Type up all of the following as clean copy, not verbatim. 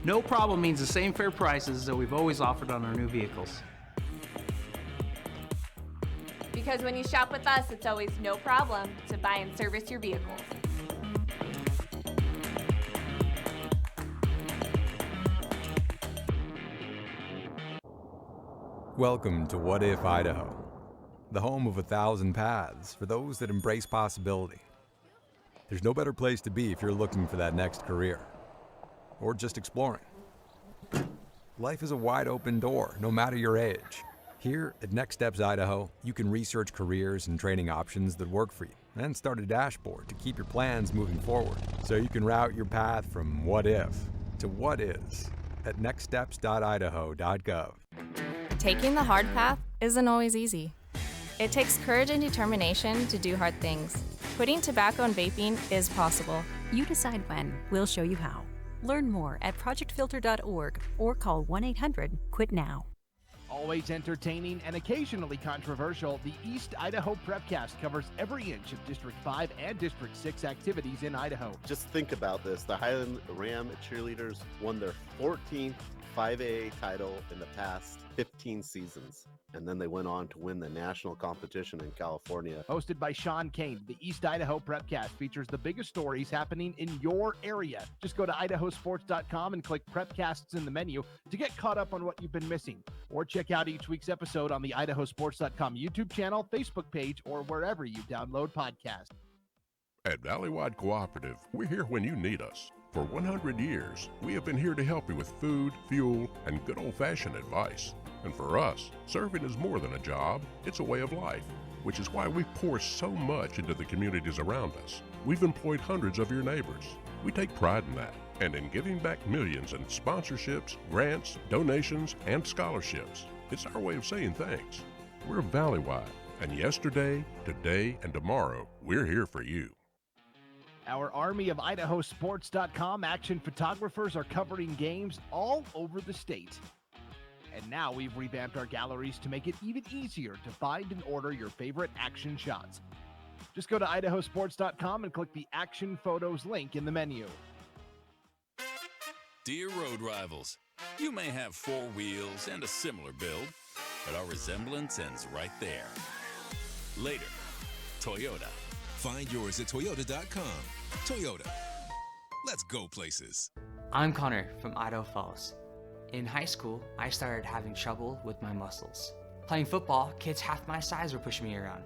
No problem means the same fair prices that we've always offered on our new vehicles. Because when you shop with us, it's always no problem to buy and service your vehicles. Welcome to What If Idaho, the home of 1,000 paths for those that embrace possibility. There's no better place to be if you're looking for that next career, or just exploring. Life is a wide open door, no matter your age. Here at Next Steps Idaho, you can research careers and training options that work for you and start a dashboard to keep your plans moving forward so you can route your path from what if to what is at nextsteps.idaho.gov. Taking the hard path isn't always easy. It takes courage and determination to do hard things. Quitting tobacco and vaping is possible. You decide when. We'll show you how. Learn more at projectfilter.org or call 1-800-QUIT-NOW. Always entertaining and occasionally controversial, the East Idaho Prepcast covers every inch of District 5 and District 6 activities in Idaho. Just think about this. The Highland Ram cheerleaders won their 14th 5A title in the past 15 seasons. And then they went on to win the national competition in California. Hosted by Sean Kane, the East Idaho Prepcast features the biggest stories happening in your area. Just go to IdahoSports.com and click Prepcasts in the menu to get caught up on what you've been missing. Or check out each week's episode on the IdahoSports.com YouTube channel, Facebook page, or wherever you download podcasts. At Valleywide Cooperative, we're here when you need us. For 100 years, we have been here to help you with food, fuel, and good old-fashioned advice. And for us, serving is more than a job, it's a way of life, which is why we pour so much into the communities around us. We've employed hundreds of your neighbors. We take pride in that, and in giving back millions in sponsorships, grants, donations, and scholarships. It's our way of saying thanks. We're Valleywide, and yesterday, today, and tomorrow, we're here for you. Our army of IdahoSports.com action photographers are covering games all over the state. And now we've revamped our galleries to make it even easier to find and order your favorite action shots. Just go to IdahoSports.com and click the Action Photos link in the menu. Dear road rivals, you may have four wheels and a similar build, but our resemblance ends right there. Later, Toyota. Find yours at Toyota.com. Toyota. Let's go places. I'm Connor from Idaho Falls. In high school, I started having trouble with my muscles. Playing football, kids half my size were pushing me around.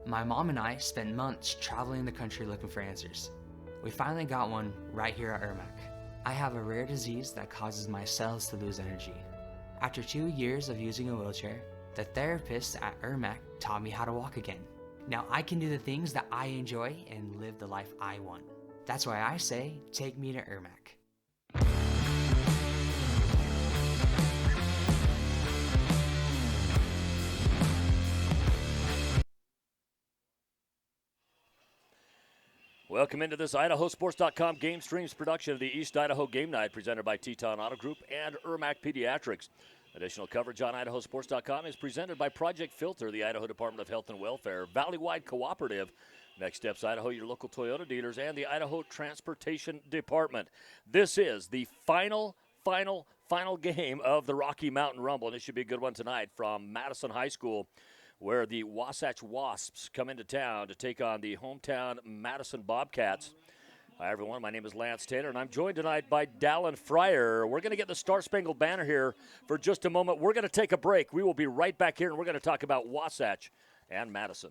My mom and I spent months traveling the country looking for answers. We finally got one right here at Irmac. I have a rare disease that causes my cells to lose energy. After 2 years of using a wheelchair, the therapist at Irmac taught me how to walk again. Now I can do the things that I enjoy and live the life I want. That's why I say, take me to Irmac. Welcome into this IdahoSports.com GameStreams production of the East Idaho Game Night presented by Teton Auto Group and Irmac Pediatrics. Additional coverage on IdahoSports.com is presented by Project Filter, the Idaho Department of Health and Welfare, Valleywide Cooperative, Next Steps Idaho, your local Toyota dealers, and the Idaho Transportation Department. This is the final game of the Rocky Mountain Rumble, and it should be a good one tonight from Madison High School, where the Wasatch Wasps come into town to take on the hometown Madison Bobcats. Hi, everyone. My name is Lance Taylor, and I'm joined tonight by Dallin Fryer. We're going to get the Star Spangled Banner here for just a moment. We're going to take a break. We will be right back here, and we're going to talk about Wasatch and Madison.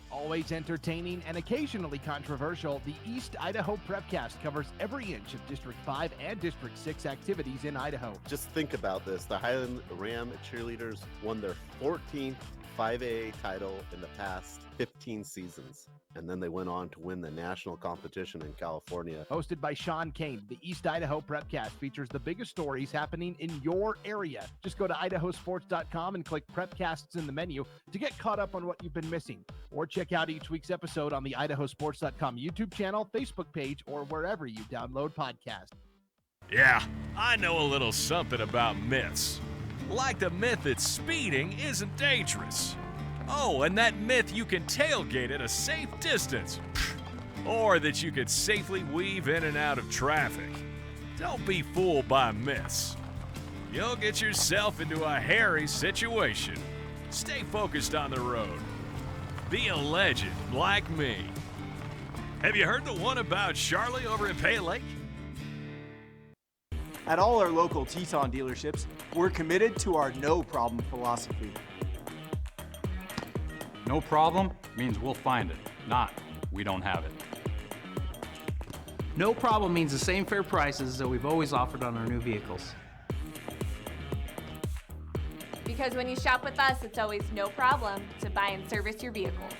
Always entertaining and occasionally controversial, the East Idaho Prepcast covers every inch of District 5 and District 6 activities in Idaho. Just think about this. The Highland Ram cheerleaders won their 14th 5A title in the past 15 seasons. And then they went on to win the national competition in California. Hosted by Sean Kane, the East Idaho Prepcast features the biggest stories happening in your area. Just go to IdahoSports.com and click Prepcasts in the menu to get caught up on what you've been missing. Or check out each week's episode on the IdahoSports.com YouTube channel, Facebook page, or wherever you download podcasts. Yeah, I know a little something about myths. Like the myth that speeding isn't dangerous. Oh, and that myth you can tailgate at a safe distance. or that you could safely weave in and out of traffic. Don't be fooled by myths. You'll get yourself into a hairy situation. Stay focused on the road. Be a legend like me. Have you heard the one about Charlie over in Pay Lake? At all our local Teton dealerships, we're committed to our no problem philosophy. No problem means we'll find it, not we don't have it. No problem means the same fair prices that we've always offered on our new vehicles. Because when you shop with us, it's always no problem to buy and service your vehicles.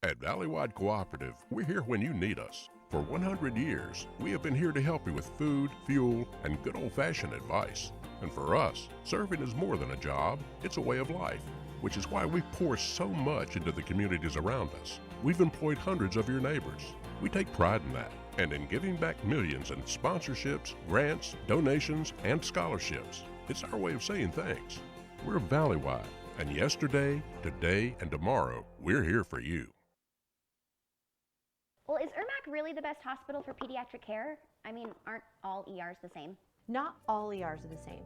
At Valleywide Cooperative, we're here when you need us. For 100 years, we have been here to help you with food, fuel, and good old-fashioned advice. And for us, serving is more than a job, it's a way of life, which is why we pour so much into the communities around us. We've employed hundreds of your neighbors. We take pride in that, and in giving back millions in sponsorships, grants, donations, and scholarships. It's our way of saying thanks. We're Valleywide, and yesterday, today, and tomorrow, we're here for you. Well, is IRMAC really the best hospital for pediatric care? I mean, aren't all ERs the same? Not all ERs are the same.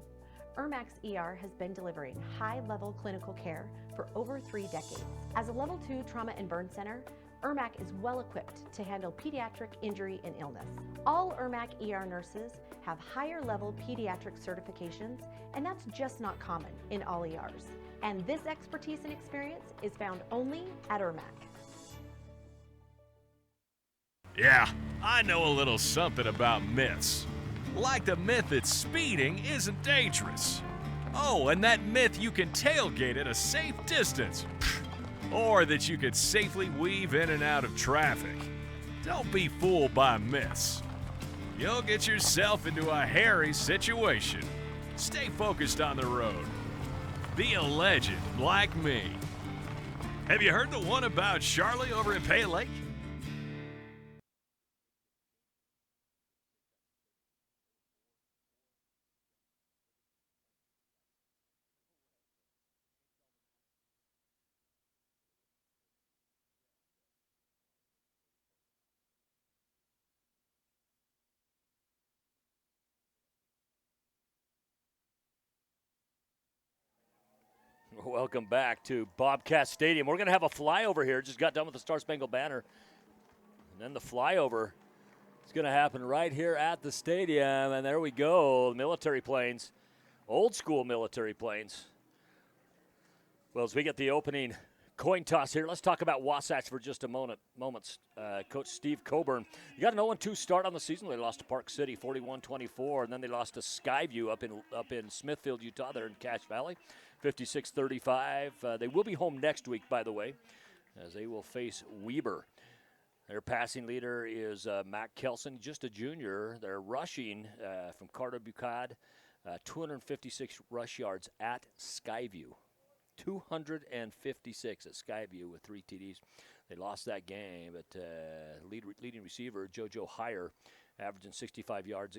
IRMAC's ER has been delivering high-level clinical care for over 3 decades. As a Level 2 trauma and burn center, IRMAC is well equipped to handle pediatric injury and illness. All IRMAC ER nurses have higher-level pediatric certifications, and that's just not common in all ERs. And this expertise and experience is found only at IRMAC. Yeah, I know a little something about myths. Like the myth that speeding isn't dangerous. Oh, and that myth you can tailgate at a safe distance. Or that you could safely weave in and out of traffic. Don't be fooled by myths. You'll get yourself into a hairy situation. Stay focused on the road. Be a legend like me. Have you heard the one about Charlie over in Pay Lake? Welcome back to Bobcat Stadium. We're going to have a flyover here. Just got done with the Star Spangled Banner. And then the flyover is going to happen right here at the stadium. And there we go, military planes, old school military planes. Well, as we get the opening coin toss here, let's talk about Wasatch for just a moment. Coach Steve Coburn. You got an 0-2 start on the season. They lost to Park City 41-24, and then they lost to Skyview up in Smithfield, Utah, there in Cache Valley, 56-35. They will be home next week, by the way, as they will face Weber. Their passing leader is Matt Kelson, just a junior. They're rushing from Carter Bucad, 256 rush yards at Skyview. 256 at Skyview with 3 TDs. They lost that game, but leading receiver JoJo Heyer, averaging 65 yards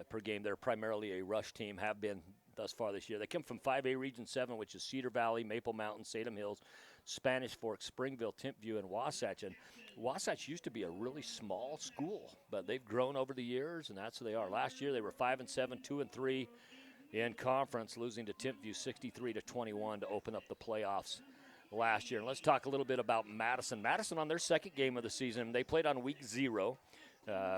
per game. They're primarily a rush team, have been thus far this year. They come from 5A Region 7, which is Cedar Valley, Maple Mountain, Salem Hills, Spanish Fork, Springville, Timpview, and Wasatch. And Wasatch used to be a really small school, but they've grown over the years, and that's who they are. Last year they were 5-7, 2-3 in conference, losing to Timpview 63-21 to open up the playoffs last year. And let's talk a little bit about Madison. Madison on their second game of the season. They played on week 0,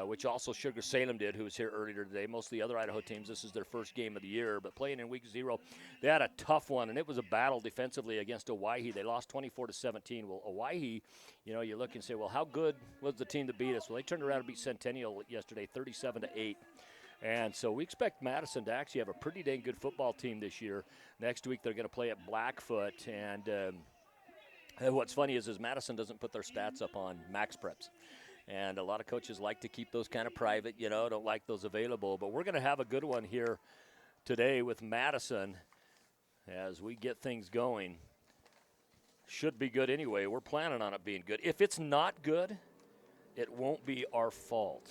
which also Sugar Salem did, who was here earlier today. Most of the other Idaho teams, this is their first game of the year. But playing in week 0, they had a tough one, and it was a battle defensively against Owyhee. They lost 24-17. Well, Owyhee, you look and say, well, how good was the team that beat us? Well, they turned around and beat Centennial yesterday 37-8. And so we expect Madison to actually have a pretty dang good football team this year. Next week they're going to play at Blackfoot. And what's funny is Madison doesn't put their stats up on Max Preps. And a lot of coaches like to keep those kind of private, don't like those available. But we're going to have a good one here today with Madison as we get things going. Should be good anyway. We're planning on it being good. If it's not good, it won't be our fault,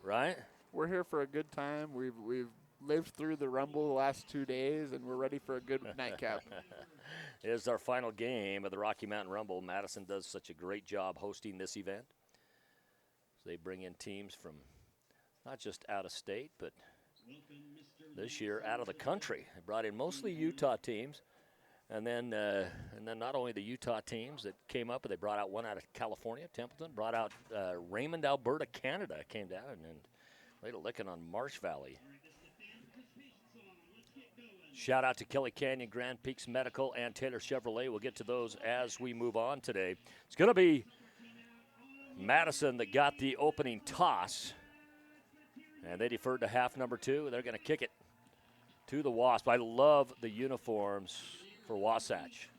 right? We're here for a good time. We've lived through the Rumble the last 2 days, and we're ready for a good nightcap. It is our final game of the Rocky Mountain Rumble. Madison does such a great job hosting this event. So they bring in teams from not just out of state, but this year out of the country. They brought in mostly Utah teams, and then not only the Utah teams that came up, but they brought out one out of California, Templeton, brought out Raymond, Alberta, Canada came down and laid a licking on Marsh Valley. Shout out to Kelly Canyon, Grand Peaks Medical, and Taylor Chevrolet. We'll get to those as we move on today. It's going to be Madison that got the opening toss, and they deferred to half number 2. They're going to kick it to the Wasp. I love the uniforms for Wasatch.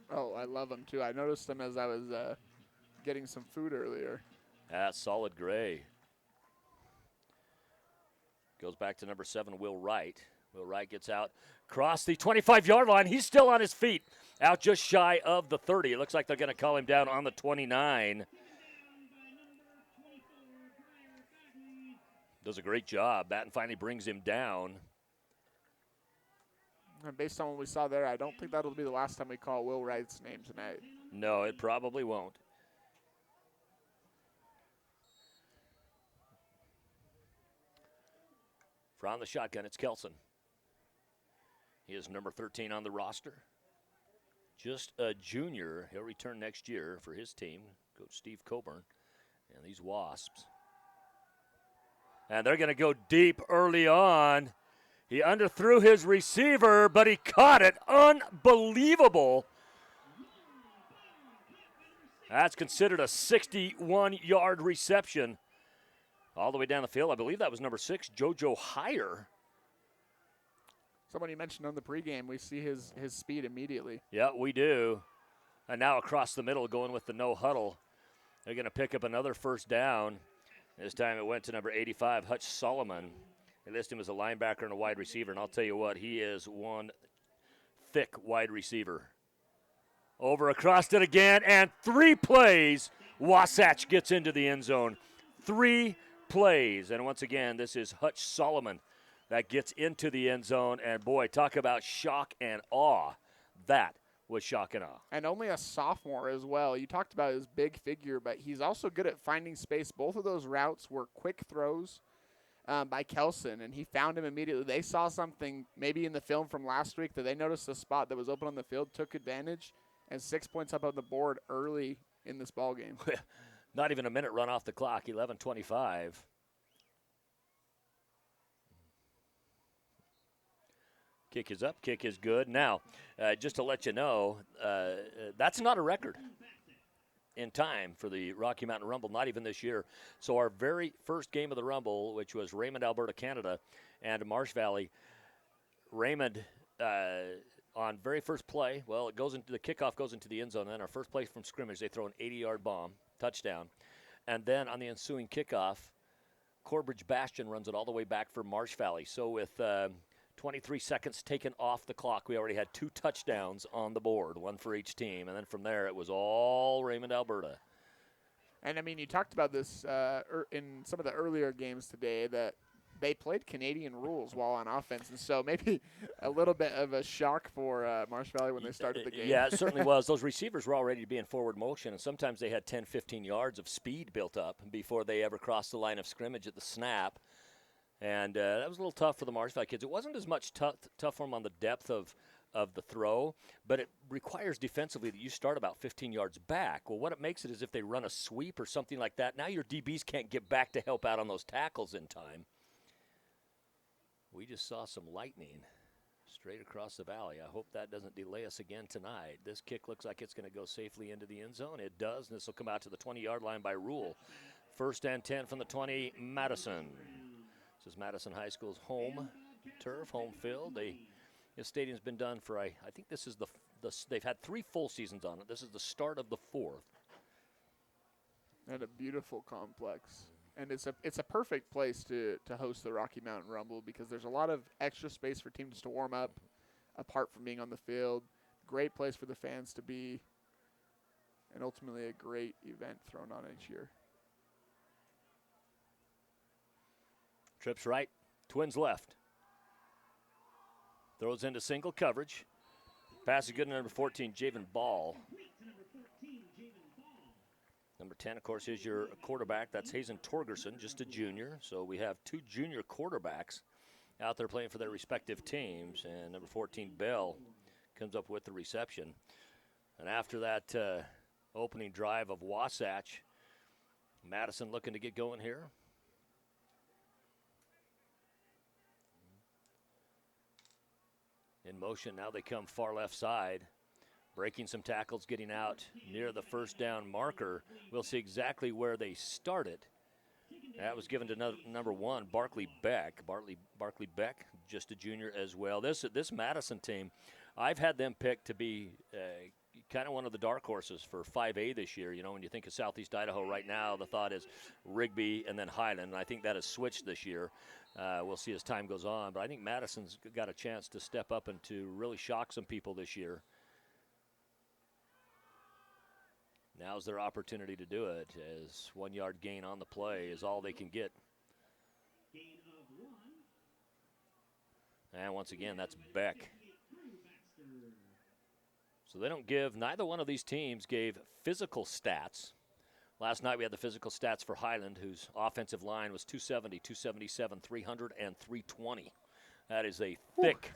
Oh, I love them, too. I noticed them as I was getting some food earlier. That's solid gray. Goes back to number 7, Will Wright. Will Wright gets out across the 25-yard line. He's still on his feet, out just shy of the 30. It looks like they're going to call him down on the 29. Does a great job. Batten finally brings him down. And based on what we saw there, I don't think that'll be the last time we call Will Wright's name tonight. No, it probably won't. From the shotgun, it's Kelson. He is number 13 on the roster. Just a junior. He'll return next year for his team, Coach Steve Coburn, and these Wasps. And they're going to go deep early on. He underthrew his receiver, but he caught it. Unbelievable. That's considered a 61-yard reception. All the way down the field. I believe that was number 6, JoJo Heyer. Somebody mentioned on the pregame, we see his speed immediately. Yeah, we do. And now across the middle, going with the no huddle. They're going to pick up another first down. This time it went to number 85, Hutch Solomon. They list him as a linebacker and a wide receiver, and I'll tell you what, he is one thick wide receiver. Over across it again, and 3 plays. Wasatch gets into the end zone. 3 plays. And once again, this is Hutch Solomon that gets into the end zone. And, boy, talk about shock and awe. That was shock and awe. And only a sophomore as well. You talked about his big figure, but he's also good at finding space. Both of those routes were quick throws by Kelson, and he found him immediately. They saw something maybe in the film from last week that they noticed a spot that was open on the field, took advantage, and 6 points up on the board early in this ballgame. Not even a minute run off the clock, 11:25. Kick is up, kick is good. Now, just to let you know, that's not a record in time for the Rocky Mountain Rumble, not even this year. So our very first game of the Rumble, which was Raymond, Alberta, Canada, and Marsh Valley, Raymond on very first play, well, it goes into the kickoff, goes into the end zone. Then our first play from scrimmage, they throw an 80-yard bomb, touchdown. And then on the ensuing kickoff, Corbridge Bastion runs it all the way back for Marsh Valley. So with 23 seconds taken off the clock, we already had 2 touchdowns on the board, 1 for each team. And then from there, it was all Raymond, Alberta. And, I mean, you talked about this in some of the earlier games today, that they played Canadian rules while on offense. And so maybe a little bit of a shock for Marsh Valley when they started the game. Yeah, it certainly was. Those receivers were already to be in forward motion, and sometimes they had 10, 15 yards of speed built up before they ever crossed the line of scrimmage at the snap. And that was a little tough for the Marsh Valley kids. It wasn't as much tough for them on the depth of the throw, but it requires defensively that you start about 15 yards back. Well, what it makes it is if they run a sweep or something like that, now your DBs can't get back to help out on those tackles in time. We just saw some lightning straight across the valley. I hope that doesn't delay us again tonight. This kick looks like it's going to go safely into the end zone. It does, and this will come out to the 20-yard line by rule. 1st and 10 from the 20, Madison. This is Madison High School's home turf, home field. This stadium's been done for, I think this is they've had 3 full seasons on it. This is the start of the 4th. And a beautiful complex. And it's a perfect place to host the Rocky Mountain Rumble because there's a lot of extra space for teams to warm up apart from being on the field. Great place for the fans to be, and ultimately a great event thrown on each year. Trips right, Twins left. Throws into single coverage. Pass is good to number 14, Javen Ball. Number 10, of course, is your quarterback. That's Hazen Torgerson, just a junior. So we have 2 junior quarterbacks out there playing for their respective teams. And number 14, Bell, comes up with the reception. And after that opening drive of Wasatch, Madison looking to get going here. In motion, now they come far left side. Breaking some tackles, getting out near the first down marker. We'll see exactly where they started. That was given to number 1, Barkley Beck. Barkley Beck, just a junior as well. This Madison team, I've had them picked to be kind of one of the dark horses for 5A this year. You know, when you think of Southeast Idaho right now, the thought is Rigby and then Highland, and I think that has switched this year. We'll see as time goes on, but I think Madison's got a chance to step up and to really shock some people this year. Now's their opportunity to do it, as 1 yard gain on the play is all they can get. And once again, that's Beck. So they don't give, neither one of these teams gave physical stats. Last night we had the physical stats for Highland, whose offensive line was 270, 277, 300, and 320. That is a thick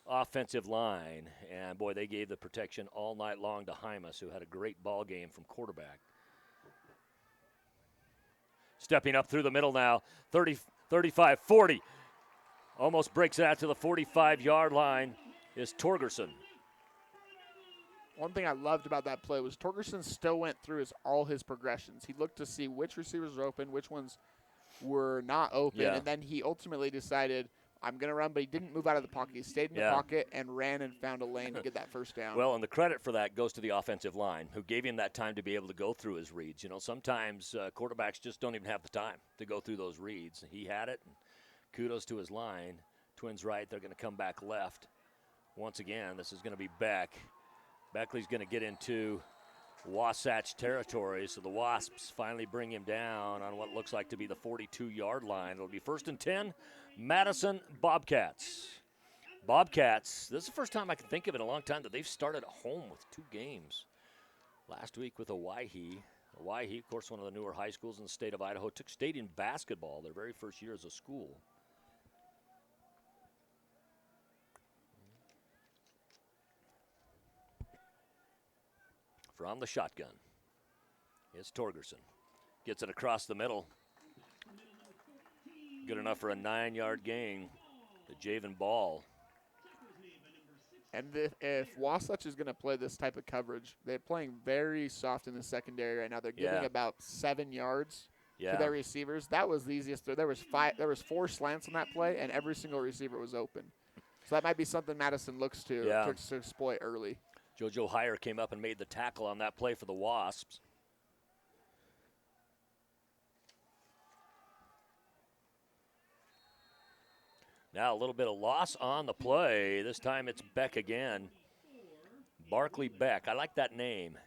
offensive line. And, boy, they gave the protection all night long to Hymas, who had a great ball game from quarterback. Stepping up through the middle now, 30, 35, 40. Almost breaks it out to the 45-yard line is Torgerson. One thing I loved about that play was Torgerson still went through all his progressions. He looked to see which receivers were open, which ones were not open, and then he ultimately decided, I'm going to run, but he didn't move out of the pocket. He stayed in the pocket and ran and found a lane to get that first down. Well, and the credit for that goes to the offensive line, who gave him that time to be able to go through his reads. You know, sometimes quarterbacks just don't even have the time to go through those reads. He had it, and kudos to his line. Twins right, they're going to come back left. Once again, this is going to be Beck. Beckley's going to get into Wasatch territory, so the Wasps finally bring him down on what looks like to be the 42-yard line. It'll be 1st and 10, Madison Bobcats. Bobcats, this is the first time I can think of in a long time that they've started at home with 2 games. Last week with Owyhee. Owyhee, of course, one of the newer high schools in the state of Idaho, took state in basketball their very first year as a school. From the shotgun, it's Torgerson. Gets it across the middle. Good enough for a 9-yard gain to Javen Ball. And if Wasatch is going to play this type of coverage, they're playing very soft in the secondary right now. They're giving about 7 yards to their receivers. That was the easiest. There was 4 slants on that play, and every single receiver was open. So that might be something Madison looks to exploit early. JoJo Heyer came up and made the tackle on that play for the Wasps. Now a little bit of loss on the play. This time it's Beck again. Barkley Beck. I like that name.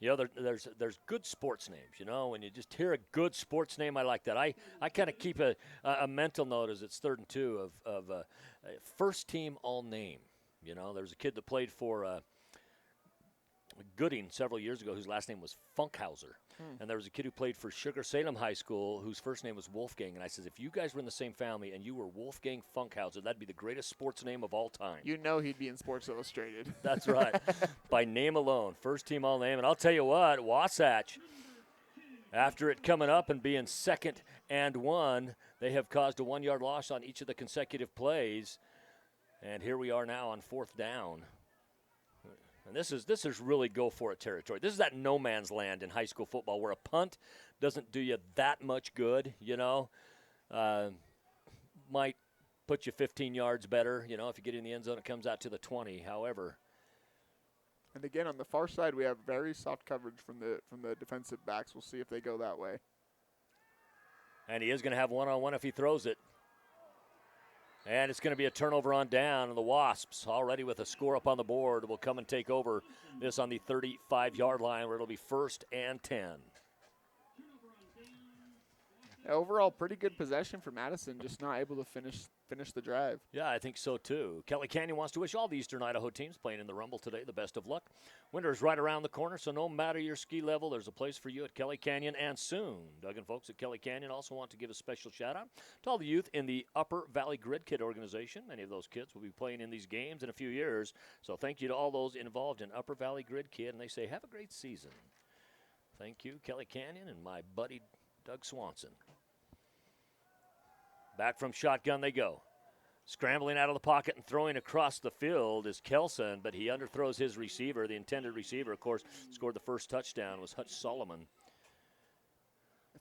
You know, there's good sports names, you know. When you just hear a good sports name, I like that. I kind of keep a mental note as it's 3rd and 2 of first team all name. You know, there's a kid that played for Gooding several years ago whose last name was Funkhauser. And there was a kid who played for Sugar Salem High School whose first name was Wolfgang. And I said, if you guys were in the same family and you were Wolfgang Funkhauser, that'd be the greatest sports name of all time. You know he'd be in Sports Illustrated. That's right. By name alone. First team all name. And I'll tell you what, Wasatch, after it coming up and being 2nd and 1, they have caused a 1-yard loss on each of the consecutive plays. And here we are now on 4th down. And this is really go for it territory. This is that no man's land in high school football where a punt doesn't do you that much good, you know. Might put you 15 yards better, you know, if you get in the end zone, it comes out to the 20. However. And again, on the far side, we have very soft coverage from the defensive backs. We'll see if they go that way. And he is going to have one-on-one if he throws it. And it's going to be a turnover on down, and the Wasps, already with a score up on the board, will come and take over this on the 35-yard line, where it'll be 1st and 10. Overall, pretty good possession for Madison, just not able to finish finish the drive. Yeah, I think so too. Kelly Canyon wants to wish all the Eastern Idaho teams playing in the Rumble today the best of luck. Winter is right around the corner, so no matter your ski level, there's a place for you at Kelly Canyon and soon. Doug and folks at Kelly Canyon also want to give a special shout out to all the youth in the Upper Valley Grid Kid organization. Many of those kids will be playing in these games in a few years, so thank you to all those involved in Upper Valley Grid Kid, and they say have a great season. Thank you, Kelly Canyon and my buddy Doug Swanson. Back from shotgun they go. Scrambling out of the pocket and throwing across the field is Kelson, but he underthrows his receiver. The intended receiver, of course, scored the first touchdown, was Hutch Solomon.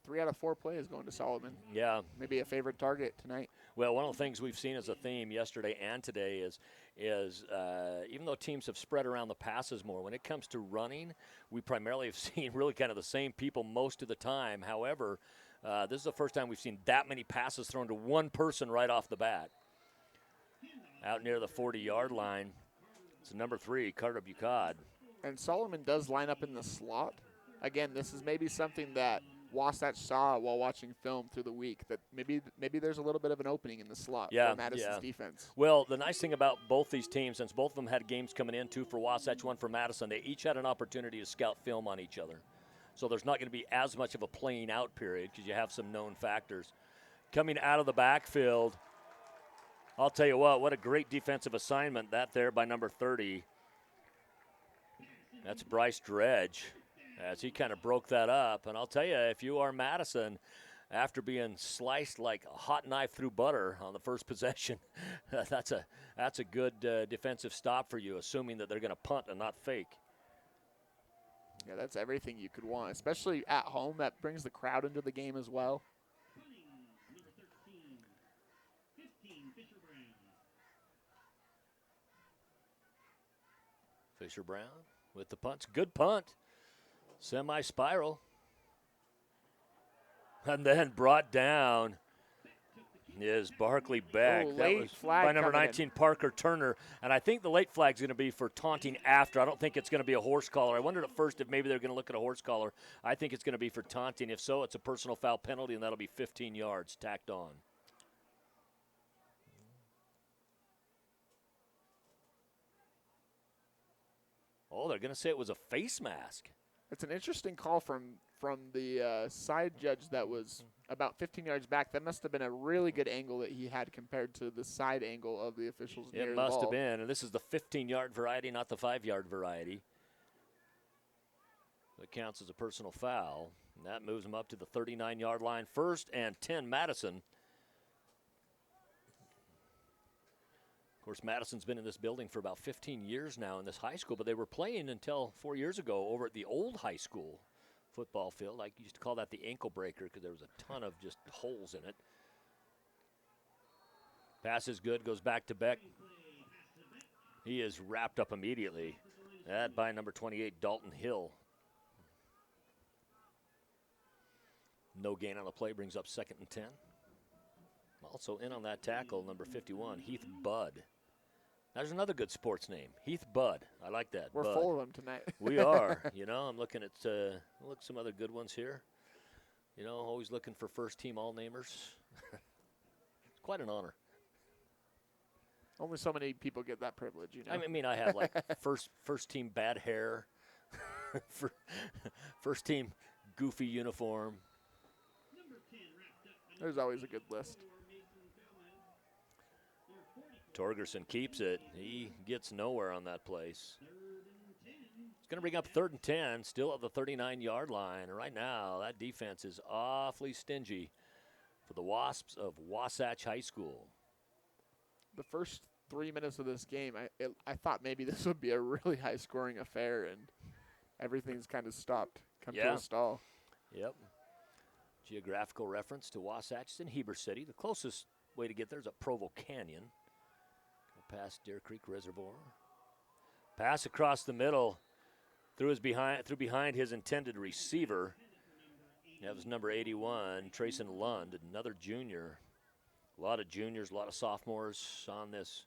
3 out of 4 plays going to Solomon. Yeah. Maybe a favorite target tonight. Well, one of the things we've seen as a theme yesterday and today is even though teams have spread around the passes more, when it comes to running, we primarily have seen really kind of the same people most of the time. However, this is the first time we've seen that many passes thrown to one person right off the bat. Out near the 40-yard line, it's number 3, Carter Bucad. And Solomon does line up in the slot. Again, this is maybe something that Wasatch saw while watching film through the week, that maybe there's a little bit of an opening in the slot for Madison's defense. Well, the nice thing about both these teams, since both of them had games coming in, 2 for Wasatch, 1 for Madison, they each had an opportunity to scout film on each other. So there's not going to be as much of a playing out period because you have some known factors. Coming out of the backfield, I'll tell you what a great defensive assignment that there by number 30. That's Bryce Dredge as he kind of broke that up. And I'll tell you, if you are Madison, after being sliced like a hot knife through butter on the first possession, that's a good defensive stop for you, assuming that they're going to punt and not fake. Yeah, that's everything you could want, especially at home. That brings the crowd into the game as well. Fisher Brown with the punts. Good punt. Semi-spiral. And then brought down is Barkley Beck. Oh, that was by number 19, Parker Turner. And I think the late flag's going to be for taunting after. I don't think it's going to be a horse collar. I wondered at first if maybe they're going to look at a horse collar. I think it's going to be for taunting. If so, it's a personal foul penalty, and that'll be 15 yards tacked on. Oh, they're going to say it was a face mask. It's an interesting call from the side judge that was about 15 yards back. That must have been a really good angle that he had compared to the side angle of the officials near the ball. It must have been, and this is the 15-yard variety, not the 5-yard variety. That counts as a personal foul, and that moves them up to the 39-yard line. 1st and 10, Madison. Of course, Madison's been in this building for about 15 years now in this high school, but they were playing until 4 years ago over at the old high school football field. I used to call that the ankle breaker because there was a ton of just holes in it. Pass is good, goes back to Beck. He is wrapped up immediately. That by number 28, Dalton Hill. No gain on the play, brings up 2nd and 10. Also in on that tackle, number 51, Heath Budd. There's another good sports name, Heath Budd. I like that. We're Bud. full of them tonight. We are. I'm looking at some other good ones here. Always looking for first-team all-namers. It's quite an honor. Only so many people get that privilege, I mean, I have like first-team bad hair, first-team goofy uniform. There's always a good list. Torgerson keeps it. He gets nowhere on that place. It's going to bring up 3rd and 10, still at the 39-yard line. And right now, that defense is awfully stingy for the Wasps of Wasatch High School. The first 3 minutes of this game, I thought maybe this would be a really high-scoring affair, and everything's kind of stopped, come to a stall. Yep. Geographical reference to Wasatch is in Heber City. The closest way to get there is at Provo Canyon. Go past Deer Creek Reservoir. Pass across the middle through behind his intended receiver. That was number 81, Trayson Lund, another junior. A lot of juniors, a lot of sophomores on this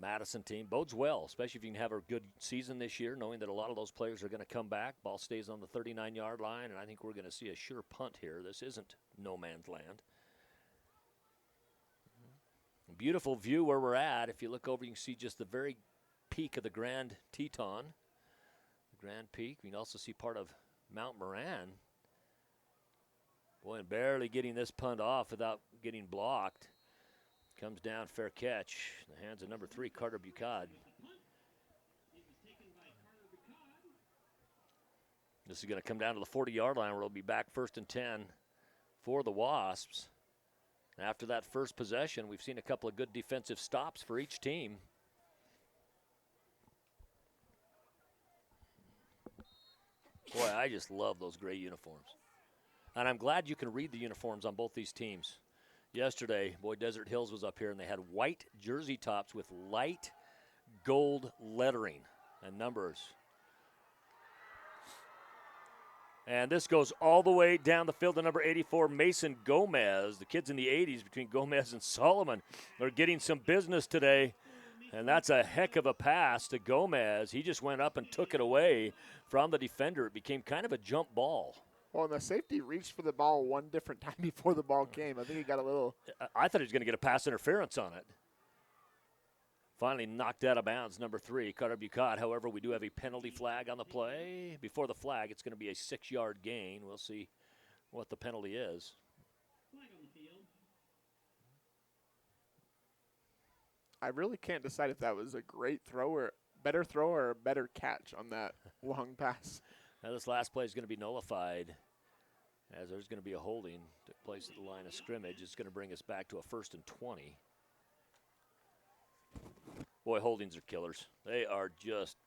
Madison team. Bodes well, especially if you can have a good season this year, knowing that a lot of those players are going to come back. Ball stays on the 39-yard line, and I think we're going to see a sure punt here. This isn't no man's land. Beautiful view where we're at. If you look over, you can see just the very peak of the Grand Teton. The Grand Peak. We can also see part of Mount Moran. Boy, and barely getting this punt off without getting blocked. Comes down, fair catch. In the hands of number 3, Carter Bucad. This is going to come down to the 40-yard line where it'll be back 1st and 10 for the Wasps. After that first possession, we've seen a couple of good defensive stops for each team. Boy, I just love those gray uniforms. And I'm glad you can read the uniforms on both these teams. Yesterday, boy, Desert Hills was up here, and they had white jersey tops with light gold lettering and numbers. And this goes all the way down the field to number 84, Mason Gomez. The kids in the 80s between Gomez and Solomon are getting some business today. And that's a heck of a pass to Gomez. He just went up and took it away from the defender. It became kind of a jump ball. Well, and the safety reached for the ball one different time before the ball came. I think he got a little. I thought he was going to get a pass interference on it. Finally knocked out of bounds, number 3, Carter Bucad. However, we do have a penalty flag on the play. Before the flag, it's going to be a 6-yard gain. We'll see what the penalty is. I really can't decide if that was a great throw or a better catch on that long pass. Now this last play is going to be nullified as there's going to be a holding. Took place at the line of scrimmage. It's going to bring us back to a 1st and 20. Boy, holdings are killers. They are just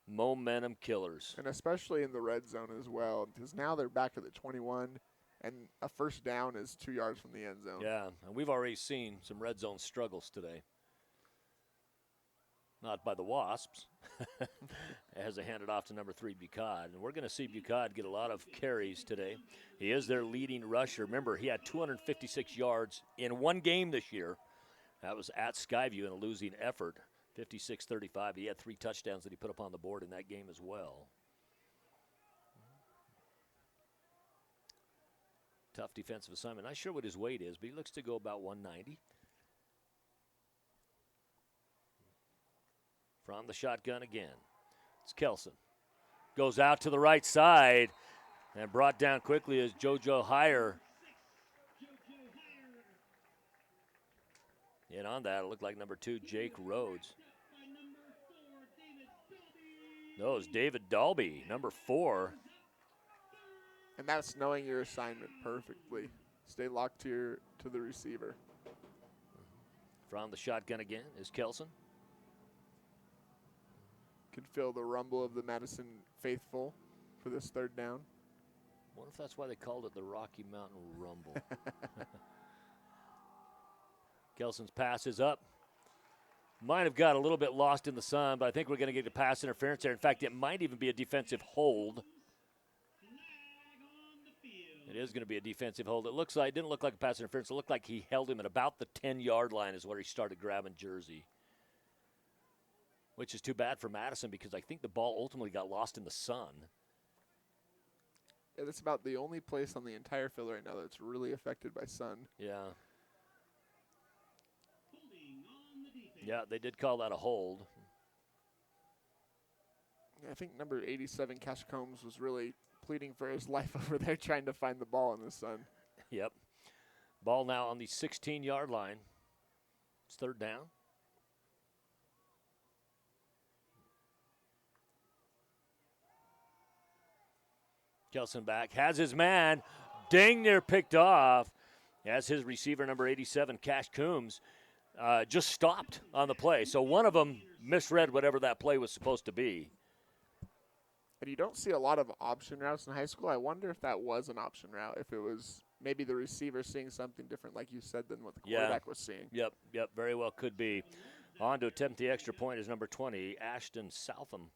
momentum killers. And especially in the red zone as well, because now they're back at the 21, and a first down is 2 yards from the end zone. Yeah, and we've already seen some red zone struggles today. Not by the Wasps, as they hand it off to number 3, Bucad. And we're going to see Bucad get a lot of carries today. He is their leading rusher. Remember, he had 256 yards in one game this year. That was at Skyview in a losing effort, 56-35. He had 3 touchdowns that he put up on the board in that game as well. Tough defensive assignment. Not sure what his weight is, but he looks to go about 190. From the shotgun again, it's Kelson. Goes out to the right side and brought down quickly as JoJo Heyer. In on that, it looked like number 2, Jake Rhodes. No, it's David Dalby, number 4. And that's knowing your assignment perfectly. Stay locked to the receiver. From the shotgun again is Kelson. Could feel the rumble of the Madison faithful for this 3rd down. Wonder if that's why they called it the Rocky Mountain Rumble. Kelson's pass is up. Might have got a little bit lost in the sun, but I think we're going to get a pass interference there. In fact, it might even be a defensive hold. It is going to be a defensive hold. It didn't look like a pass interference. It looked like he held him at about the 10-yard line is where he started grabbing jersey. Which is too bad for Madison because I think the ball ultimately got lost in the sun. Yeah, that's about the only place on the entire field right now that's really affected by sun. Yeah. Yeah, they did call that a hold. I think number 87, Cash Combs, was really pleading for his life over there trying to find the ball in the sun. Yep. Ball now on the 16-yard line. It's 3rd down. Kelson back, has his man, dang near picked off as his receiver, number 87, Cash Coombs, just stopped on the play. So one of them misread whatever that play was supposed to be. And you don't see a lot of option routes in high school. I wonder if that was an option route, if it was maybe the receiver seeing something different, like you said, than what the quarterback was seeing. Yep, very well could be. On to attempt the extra point is number 20, Ashton Southam.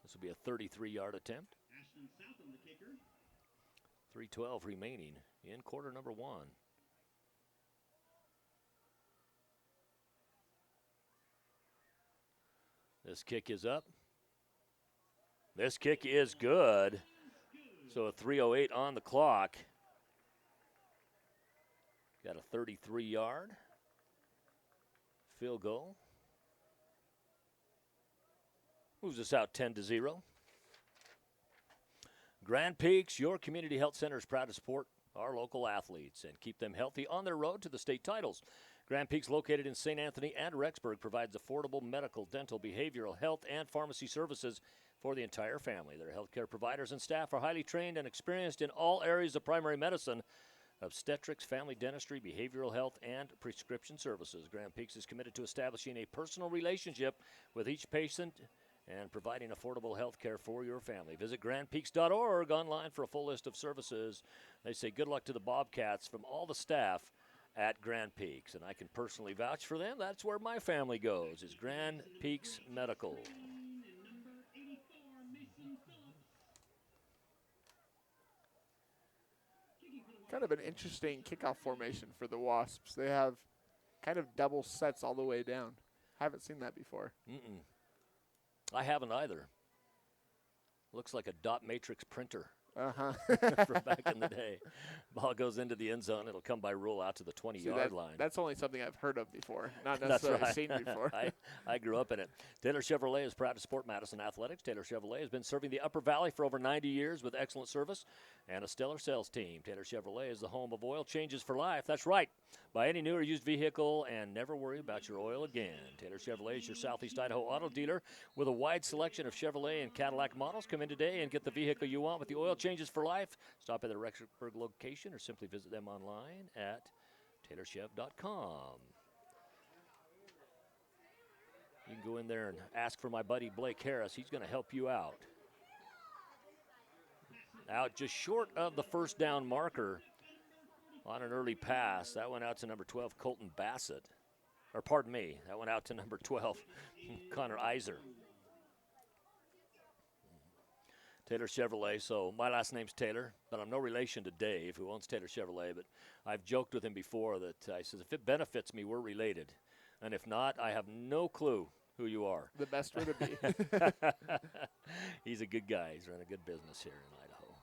This will be a 33-yard attempt. 3:12 remaining in quarter number 1. This kick is up. This kick is good. So a 3:08 on the clock. Got a 33-yard field goal. Moves us out 10-0. Grand Peaks, your community health center, is proud to support our local athletes and keep them healthy on their road to the state titles. Grand Peaks, located in St. Anthony and Rexburg, provides affordable medical, dental, behavioral health, and pharmacy services for the entire family. Their healthcare providers and staff are highly trained and experienced in all areas of primary medicine, obstetrics, family dentistry, behavioral health, and prescription services. Grand Peaks is committed to establishing a personal relationship with each patient and providing affordable health care for your family. Visit grandpeaks.org online for a full list of services. They say good luck to the Bobcats from all the staff at Grand Peaks, and I can personally vouch for them. That's where my family goes, is Grand Peaks Medical. Kind of an interesting kickoff formation for the Wasps. They have kind of double sets all the way down. Haven't seen that before. I haven't either. Looks like a dot matrix printer. Uh-huh. From back in the day. Ball goes into the end zone. It'll come by rule out to the 20-yard line. That's only something I've heard of before, not necessarily seen before. I grew up in it. Taylor Chevrolet is proud to support Madison Athletics. Taylor Chevrolet has been serving the Upper Valley for over 90 years with excellent service and a stellar sales team. Taylor Chevrolet is the home of oil changes for life. That's right. Buy any new or used vehicle and never worry about your oil again. Taylor Chevrolet is your Southeast Idaho auto dealer with a wide selection of Chevrolet and Cadillac models. Come in today and get the vehicle you want with the oil changes for life. Stop at the Rexburg location or simply visit them online at TaylorChev.com. You can go in there and ask for my buddy Blake Harris. He's going to help you out. Out just short of the first down marker on an early pass. That went out to number 12, Colton Bassett. Or pardon me, that went out to number 12, Connor Iser. Taylor Chevrolet, so my last name's Taylor, but I'm no relation to Dave, who owns Taylor Chevrolet, but I've joked with him before that I says, if it benefits me, we're related. And if not, I have no clue who you are. The best way to be. He's a good guy. He's running a good business here in Idaho.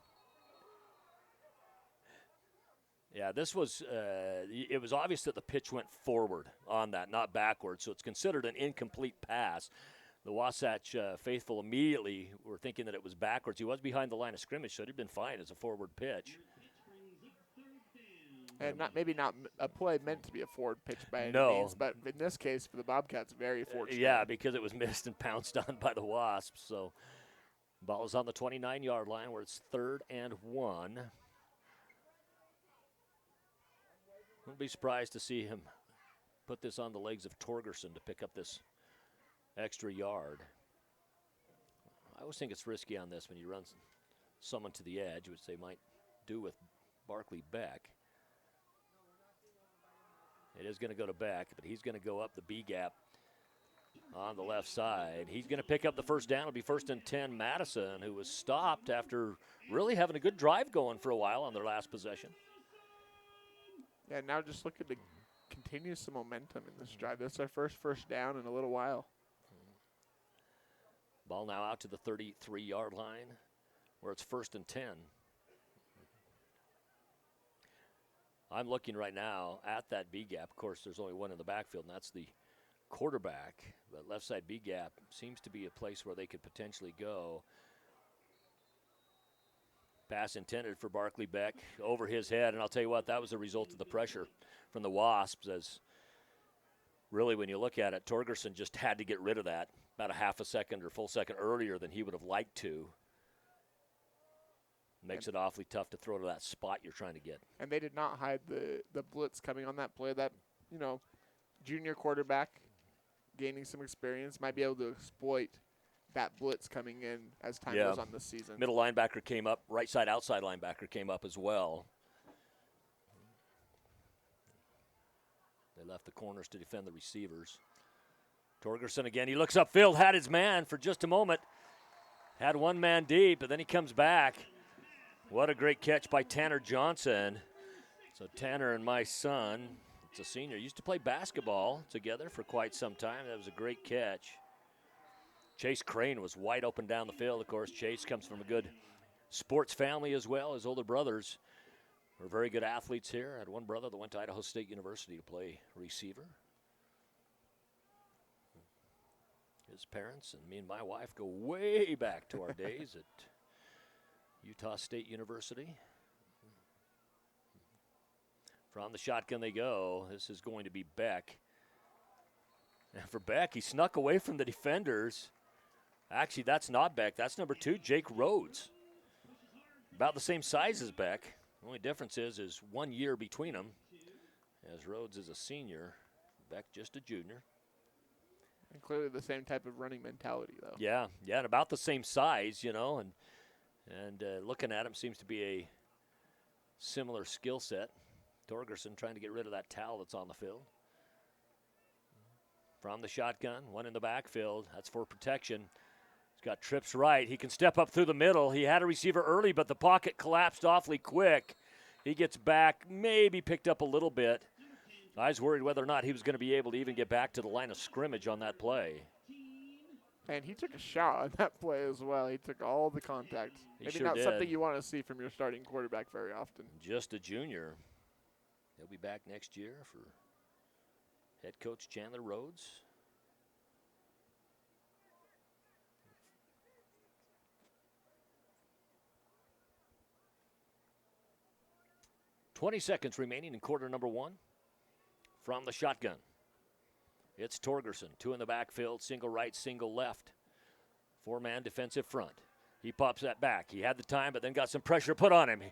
Yeah, this was, it was obvious that the pitch went forward on that, not backward, so it's considered an incomplete pass. The Wasatch faithful immediately were thinking that it was backwards. He was behind the line of scrimmage, so it had been fine as a forward pitch. And maybe not a play meant to be a forward pitch by any means, but in this case, for the Bobcats, very fortunate. Yeah, because it was missed and pounced on by the Wasps. So ball is on the 29-yard line where it's 3rd and 1. Wouldn't be surprised to see him put this on the legs of Torgerson to pick up this extra yard. I always think it's risky on this when you run someone to the edge, which they might do with Barkley Beck. It is going to go to Beck, but he's going to go up the B gap on the left side. He's going to pick up the first down. It'll be 1st and 10 Madison, who was stopped after really having a good drive going for a while on their last possession. Yeah, now just looking to continue some momentum in this drive. That's our first down in a little while. Ball now out to the 33-yard line where it's 1st and 10. I'm looking right now at that B gap. Of course, there's only one in the backfield, and that's the quarterback. But left side B gap seems to be a place where they could potentially go. Pass intended for Barkley Beck over his head, and I'll tell you what, that was a result of the pressure from the Wasps, as really when you look at it, Torgerson just had to get rid of that about a half a second or full second earlier than he would have liked to. Makes it awfully tough to throw to that spot you're trying to get. And they did not hide the blitz coming on that play. That, junior quarterback gaining some experience might be able to exploit that blitz coming in as time goes on this season. Middle linebacker came up. Right side outside linebacker came up as well. They left the corners to defend the receivers. Torgerson again. He looks upfield, had his man for just a moment. Had one man deep, but then he comes back. What a great catch by Tanner Johnson. So Tanner and my son, it's a senior, used to play basketball together for quite some time. That was a great catch. Chase Crane was wide open down the field. Of course, Chase comes from a good sports family as well. His older brothers were very good athletes here. I had one brother that went to Idaho State University to play receiver. His parents and me and my wife go way back to our days at Utah State University. From the shotgun they go. This is going to be Beck. And for Beck, he snuck away from the defenders. Actually, that's not Beck. That's number 2, Jake Rhodes. About the same size as Beck. The only difference is 1 year between them, as Rhodes is a senior, Beck just a junior. And clearly the same type of running mentality, though. Yeah, and about the same size, you know, and looking at him seems to be a similar skill set. Torgerson trying to get rid of that towel that's on the field. From the shotgun, one in the backfield. That's for protection. He's got trips right. He can step up through the middle. He had a receiver early, but the pocket collapsed awfully quick. He gets back, maybe picked up a little bit. I was worried whether or not he was going to be able to even get back to the line of scrimmage on that play. And he took a shot on that play as well. He took all the contact. He Maybe sure not did. something you want to see from your starting quarterback very often. Just a junior. He'll be back next year for head coach Chandler Rhodes. .20 seconds remaining in quarter number 1. From the shotgun, it's Torgerson. 2 in the backfield, single right, single left. 4-man defensive front. He pops that back. He had the time, but then got some pressure put on him.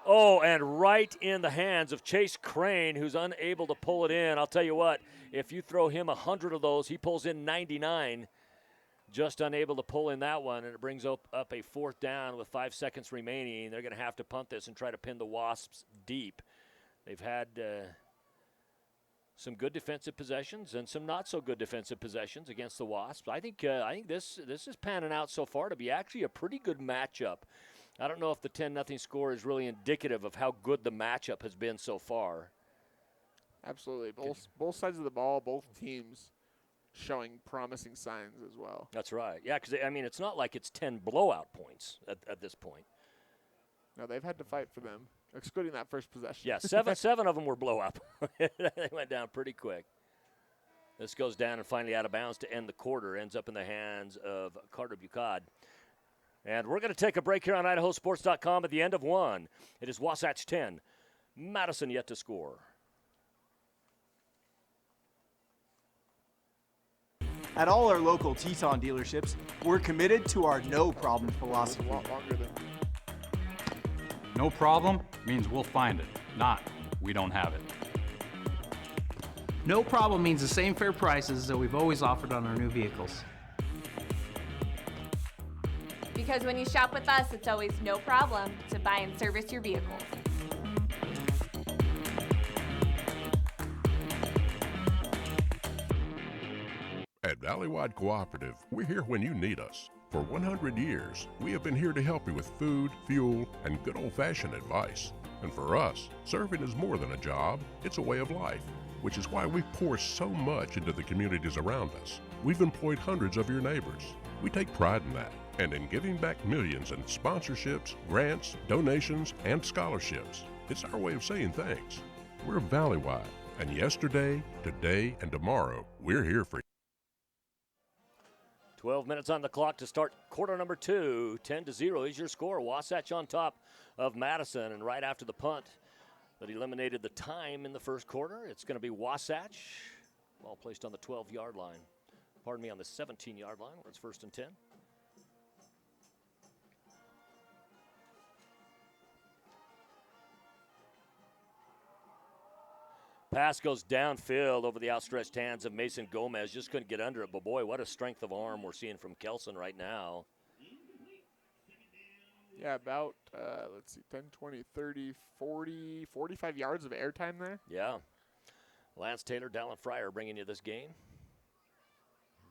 Oh, and right in the hands of Chase Crane, who's unable to pull it in. I'll tell you what, if you throw him 100 of those, he pulls in 99. Just unable to pull in that one, and it brings up a 4th down with 5 seconds remaining. They're going to have to punt this and try to pin the Wasps deep. They've had some good defensive possessions and some not so good defensive possessions against the Wasps. I think this is panning out so far to be actually a pretty good matchup. I don't know if the 10-0 score is really indicative of how good the matchup has been so far. Absolutely. Both sides of the ball, both teams showing promising signs as well. That's right. Yeah, because, I mean, it's not like it's 10 blowout points at this point. No, they've had to fight for them, excluding that first possession. Yeah, seven of them were blowout. They went down pretty quick. This goes down and finally out of bounds to end the quarter. Ends up in the hands of Carter Bucad. And we're going to take a break here on IdahoSports.com at the end of 1. It is Wasatch 10, Madison yet to score. At all our local Teton dealerships, we're committed to our no-problem philosophy. A lot longer than No problem means we'll find it, not we don't have it. No problem means the same fair prices that we've always offered on our new vehicles. Because when you shop with us, it's always no problem to buy and service your vehicles. At Valleywide Cooperative, we're here when you need us. For 100 years, we have been here to help you with food, fuel, and good old-fashioned advice. And for us, serving is more than a job, it's a way of life, which is why we pour so much into the communities around us. We've employed hundreds of your neighbors. We take pride in that, and in giving back millions in sponsorships, grants, donations, and scholarships. It's our way of saying thanks. We're Valleywide, and yesterday, today, and tomorrow, we're here for you. 12 minutes on the clock to start quarter number 2. 10-0 is your score. Wasatch on top of Madison, and right after the punt that eliminated the time in the first quarter, it's going to be Wasatch. Ball placed on the 12-yard line. Pardon me, on the 17-yard line where it's 1st and 10. Pass goes downfield over the outstretched hands of Mason Gomez. Just couldn't get under it, but boy, what a strength of arm we're seeing from Kelson right now. Yeah, about, let's see, 10, 20, 30, 40, 45 yards of airtime there. Yeah. Lance Taylor, Dallin Fryer bringing you this game.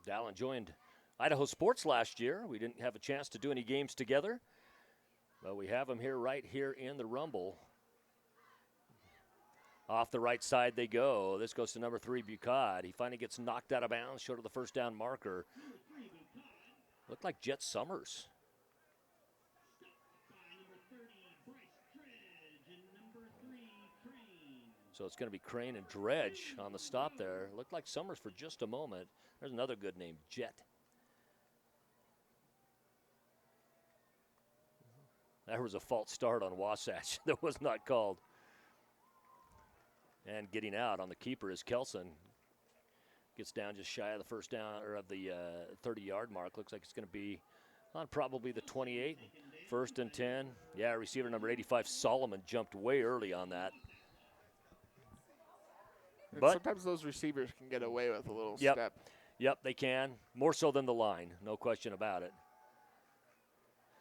Dallin joined Idaho Sports last year. We didn't have a chance to do any games together, but we have him here right here in the Rumble. Off the right side they go. This goes to number 3, Bucad. He finally gets knocked out of bounds, short of the first down marker. Looked like Jet Summers. So it's going to be Crane and Dredge on the stop there. Looked like Summers for just a moment. There's another good name, Jet. There was a false start on Wasatch that was not called. And getting out on the keeper is Kelson. Gets down just shy of the first down, or of the 30-yard mark. Looks like it's going to be on probably the 28. 1st and 10. Yeah, receiver number 85, Solomon, jumped way early on that. But sometimes those receivers can get away with a little step. Yep, they can. More so than the line, no question about it.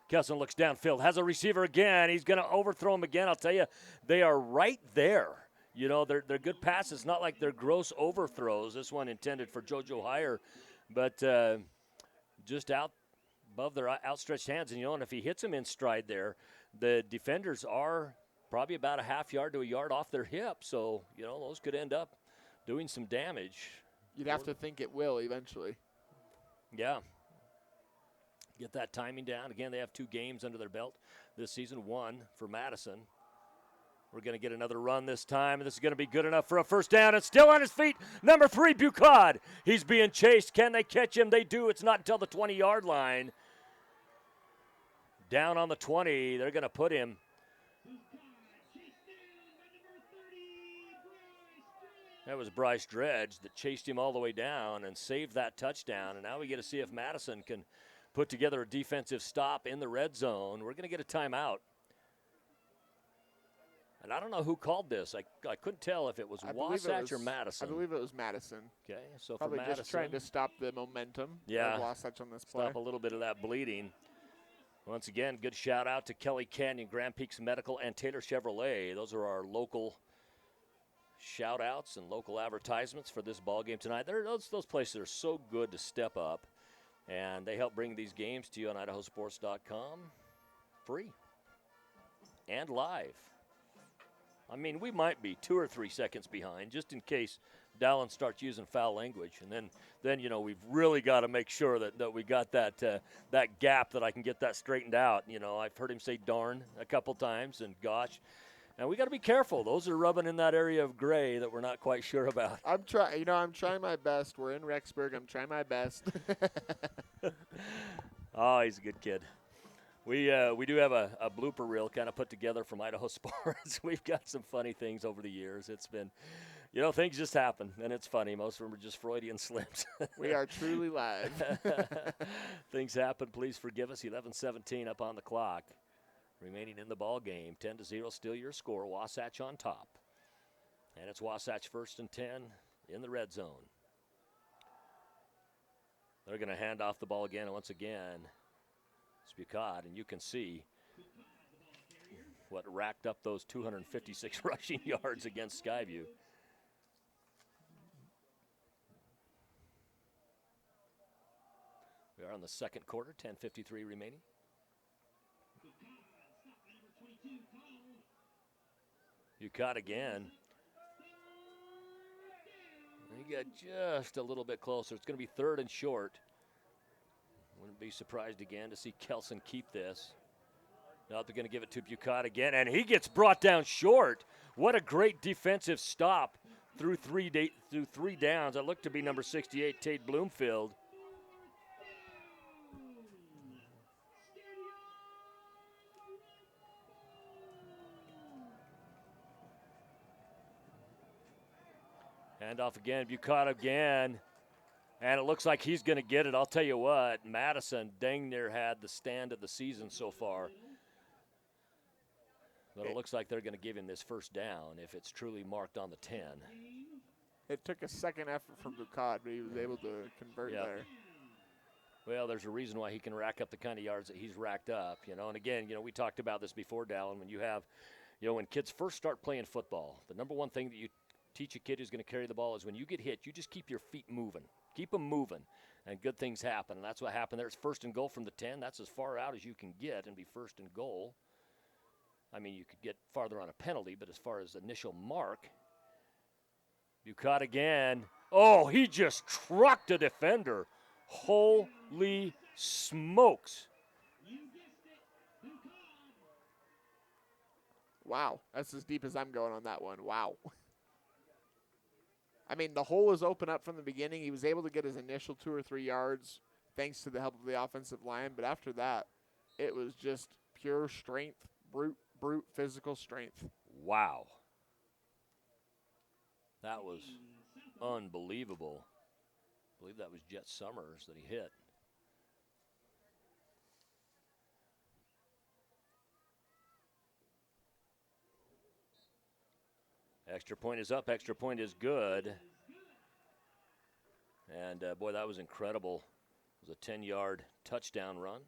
Kelson looks downfield, has a receiver again. He's going to overthrow him again. I'll tell you, they are right there. You know, they're good passes, not like they're gross overthrows. This one intended for JoJo Heyer, but just out above their outstretched hands. And, you know, and if he hits him in stride there, the defenders are probably about a half yard to a yard off their hip. So, you know, those could end up doing some damage. You'd have to think it will eventually. Yeah. Get that timing down. Again, they have 2 games under their belt this season, 1 for Madison. We're going to get another run this time, and this is going to be good enough for a first down. And still on his feet, number 3, Bucad. He's being chased. Can they catch him? They do. It's not until the 20-yard line. Down on the 20. They're going to put him. That was Bryce Dredge that chased him all the way down and saved that touchdown. And now we get to see if Madison can put together a defensive stop in the red zone. We're going to get a timeout. And I don't know who called this. I couldn't tell if it was Wasatch or Madison. I believe it was Madison. Okay, so probably for Madison, just trying to stop the momentum of Wasatch on this play. Stop a little bit of that bleeding. Once again, good shout out to Kelly Canyon, Grand Peaks Medical, and Taylor Chevrolet. Those are our local shout outs and local advertisements for this ball game tonight. Those places are so good to step up, and they help bring these games to you on IdahoSports.com free and live. I mean, we might be 2 or 3 seconds behind just in case Dallin starts using foul language. And then you know, we've really got to make sure that we got that gap, that I can get that straightened out. You know, I've heard him say darn a couple times and gosh. And we got to be careful. Those are rubbing in that area of gray that we're not quite sure about. I'm trying my best. We're in Rexburg. I'm trying my best. Oh, he's a good kid. We do have a blooper reel kind of put together from Idaho Sports. We've got some funny things over the years. It's been, you know, things just happen, and it's funny. Most of them are just Freudian slips. We are truly live. Things happen. Please forgive us. 11:17 up on the clock. Remaining in the ball game. 10-0 still your score. Wasatch on top. And it's Wasatch 1st and 10 in the red zone. They're going to hand off the ball again, and once again, Bucad, and you can see what racked up those 256 rushing yards against Skyview. We are on the second quarter, 10:53 remaining. Bucad again. He got just a little bit closer. It's going to be 3rd and short. Wouldn't be surprised again to see Kelson keep this. Now they're going to give it to Bucad again, and he gets brought down short. What a great defensive stop through 3 downs. That looked to be number 68, Tate Bloomfield. Hand off again, Bucad again. And it looks like he's going to get it. I'll tell you what, Madison dang near had the stand of the season so far. But it looks like they're going to give him this first down if it's truly marked on the 10. It took a second effort from Bucad, but he was able to convert there. Well, there's a reason why he can rack up the kind of yards that he's racked up, you know. And again, you know, we talked about this before, Dallin, when you have, you know, when kids first start playing football, the number one thing that you teach a kid who's going to carry the ball is when you get hit, you just keep your feet moving. Keep them moving, and good things happen. And that's what happened there. It's 1st and goal from the 10. That's as far out as you can get and be 1st and goal. I mean, you could get farther on a penalty, but as far as initial mark, Bucad again. Oh, he just trucked a defender. Holy smokes. Wow, that's as deep as I'm going on that one. Wow. I mean, the hole was open up from the beginning. He was able to get his initial 2 or 3 yards thanks to the help of the offensive line. But after that, it was just pure strength, brute physical strength. Wow. That was unbelievable. I believe that was Jet Summers that he hit. Extra point is up. Extra point is good. And, boy, that was incredible. It was a 10-yard touchdown run.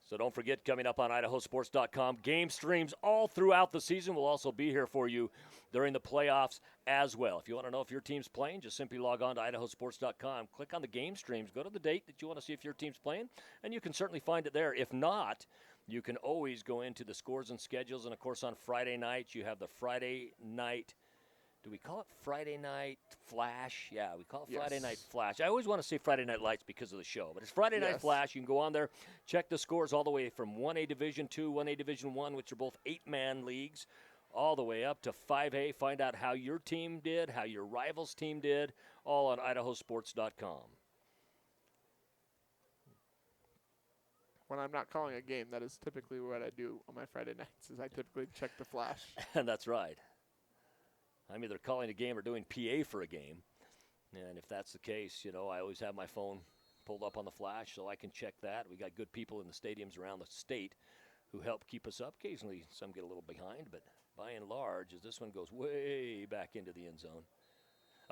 So don't forget, coming up on IdahoSports.com, game streams all throughout the season. We'll also be here for you during the playoffs as well. If you want to know if your team's playing, just simply log on to IdahoSports.com. Click on the game streams. Go to the date that you want to see if your team's playing, and you can certainly find it there. If not, you can always go into the scores and schedules. And, of course, on Friday nights, you have the Friday night. Do we call it Friday Night Flash? Yeah, we call it Friday Night Flash. I always want to say Friday Night Lights because of the show, but it's Friday Night Flash. You can go on there, check the scores all the way from 1A Division II, 1A Division I, which are both 8-man leagues, all the way up to 5A. Find out how your team did, how your rival's team did, all on IdahoSports.com. When I'm not calling a game, that is typically what I do on my Friday nights, is I typically check the Flash. And that's right. I'm either calling a game or doing PA for a game. And if that's the case, you know, I always have my phone pulled up on the Flash so I can check that. We got good people in the stadiums around the state who help keep us up. Occasionally some get a little behind, but by and large, as this one goes way back into the end zone.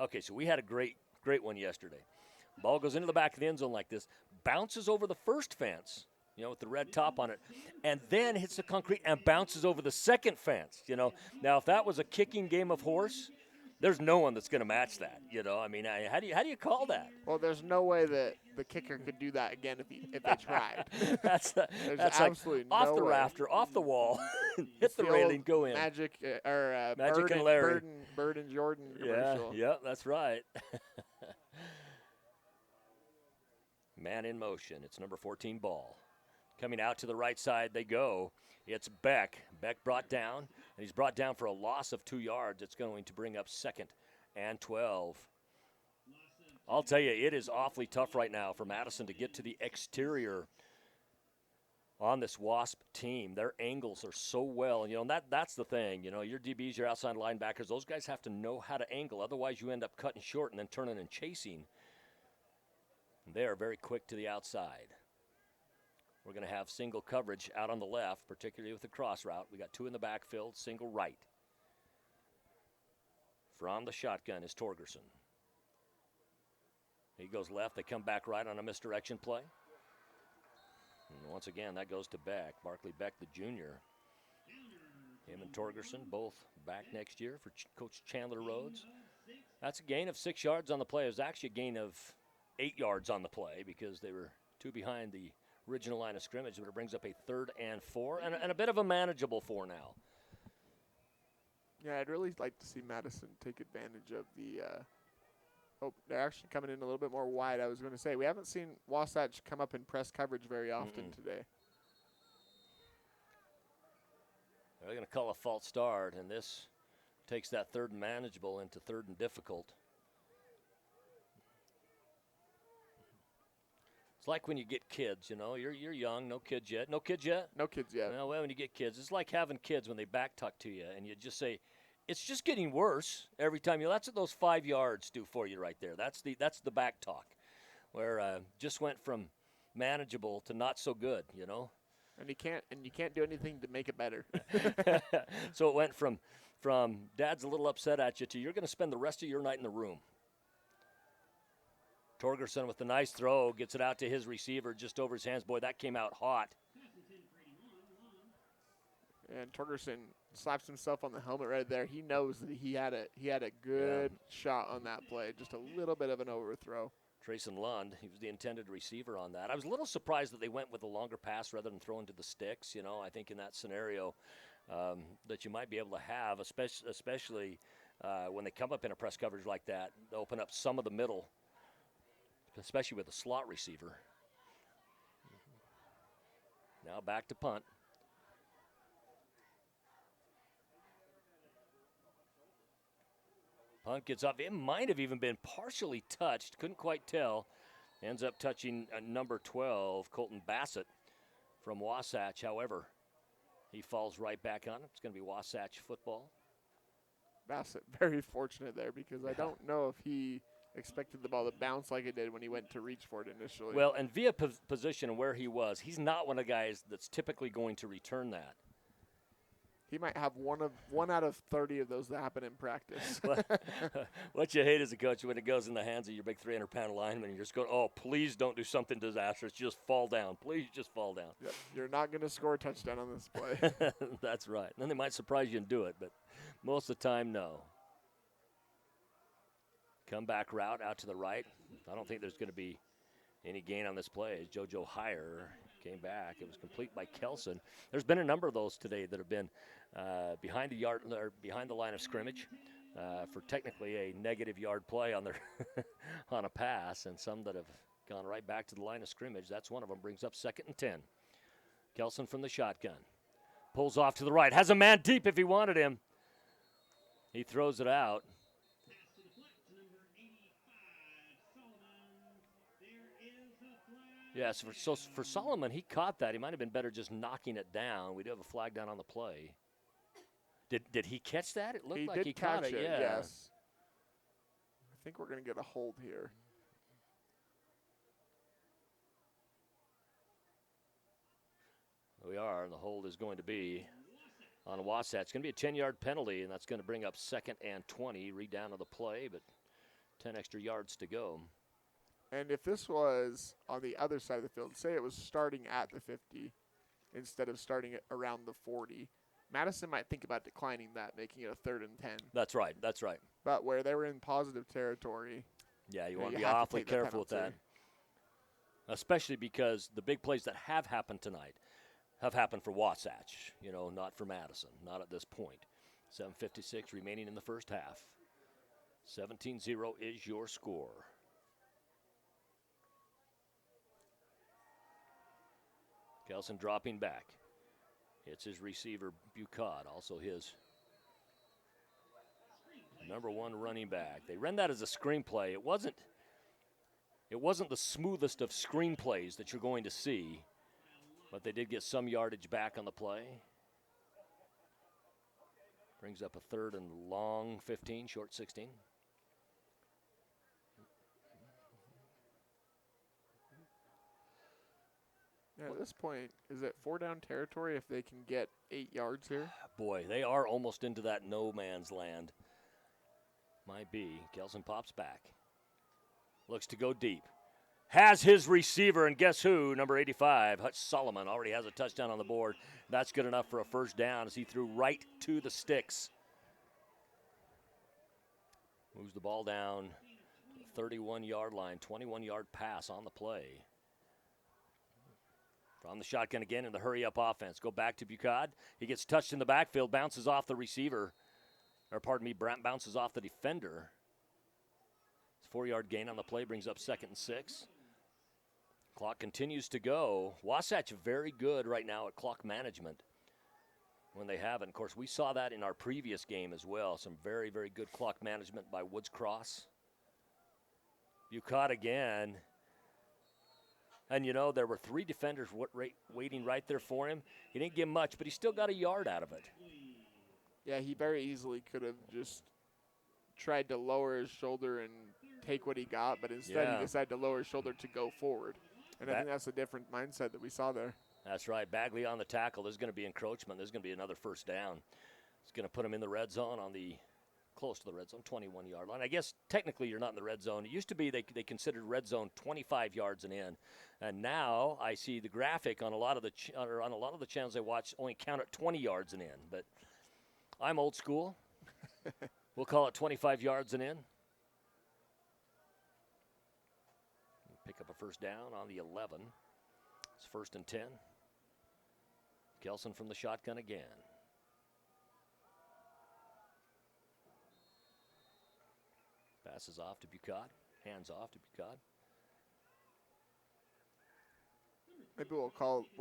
Okay, so we had a great one yesterday. Ball goes into the back of the end zone like this, bounces over the first fence, you know, with the red top on it, and then hits the concrete and bounces over the second fence, you know. Now, if that was a kicking game of horse, there's no one that's going to match that, you know. I mean, how do you call that? Well, there's no way that the kicker could do that again if they tried. that's absolutely like off no the way. rafter, off the wall, hit the railing, go in. Magic Magic and Larry. Bird and Jordan commercial. Yeah, that's right. Man in motion. It's number 14 ball. Coming out to the right side, they go. It's Beck. Beck brought down, and he's brought down for a loss of 2 yards. It's going to bring up 2nd and 12. I'll tell you, it is awfully tough right now for Madison to get to the exterior on this Wasp team. Their angles are so well, you know, and that's the thing. You know, your DBs, your outside linebackers, those guys have to know how to angle. Otherwise, you end up cutting short and then turning and chasing. They are very quick to the outside. We're going to have single coverage out on the left, particularly with the cross route. We got 2 in the backfield, single right. From the shotgun is Torgerson. He goes left. They come back right on a misdirection play. And once again, that goes to Beck. Barkley Beck, the junior. Him and Torgerson both back next year for Coach Chandler Rhodes. That's a gain of 6 yards on the play. It was actually a gain of 8 yards on the play because they were 2 behind the original line of scrimmage, but it brings up a 3rd and 4 and a bit of a manageable 4 now. Yeah, I'd really like to see Madison take advantage of the they're actually coming in a little bit more wide. I was going to say, we haven't seen Wasatch come up in press coverage very often today. They're going to call a false start, and this takes that 3rd and manageable into 3rd and difficult. It's like when you get kids, you know, you're young, no kids yet. No kids yet? No kids yet. Well, when you get kids, it's like having kids when they back tuck to you, and you just say, it's just getting worse every time. You know, that's what those 5 yards do for you right there. That's the back talk, where just went from manageable to not so good, you know. And you can't do anything to make it better. So it went from Dad's a little upset at you to you're going to spend the rest of your night in the room. Torgerson with the nice throw, gets it out to his receiver just over his hands. Boy, that came out hot. And Torgerson slaps himself on the helmet right there. He knows that he had a good shot on that play. Just a little bit of an overthrow. Trayson Lund, he was the intended receiver on that. I was a little surprised that they went with a longer pass rather than throwing to the sticks. You know, I think in that scenario that you might be able to have, especially when they come up in a press coverage like that, to open up some of the middle, especially with a slot receiver. Now back to punt. Punt gets off. It might have even been partially touched. Couldn't quite tell. Ends up touching number 12, Colton Bassett from Wasatch. However, he falls right back on it. It's going to be Wasatch football. Bassett very fortunate there because I don't know if he expected the ball to bounce like it did when he went to reach for it initially. Well, and via position and where he was, he's not one of the guys that's typically going to return that. He might have one out of 30 of those that happen in practice. What you hate as a coach when it goes in the hands of your big 300-pound lineman, and you're just going, oh, please don't do something disastrous. Just fall down. Please just fall down. Yep. You're not going to score a touchdown on this play. That's right. Then they might surprise you and do it, but most of the time, no. Comeback route out to the right. I don't think there's going to be any gain on this play as JoJo Heyer came back. It was complete by Kelson. There's been a number of those today that have been behind the line of scrimmage for technically a negative yard play on their on a pass, and some that have gone right back to the line of scrimmage. That's one of them. Brings up 2nd and 10. Kelson from the shotgun. Pulls off to the right. Has a man deep if he wanted him. He throws it out. Yes, so for Solomon, he caught that. He might have been better just knocking it down. We do have a flag down on the play. Did he catch that? It looked like he caught it. Yeah. Yes. I think we're going to get a hold here. We are, and the hold is going to be on Wasatch. It's going to be a 10-yard penalty, and that's going to bring up 2nd and 20. Read down to the play, but 10 extra yards to go. And if this was on the other side of the field, say it was starting at the 50 instead of starting it around the 40, Madison might think about declining that, making it a 3rd and 10. That's right. That's right. But where they were in positive territory. Yeah, you want to be awfully careful with that. Especially because the big plays that have happened tonight have happened for Wasatch, not for Madison, not at this point. 7:56 remaining in the first half. 17-0 is your score. Kelson dropping back. It's his receiver, Bucott, also his number 1 running back. They ran that as a screenplay. It wasn't the smoothest of screenplays that you're going to see, but they did get some yardage back on the play. Brings up a 3rd and long 15, short 16. Yeah, at this point, is it 4-down territory if they can get 8 yards here? Boy, they are almost into that no man's land. Might be. Kelson pops back. Looks to go deep. Has his receiver, and guess who? Number 85, Hutch Solomon, already has a touchdown on the board. That's good enough for a first down as he threw right to the sticks. Moves the ball down to the 31-yard line, 21-yard pass on the play. From the shotgun again in the hurry-up offense. Go back to Bucott. He gets touched in the backfield, bounces off the receiver. Bounces off the defender. 4-yard gain on the play brings up 2nd and 6. Clock continues to go. Wasatch very good right now at clock management when they have it. Of course, we saw that in our previous game as well. Some very, very good clock management by Woods Cross. Bucott again. And, there were 3 defenders waiting right there for him. He didn't get much, but he still got a yard out of it. Yeah, he very easily could have just tried to lower his shoulder and take what he got, but instead he decided to lower his shoulder to go forward. And I think that's a different mindset that we saw there. That's right. Bagley on the tackle. There's going to be encroachment. There's going to be another first down. It's going to put him in the red zone close to the red zone, 21-yard line. I guess technically you're not in the red zone. It used to be they considered red zone 25 yards and in, and now I see the graphic on a lot of the channels I watch only count at 20 yards and in. But I'm old school. We'll call it 25 yards and in. Pick up a first down on the 11. It's 1st and 10. Kelson from the shotgun again. Passes off to Bucott. Hands off to Bucott. Maybe we'll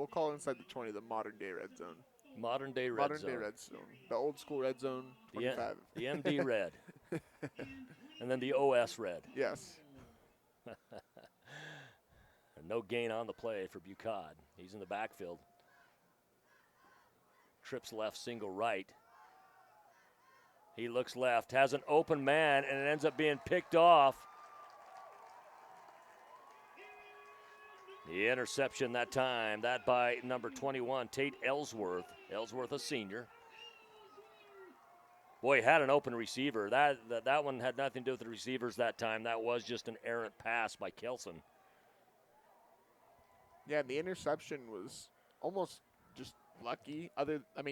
call inside the 20 the modern day red zone. Modern day red zone. The old school red zone 25. The MD red. And then the OS read. Yes. No gain on the play for Bucad. He's in the backfield. Trips left, single right. He looks left, has an open man, and it ends up being picked off. The interception that time, that by number 21, Tate Ellsworth. Ellsworth, a senior. Boy, he had an open receiver. That one had nothing to do with the receivers that time. That was just an errant pass by Kelson. Yeah, the interception was almost just lucky.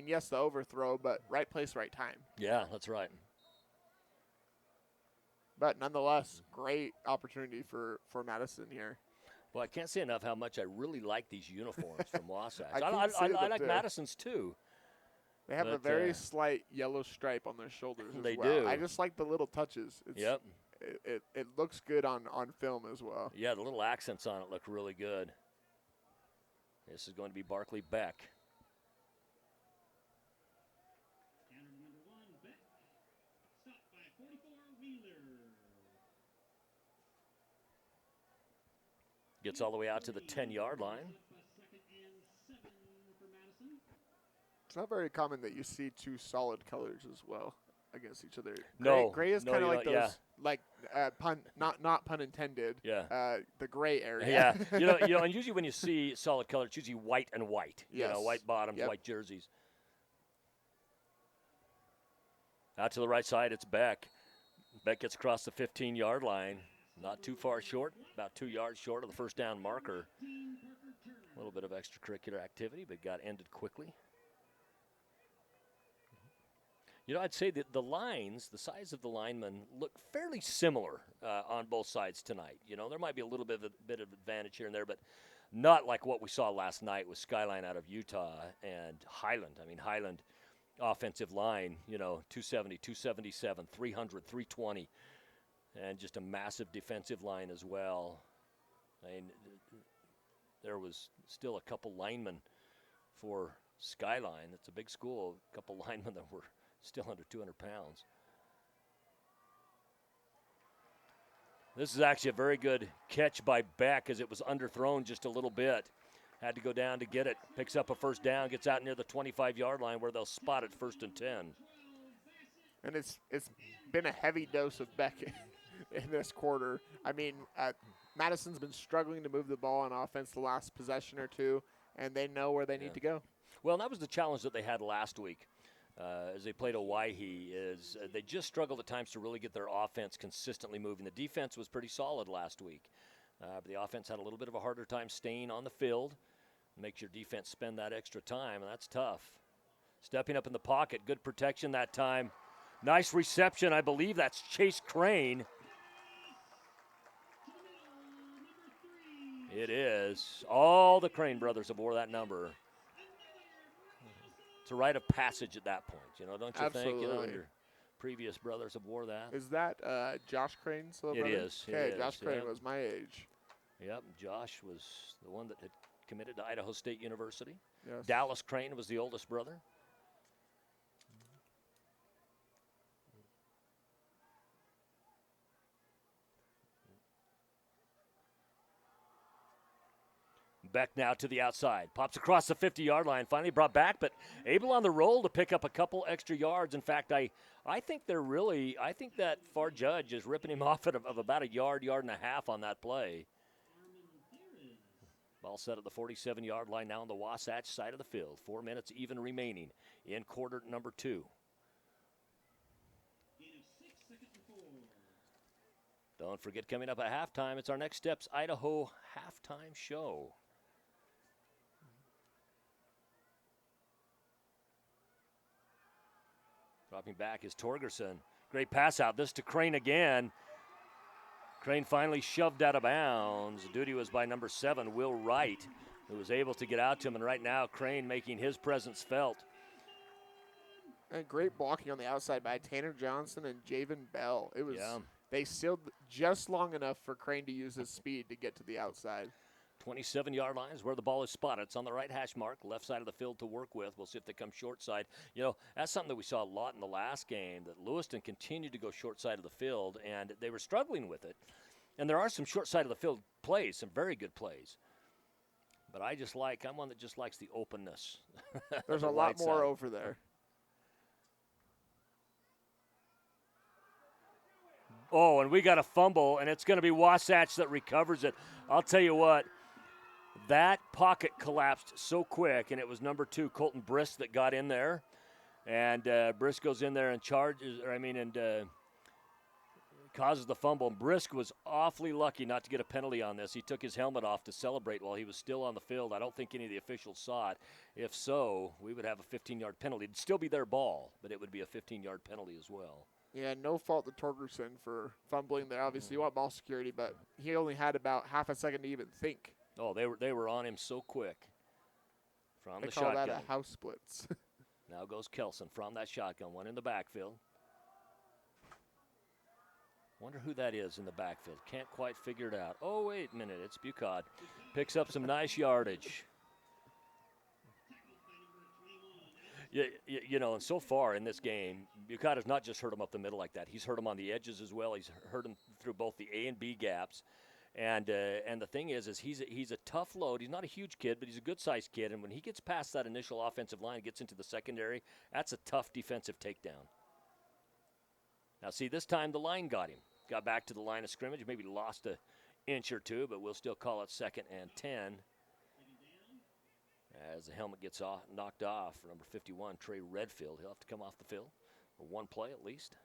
Yes, the overthrow, but right place, right time. Yeah, that's right. But nonetheless, great opportunity for Madison here. Well, I can't say enough how much I really like these uniforms from Wasatch. I like Madison's too. They have a very slight yellow stripe on their shoulders as they well. do. I just like the little touches. Yep. It looks good on film as well. Yeah, the little accents on it look really good. This is going to be Barkley Beck. Gets all the way out to the 10-yard line. It's not very common that you see two solid colors as well against each other. No, gray is kind of like those, yeah. not pun intended. Yeah. The gray area. Yeah. And usually when you see solid color, it's usually white and white. Yes. White bottoms, Yep. white jerseys. Out to the right side, it's Beck. Beck gets across the 15-yard line. Not too far short, about 2 yards short of the first down marker. A little bit of extracurricular activity, but got ended quickly. I'd say that the lines, the size of the linemen, look fairly similar on both sides tonight. There might be a little bit of advantage here and there, but not like what we saw last night with Skyline out of Utah and Highland. Highland offensive line, 270, 277, 300, 320, and just a massive defensive line as well. There was still a couple linemen for Skyline. It's a big school. A couple linemen that were still under 200 pounds. This is actually a very good catch by Beck as it was underthrown just a little bit. Had to go down to get it. Picks up a first down, gets out near the 25-yard line where they'll spot it 1st and 10. And it's been a heavy dose of Beck in this quarter. Madison's been struggling to move the ball on offense the last possession or two, and they know where they need to go. Well, that was the challenge that they had last week. As they played Owyhee, is they just struggled at times to really get their offense consistently moving. The defense was pretty solid last week, but the offense had a little bit of a harder time staying on the field. Makes your defense spend that extra time, and that's tough. Stepping up in the pocket, good protection that time. Nice reception, I believe that's Chase Crane. It is. All the Crane brothers have wore that number. It's a rite of passage at that point, don't you Absolutely. think? Your previous brothers have wore that. Is that Josh Crane's little brother? It is. Okay, Josh Crane was my age. Yep, Josh was the one that had committed to Idaho State University. Yes. Dallas Crane was the oldest brother. Beck now to the outside. Pops across the 50-yard line. Finally brought back, but able on the roll to pick up a couple extra yards. In fact, I think that Far Judge is ripping him off of about a yard and a half on that play. Ball set at the 47-yard line now on the Wasatch side of the field. 4 minutes even remaining in quarter number 2. Don't forget, coming up at halftime, it's our Next Steps Idaho halftime show. Dropping back is Torgerson. Great pass out. This to Crane again. Crane finally shoved out of bounds. Duty was by number 7, Will Wright, who was able to get out to him. And right now, Crane making his presence felt. And great blocking on the outside by Tanner Johnson and Javen Bell. They sealed just long enough for Crane to use his speed to get to the outside. 27-yard line is where the ball is spotted. It's on the right hash mark, left side of the field to work with. We'll see if they come short side. You know, that's something that we saw a lot in the last game, that Lewiston continued to go short side of the field, and they were struggling with it. And there are some short side of the field plays, some very good plays. But I'm one that just likes the openness. There's a lot more over there. Oh, and we got a fumble, and it's going to be Wasatch that recovers it. I'll tell you what, that pocket collapsed so quick, and it was number 2, Colton Brisk, that got in there. And Brisk goes in there and causes the fumble. And Brisk was awfully lucky not to get a penalty on this. He took his helmet off to celebrate while he was still on the field. I don't think any of the officials saw it. If so, we would have a 15-yard penalty. It'd still be their ball, but it would be a 15-yard penalty as well. Yeah, no fault to Torgerson for fumbling there. Obviously, you want ball security, but he only had about half a second to even think. Oh, they were on him so quick. From they the call shotgun. that a house splits. Now goes Kelson from that shotgun, one in the backfield. Wonder who that is in the backfield. Can't quite figure it out. Oh, wait a minute. It's Bucod. Picks up some nice yardage. You know, and so far in this game, Bucod has not just hurt him up the middle like that. He's hurt him on the edges as well. He's hurt him through both the A and B gaps. And the thing is he's a tough load. He's not a huge kid, but he's a good-sized kid. And when he gets past that initial offensive line and gets into the secondary, that's a tough defensive takedown. Now, see, this time the line got him. Got back to the line of scrimmage, maybe lost an inch or two, but we'll still call it 2nd and 10. As the helmet gets knocked off for number 51, Trey Redfield. He'll have to come off the field for one play at least.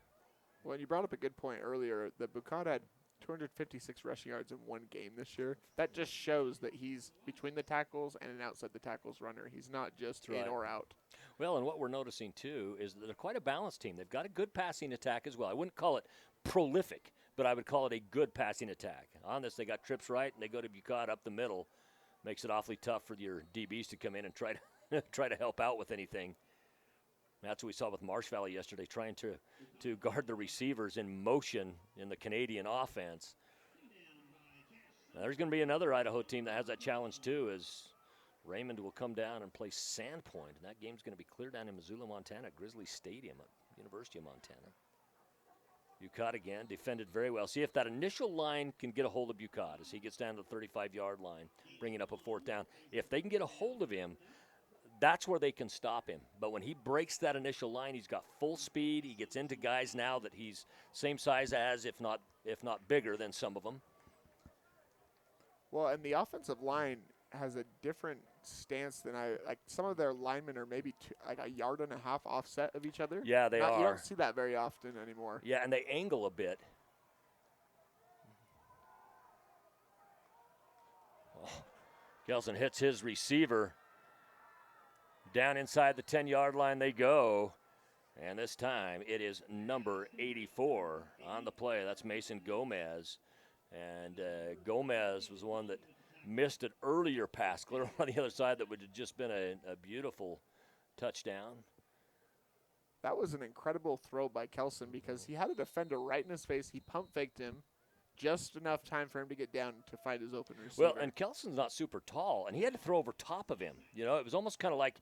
Well, you brought up a good point earlier that Bucod had 256 rushing yards in one game this year. That just shows that he's between the tackles and an outside the tackles runner. He's not just in or out. Well, and what we're noticing, too, is that they're quite a balanced team. They've got a good passing attack as well. I wouldn't call it prolific, but I would call it a good passing attack. On this, they got trips right, and they go to Bucod up the middle. Makes it awfully tough for your DBs to come in and try to help out with anything. That's what we saw with Marsh Valley yesterday, trying to guard the receivers in motion in the Canadian offense. Now, there's going to be another Idaho team that has that challenge too, as Raymond will come down and play Sandpoint, and that game's going to be clear down in Missoula, Montana, at Grizzly Stadium at University of Montana. Bucod again defended very well. See if that initial line can get a hold of Bucod as he gets down to the 35-yard line, bringing up a 4th down. If they can get a hold of him, that's where they can stop him. But when he breaks that initial line, he's got full speed. He gets into guys now that he's same size as, if not bigger than some of them. Well, and the offensive line has a different stance than some of their linemen are maybe a yard and a half offset of each other. Yeah, they are. You don't see that very often anymore. Yeah, and they angle a bit. Oh, Kelson hits his receiver. Down inside the 10-yard line they go. And this time it is number 84 on the play. That's Mason Gomez. And Gomez was one that missed an earlier pass clear on the other side that would have just been a beautiful touchdown. That was an incredible throw by Kelson because he had a defender right in his face. He pump faked him just enough time for him to get down to find his open receiver. Well, and Kelson's not super tall, and he had to throw over top of him. You know, it was almost kind of like,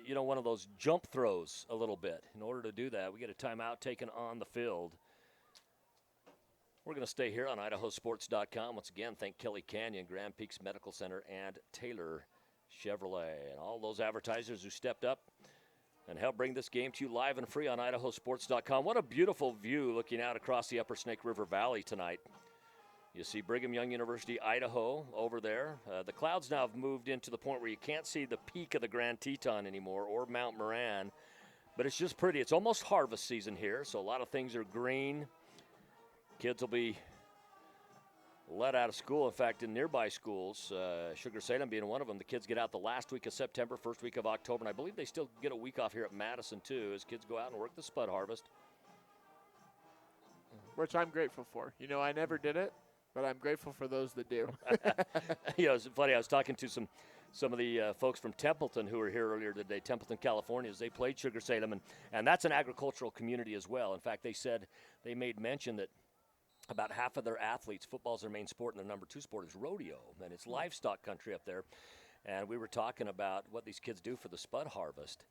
one of those jump throws a little bit. In order to do that, we get a timeout taken on the field. We're going to stay here on IdahoSports.com. Once again, thank Kelly Canyon, Grand Peaks Medical Center, and Taylor Chevrolet, and all those advertisers who stepped up and helped bring this game to you live and free on IdahoSports.com. What a beautiful view looking out across the Upper Snake River Valley tonight. You see Brigham Young University, Idaho, over there. The clouds now have moved into the point where you can't see the peak of the Grand Teton anymore or Mount Moran, but it's just pretty. It's almost harvest season here, so a lot of things are green. Kids will be let out of school. In fact, in nearby schools, Sugar Salem being one of them, the kids get out the last week of September, first week of October, and I believe they still get a week off here at Madison, too, as kids go out and work the spud harvest. Which I'm grateful for. You know, I never did it, but I'm grateful for those that do. It's funny. I was talking to some of the folks from Templeton who were here earlier today, Templeton, California, as they played Sugar Salem, and that's an agricultural community as well. In fact, they said they made mention that About half of their athletes, football's their main sport, and their number 2 sport is rodeo, and it's livestock country up there. And we were talking about what these kids do for the spud harvest,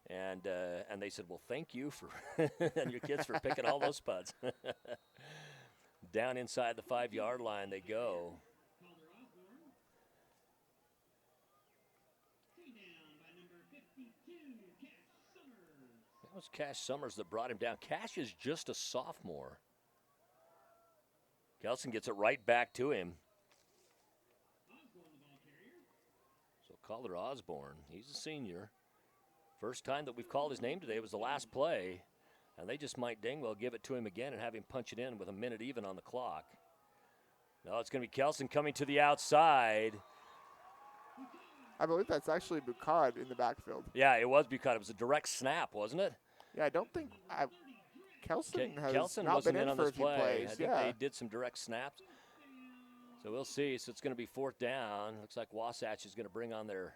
and they said, well, thank you for and your kids for picking all those spuds. Down inside the 5-yard line they go. That was Cash Summers that brought him down. Cash is just a sophomore. Kelson gets it right back to him. So Calder Osborne, he's a senior. First time that we've called his name today was the last play, and they just might dang well give it to him again and have him punch it in with a minute even on the clock. No, it's going to be Kelson coming to the outside. I believe that's actually Bucad in the backfield. Yeah, it was Bucad. It was a direct snap, wasn't it? Yeah, I don't think Kelson has Kelson not wasn't been in on for this a few play. plays. I think they did some direct snaps. So we'll see. So it's going to be 4th down. Looks like Wasatch is going to bring on their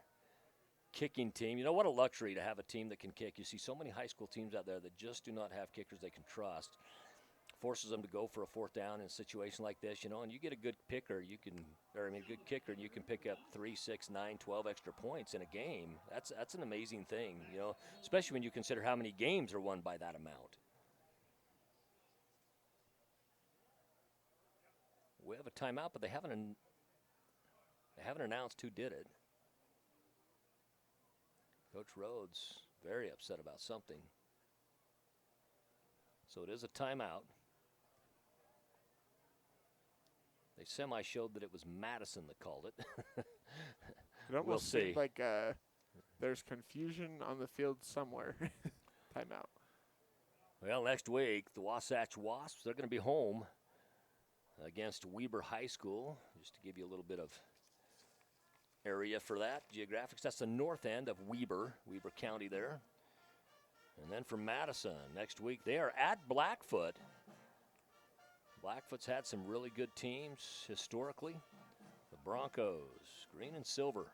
kicking team. You know, what a luxury to have a team that can kick. You see so many high school teams out there that just do not have kickers they can trust. Forces them to go for a 4th down in a situation like this, you know, and you get a good kicker, good kicker, and you can pick up 3, 6, 9, 12 extra points in a game. That's an amazing thing, you know, especially when you consider how many games are won by that amount. We have a timeout, but they haven't announced who did it. Coach Rhodes very upset about something. So it is a timeout. They semi-showed that it was Madison that called it. It almost seems like there's confusion on the field somewhere. Timeout. Well, next week, the Wasatch Wasps, they're going to be home against Weber High School. Just to give you a little bit of area for that, geographics. That's the north end of Weber County there. And then for Madison, next week, they are at Blackfoot. Blackfoot's had some really good teams historically. The Broncos, green and silver.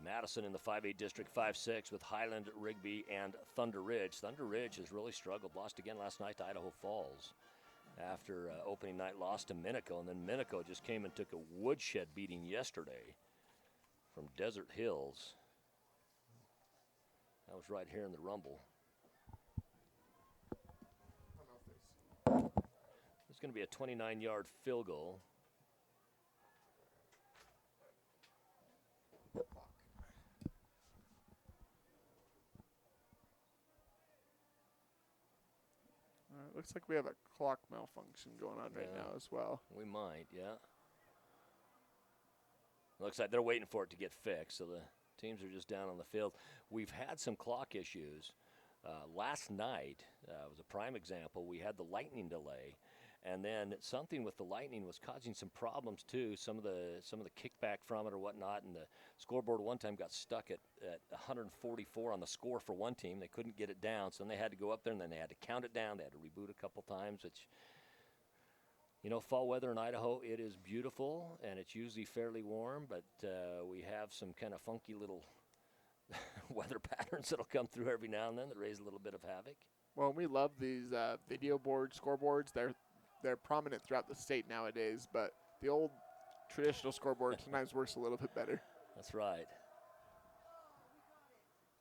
Madison in the 5A district, 5-6 with Highland, Rigby, and Thunder Ridge. Thunder Ridge has really struggled. Lost again last night to Idaho Falls after opening night loss to Minico. And then Minico just came and took a woodshed beating yesterday from Desert Hills. That was right here in the Rumble. It's going to be a 29-yard field goal. Looks like we have a clock malfunction going on right now as well. We might, yeah. Looks like they're waiting for it to get fixed, so the teams are just down on the field. We've had some clock issues. Last night was a prime example. We had the lightning delay, and then something with the lightning was causing some problems too. Some of the kickback from it or whatnot, and the scoreboard one time got stuck at 144 on the score for one team. They couldn't get it down, so then they had to go up there and then they had to count it down. They had to reboot a couple times, which, you know, fall weather in Idaho, it is beautiful and it's usually fairly warm, but we have some kind of funky little weather patterns that'll come through every now and then that raise a little bit of havoc. Well, we love these video board scoreboards. They're prominent throughout the state nowadays, but the old traditional scoreboard sometimes works a little bit better. That's right.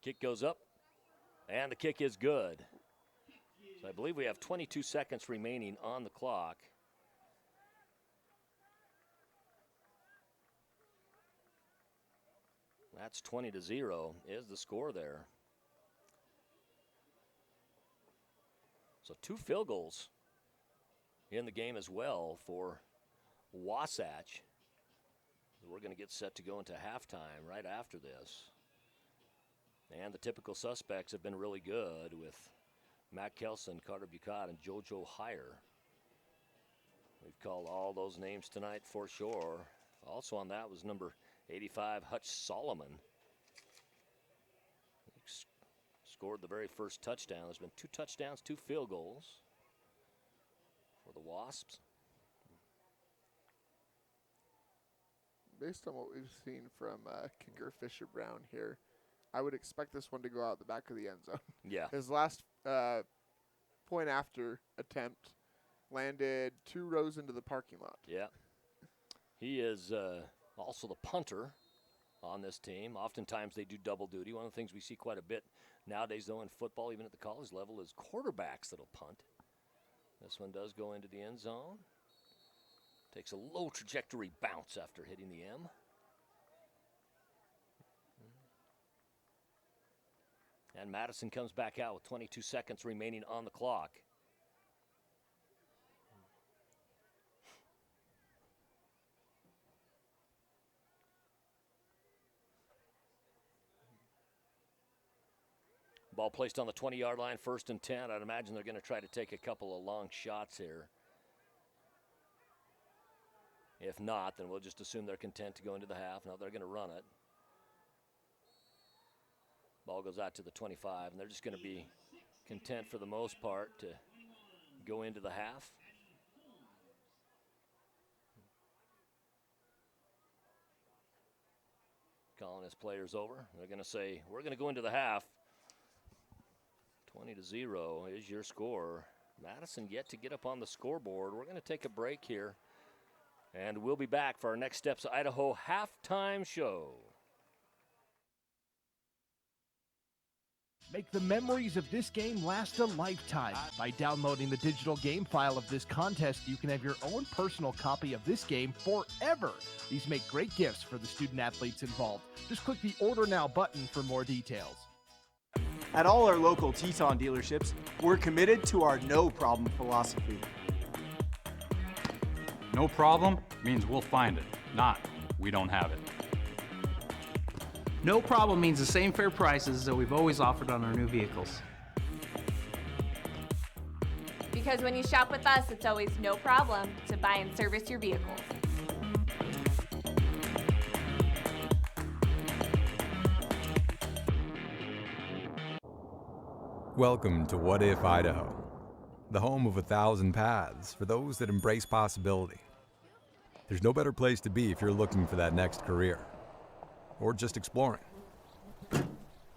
Kick goes up, and the kick is good. So I believe we have 22 seconds remaining on the clock. That's 20-0 is the score there. So 2 field goals in the game as well for Wasatch. We're going to get set to go into halftime right after this. And the typical suspects have been really good with Matt Kelson, Carter Bucott, and JoJo Heyer. We've called all those names tonight for sure. Also on that was number 85, Hutch Solomon. He scored the very first touchdown. There's been 2 touchdowns, 2 field goals for the Wasps. Based on what we've seen from kicker Fisher Brown here, I would expect this one to go out the back of the end zone. Yeah. His last point after attempt landed 2 rows into the parking lot. Yeah. He is also the punter on this team. Oftentimes they do double duty. One of the things we see quite a bit nowadays, though, in football, even at the college level, is quarterbacks that'll punt. This one does go into the end zone. Takes a low trajectory bounce after hitting the M. And Madison comes back out with 22 seconds remaining on the clock. Ball placed on the 20-yard line, 1st and 10. I'd imagine they're going to try to take a couple of long shots here. If not, then we'll just assume they're content to go into the half. Now they're going to run it. Ball goes out to the 25, and they're just going to be content for the most part to go into the half. Calling his players over. They're going to say, we're going to go into the half. 20-0 is your score. Madison yet to get up on the scoreboard. We're going to take a break here, and we'll be back for our Next Steps Idaho halftime show. Make the memories of this game last a lifetime. By downloading the digital game file of this contest, you can have your own personal copy of this game forever. These make great gifts for the student athletes involved. Just click the Order Now button for more details. At all our local Teton dealerships, we're committed to our no problem philosophy. No problem means we'll find it, not we don't have it. No problem means the same fair prices that we've always offered on our new vehicles. Because when you shop with us, it's always no problem to buy and service your vehicles. Welcome to What If Idaho, the home of 1,000 paths for those that embrace possibility. There's no better place to be if you're looking for that next career, or just exploring.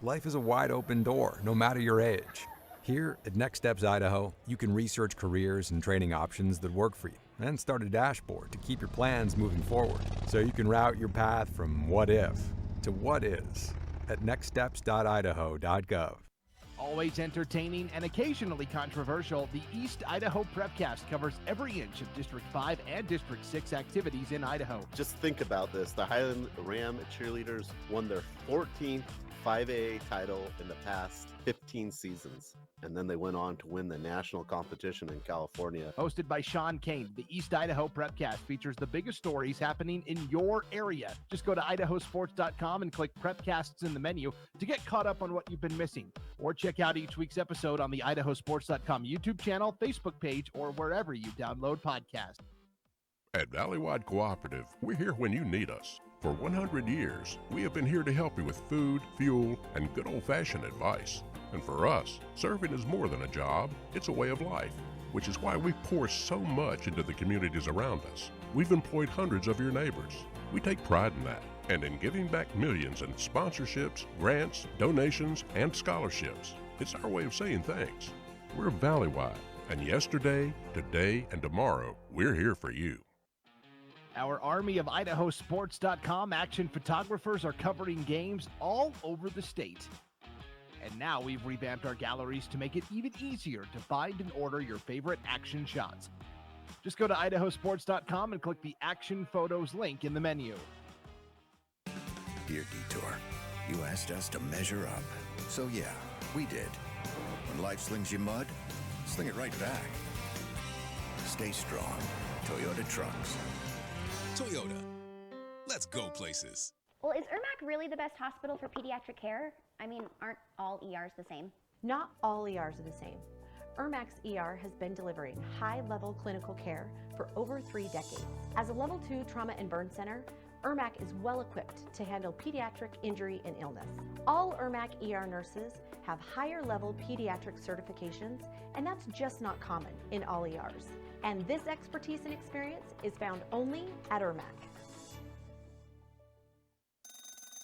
Life is a wide open door, no matter your age. Here at Next Steps Idaho, you can research careers and training options that work for you, and start a dashboard to keep your plans moving forward, so you can route your path from what if to what is at nextsteps.idaho.gov. Always entertaining and occasionally controversial, the East Idaho Prepcast covers every inch of District 5 and District 6 activities in Idaho. Just think about this. The Highland Ram cheerleaders won their 14th 5A title in the past 15 seasons. And then they went on to win the national competition in California. Hosted by Sean Kane, the East Idaho Prepcast features the biggest stories happening in your area. Just go to IdahoSports.com and click Prepcasts in the menu to get caught up on what you've been missing. Or check out each week's episode on the IdahoSports.com YouTube channel, Facebook page, or wherever you download podcasts. At Valleywide Cooperative, we're here when you need us. For 100 years, we have been here to help you with food, fuel, and good old-fashioned advice. And for us, serving is more than a job, it's a way of life, which is why we pour so much into the communities around us. We've employed hundreds of your neighbors. We take pride in that, and in giving back millions in sponsorships, grants, donations, and scholarships. It's our way of saying thanks. We're Valleywide, and yesterday, today, and tomorrow, we're here for you. Our army of IdahoSports.com action photographers are covering games all over the state. And now we've revamped our galleries to make it even easier to find and order your favorite action shots. Just go to IdahoSports.com and click the Action Photos link in the menu. Dear Detour, you asked us to measure up. So yeah, we did. When life slings you mud, sling it right back. Stay strong. Toyota Trucks. Toyota. Let's go places. Well, is Irmac really the best hospital for pediatric care? I mean, aren't all ERs the same? Not all ERs are the same. Irmac's ER has been delivering high-level clinical care for over 3 decades. As a Level 2 trauma and burn center, Irmac is well equipped to handle pediatric injury and illness. All Irmac ER nurses have higher-level pediatric certifications, and that's just not common in all ERs. And this expertise and experience is found only at Irmac.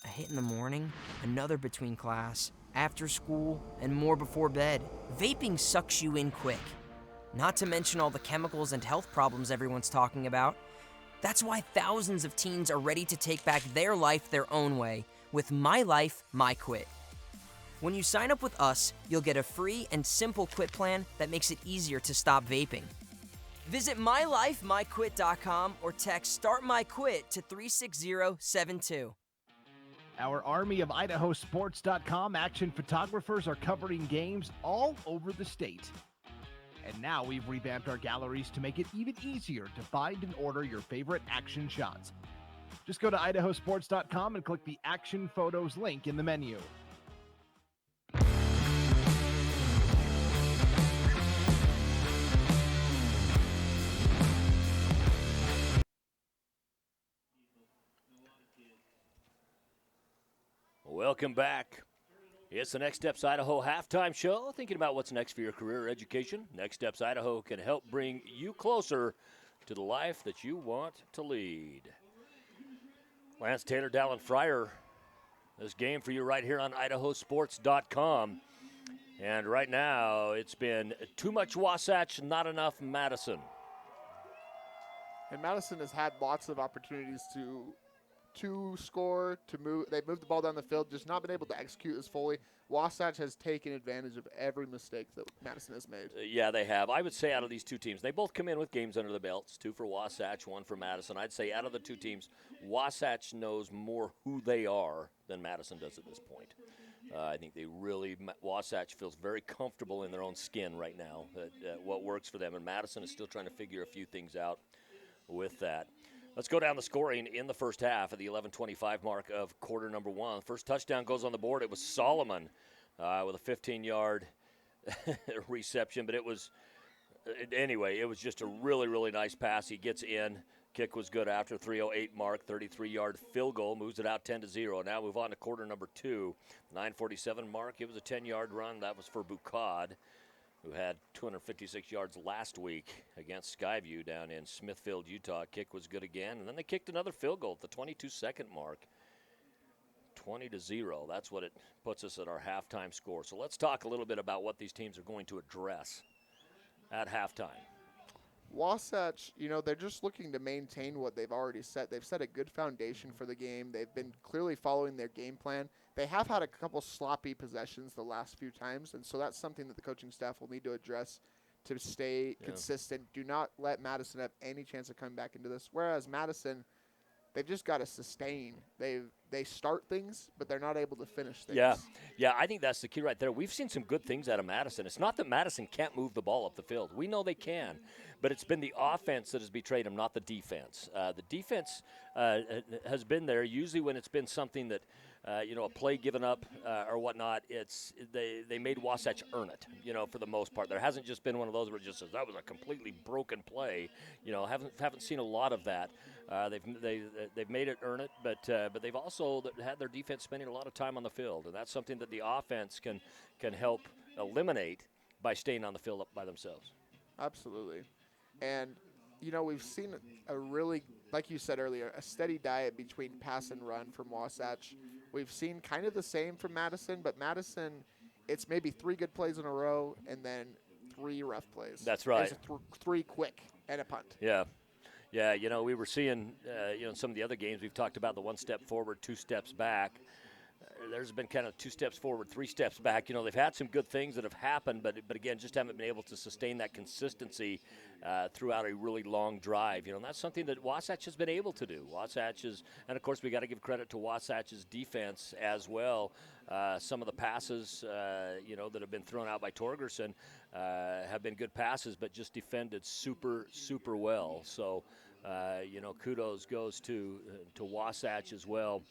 A hit in the morning, another between class, after school, and more before bed. Vaping sucks you in quick. Not to mention all the chemicals and health problems everyone's talking about. That's why thousands of teens are ready to take back their life their own way with My Life, My Quit. When you sign up with us, you'll get a free and simple quit plan that makes it easier to stop vaping. Visit mylifemyquit.com or text Start My Quit to 36072. Our army of IdahoSports.com action photographers are covering games all over the state. And now we've revamped our galleries to make it even easier to find and order your favorite action shots. Just go to IdahoSports.com and click the Action Photos link in the menu. Welcome back. It's the Next Steps Idaho halftime show. Thinking about what's next for your career or education? Next Steps Idaho can help bring you closer to the life that you want to lead. Lance Taylor, Dallin Fryer, this game for you right here on IdahoSports.com. And right now, it's been too much Wasatch, not enough Madison. And Madison has had lots of opportunities to score, to move. They've moved the ball down the field, just not been able to execute as fully. Wasatch has taken advantage of every mistake that Madison has made. Yeah, they have. I would say out of these two teams, they both come in with games under the belts, 2 for Wasatch, 1 for Madison. I'd say out of the two teams, Wasatch knows more who they are than Madison does at this point. I think Wasatch feels very comfortable in their own skin right now, what works for them, and Madison is still trying to figure a few things out with that. Let's go down the scoring in the first half at the 11:25 mark of quarter number 1. First touchdown goes on the board. It was Solomon with a 15-yard reception, but it was just a really, really nice pass. He gets in. Kick was good after 3:08 mark, 33-yard field goal, moves it out 10-0. Now move on to quarter number 2, 9:47 mark. It was a 10-yard run. That was for Bucad, who had 256 yards last week against Skyview down in Smithfield, Utah. Kick was good again, and then they kicked another field goal at the 22-second mark, 20-0. That's what it puts us at our halftime score. So let's talk a little bit about what these teams are going to address at halftime. Wasatch, they're just looking to maintain what they've already set. They've set a good foundation for the game. They've been clearly following their game plan. They have had a couple sloppy possessions the last few times, and so that's something that the coaching staff will need to address to stay consistent. Do not let Madison have any chance of coming back into this. Whereas Madison, they've just got to sustain. They start things, but they're not able to finish things. Yeah, I think that's the key right there. We've seen some good things out of Madison. It's not that Madison can't move the ball up the field. We know they can, but it's been the offense that has betrayed them, not the defense. The defense has been there. Usually when it's been something that, a play given up or whatnot, they made Wasatch earn it, for the most part. There hasn't just been one of those where it just says, that was a completely broken play. Haven't seen a lot of that. They've made it earn it, but they've also had their defense spending a lot of time on the field, and that's something that the offense can help eliminate by staying on the field by themselves. Absolutely. And, we've seen a really, like you said earlier, a steady diet between pass and run from Wasatch. We've seen kind of the same from Madison, but Madison, it's maybe 3 good plays in a row and then 3 rough plays. That's right. It's 3 quick and a punt. Yeah. Yeah, we were seeing, in some of the other games, we've talked about the 1 step forward, 2 steps back. There's been kind of 2 steps forward, 3 steps back. They've had some good things that have happened, but again, just haven't been able to sustain that consistency throughout a really long drive. And that's something that Wasatch has been able to do. And of course, we got to give credit to Wasatch's defense as well. Some of the passes, that have been thrown out by Torgerson have been good passes, but just defended super, super well. So, kudos goes to Wasatch as well.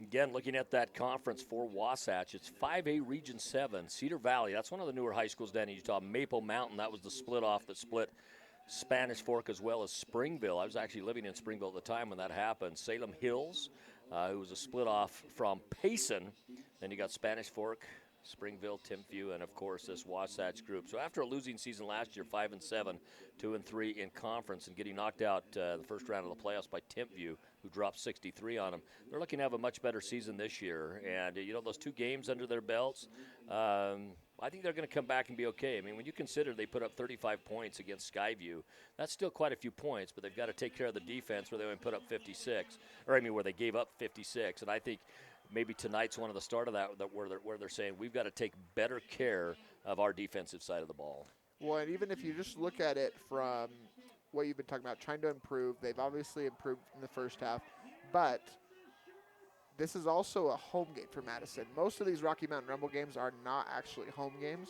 Again, looking at that conference for Wasatch, it's 5A Region 7, Cedar Valley. That's one of the newer high schools down in Utah. Maple Mountain, that was the split-off that split Spanish Fork as well as Springville. I was actually living in Springville at the time when that happened. Salem Hills, who was a split-off from Payson. Then you got Spanish Fork, Springville, Timpview, and of course this Wasatch group. So after a losing season last year, 5-7, 2-3 in conference, and getting knocked out the first round of the playoffs by Timpview, who dropped 63 on them, they're looking to have a much better season this year. And those 2 games under their belts, I think they're going to come back and be okay. I mean, when you consider they put up 35 points against Skyview, that's still quite a few points, but they've got to take care of the defense where they only put up 56, where they gave up 56. And I think maybe tonight's one of the start of that where they're saying we've got to take better care of our defensive side of the ball. Well, and even if you just look at it from what you've been talking about, trying to improve, they've obviously improved in the first half, but this is also a home game for Madison. Most of these Rocky Mountain Rumble games are not actually home games,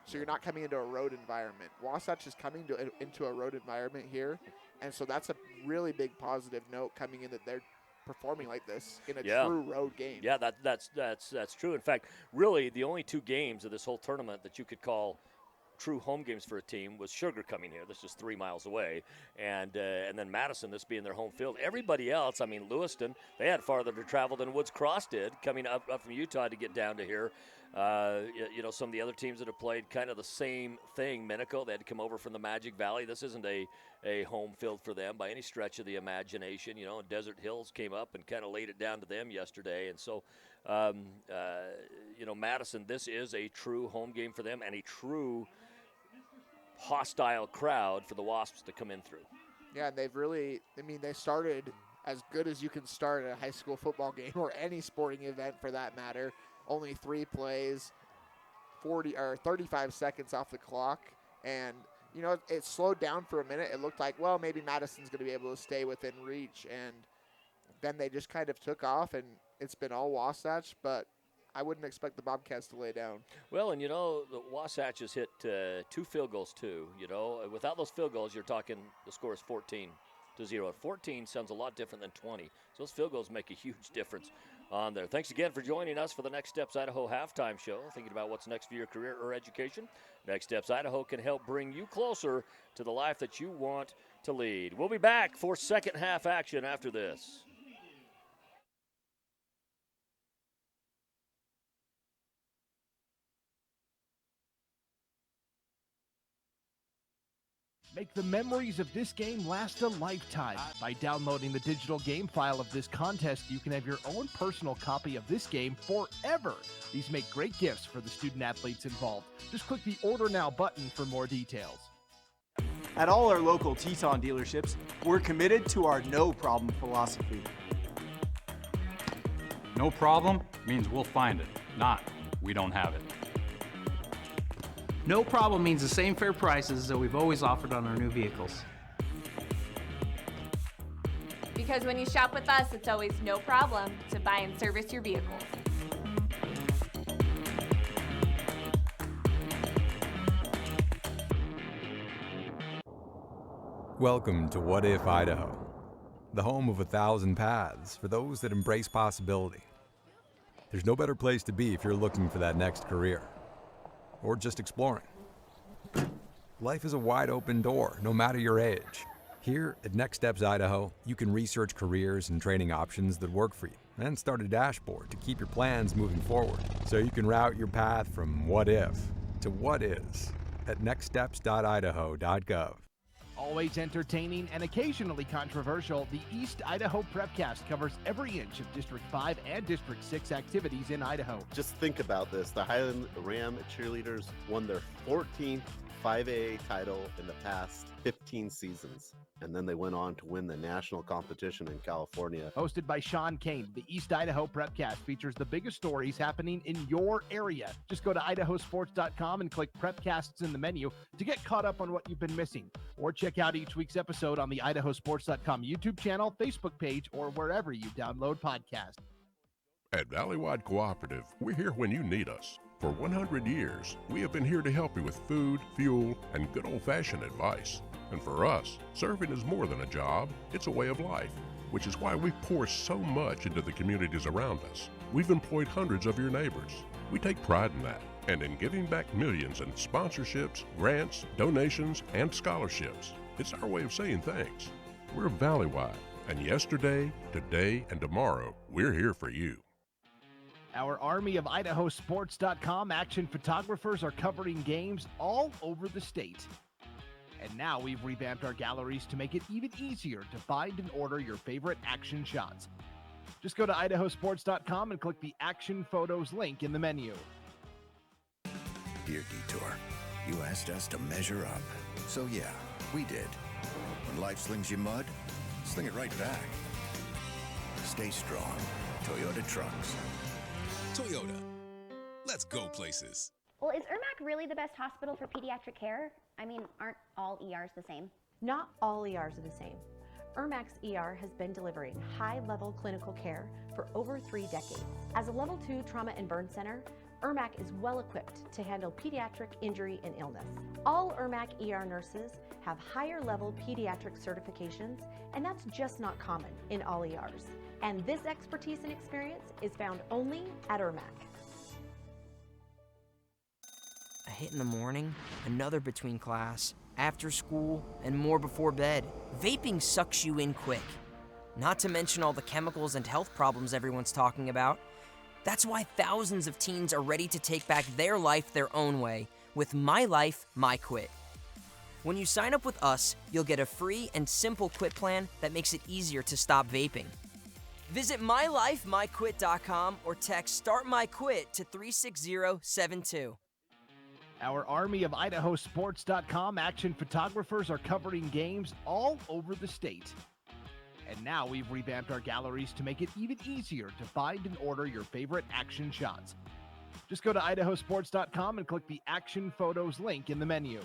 so you're not coming into a road environment. Wasatch is coming into a road environment here, and so that's a really big positive note coming in that they're performing like this in a true road game. Yeah, that's true. In fact, really the only 2 games of this whole tournament that you could call true home games for a team was Sugar coming here. This is 3 miles away, and then Madison, this being their home field. Everybody else, I mean, Lewiston, they had farther to travel than Woods Cross did, coming up from Utah to get down to here. Some of the other teams that have played kind of the same thing. Minico, they had to come over from the Magic Valley. This isn't a home field for them by any stretch of the imagination. Desert Hills came up and kind of laid it down to them yesterday, and so Madison, this is a true home game for them and a true hostile crowd for the Wasps to come in through. Yeah, and they started as good as you can start a high school football game or any sporting event for that matter. Only 3 plays, 35 seconds off the clock, and it slowed down for a minute. It looked like, well, maybe Madison's going to be able to stay within reach, and then they just kind of took off, and it's been all Wasatch, but I wouldn't expect the Bobcats to lay down. Well, and the Wasatch has hit 2 field goals too. Without those field goals, you're talking the score is 14-0. 14 sounds a lot different than 20. So those field goals make a huge difference on there. Thanks again for joining us for the Next Steps Idaho halftime show. Thinking about what's next for your career or education? Next Steps Idaho can help bring you closer to the life that you want to lead. We'll be back for second half action after this. Make the memories of this game last a lifetime. By downloading the digital game file of this contest, you can have your own personal copy of this game forever. These make great gifts for the student athletes involved. Just click the Order Now button for more details. At all our local Teton dealerships, we're committed to our no problem philosophy. No problem means we'll find it, not we don't have it. No problem means the same fair prices that we've always offered on our new vehicles. Because when you shop with us, it's always no problem to buy and service your vehicles. Welcome to What If Idaho, the home of 1,000 paths for those that embrace possibility. There's no better place to be if you're looking for that next career, or just exploring. Life is a wide open door, no matter your age. Here at Next Steps Idaho, you can research careers and training options that work for you, and start a dashboard to keep your plans moving forward, so you can route your path from what if to what is at nextsteps.idaho.gov. Always entertaining and occasionally controversial, the East Idaho Prepcast covers every inch of District 5 and District 6 activities in Idaho. Just think about this. The Highland Ram cheerleaders won their 14th 5A title in the past 15 seasons. And then they went on to win the national competition in California. Hosted by Sean Kane, the East Idaho Prepcast features the biggest stories happening in your area. Just go to IdahoSports.com and click Prepcasts in the menu to get caught up on what you've been missing. Or check out each week's episode on the IdahoSports.com YouTube channel, Facebook page, or wherever you download podcasts. At Valleywide Cooperative, we're here when you need us. For 100 years, we have been here to help you with food, fuel, and good old-fashioned advice. And for us, serving is more than a job, it's a way of life, which is why we pour so much into the communities around us. We've employed hundreds of your neighbors. We take pride in that, and in giving back millions in sponsorships, grants, donations, and scholarships. It's our way of saying thanks. We're Valleywide, and yesterday, today, and tomorrow, we're here for you. Our army of IdahoSports.com action photographers are covering games all over the state. And now we've revamped our galleries to make it even easier to find and order your favorite action shots. Just go to IdahoSports.com and click the Action Photos link in the menu. Dear Detour, you asked us to measure up. So yeah, we did. When life slings you mud, sling it right back. Stay strong. Toyota trucks. Toyota. Let's go places. Well, is Irmac really the best hospital for pediatric care? I mean, aren't all ERs the same? Not all ERs are the same. Irmac's ER has been delivering high-level clinical care for over 3 decades. As a level 2 trauma and burn center, Irmac is well equipped to handle pediatric injury and illness. All Irmac ER nurses have higher level pediatric certifications, and that's just not common in all ERs. And this expertise and experience is found only at Irmac. A hit in the morning, another between class, after school, and more before bed. Vaping sucks you in quick. Not to mention all the chemicals and health problems everyone's talking about. That's why thousands of teens are ready to take back their life their own way with My Life, My Quit. When you sign up with us, you'll get a free and simple quit plan that makes it easier to stop vaping. Visit mylifemyquit.com or text Start My Quit to 36072. Our army of IdahoSports.com action photographers are covering games all over the state. And now we've revamped our galleries to make it even easier to find and order your favorite action shots. Just go to IdahoSports.com and click the Action Photos link in the menu.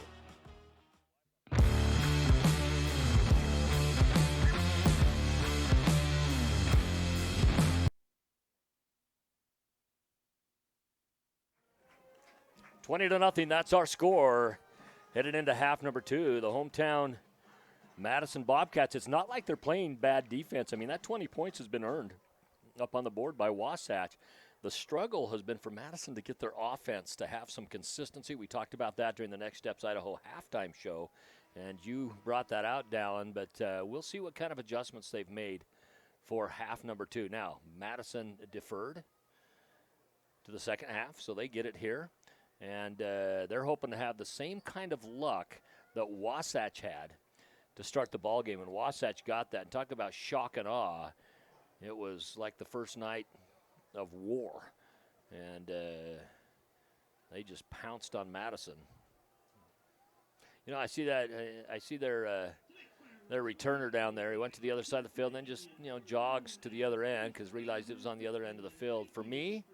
$20-0, that's our score. Headed into half number 2, the hometown Madison Bobcats. It's not like they're playing bad defense. I mean, that 20 points has been earned up on the board by Wasatch. The struggle has been for Madison to get their offense to have some consistency. We talked about that during the Next Steps Idaho halftime show, and you brought that out, Dallin, but we'll see what kind of adjustments they've made for half number 2. Now, Madison deferred to the second half, so they get it here. And they're hoping to have the same kind of luck that Wasatch had to start the ball game. And Wasatch got that. And talk about shock and awe. It was like the first night of war. And they just pounced on Madison. You know, I see that. I see their returner down there. He went to the other side of the field and then just, jogs to the other end because realized it was on the other end of the field. For me,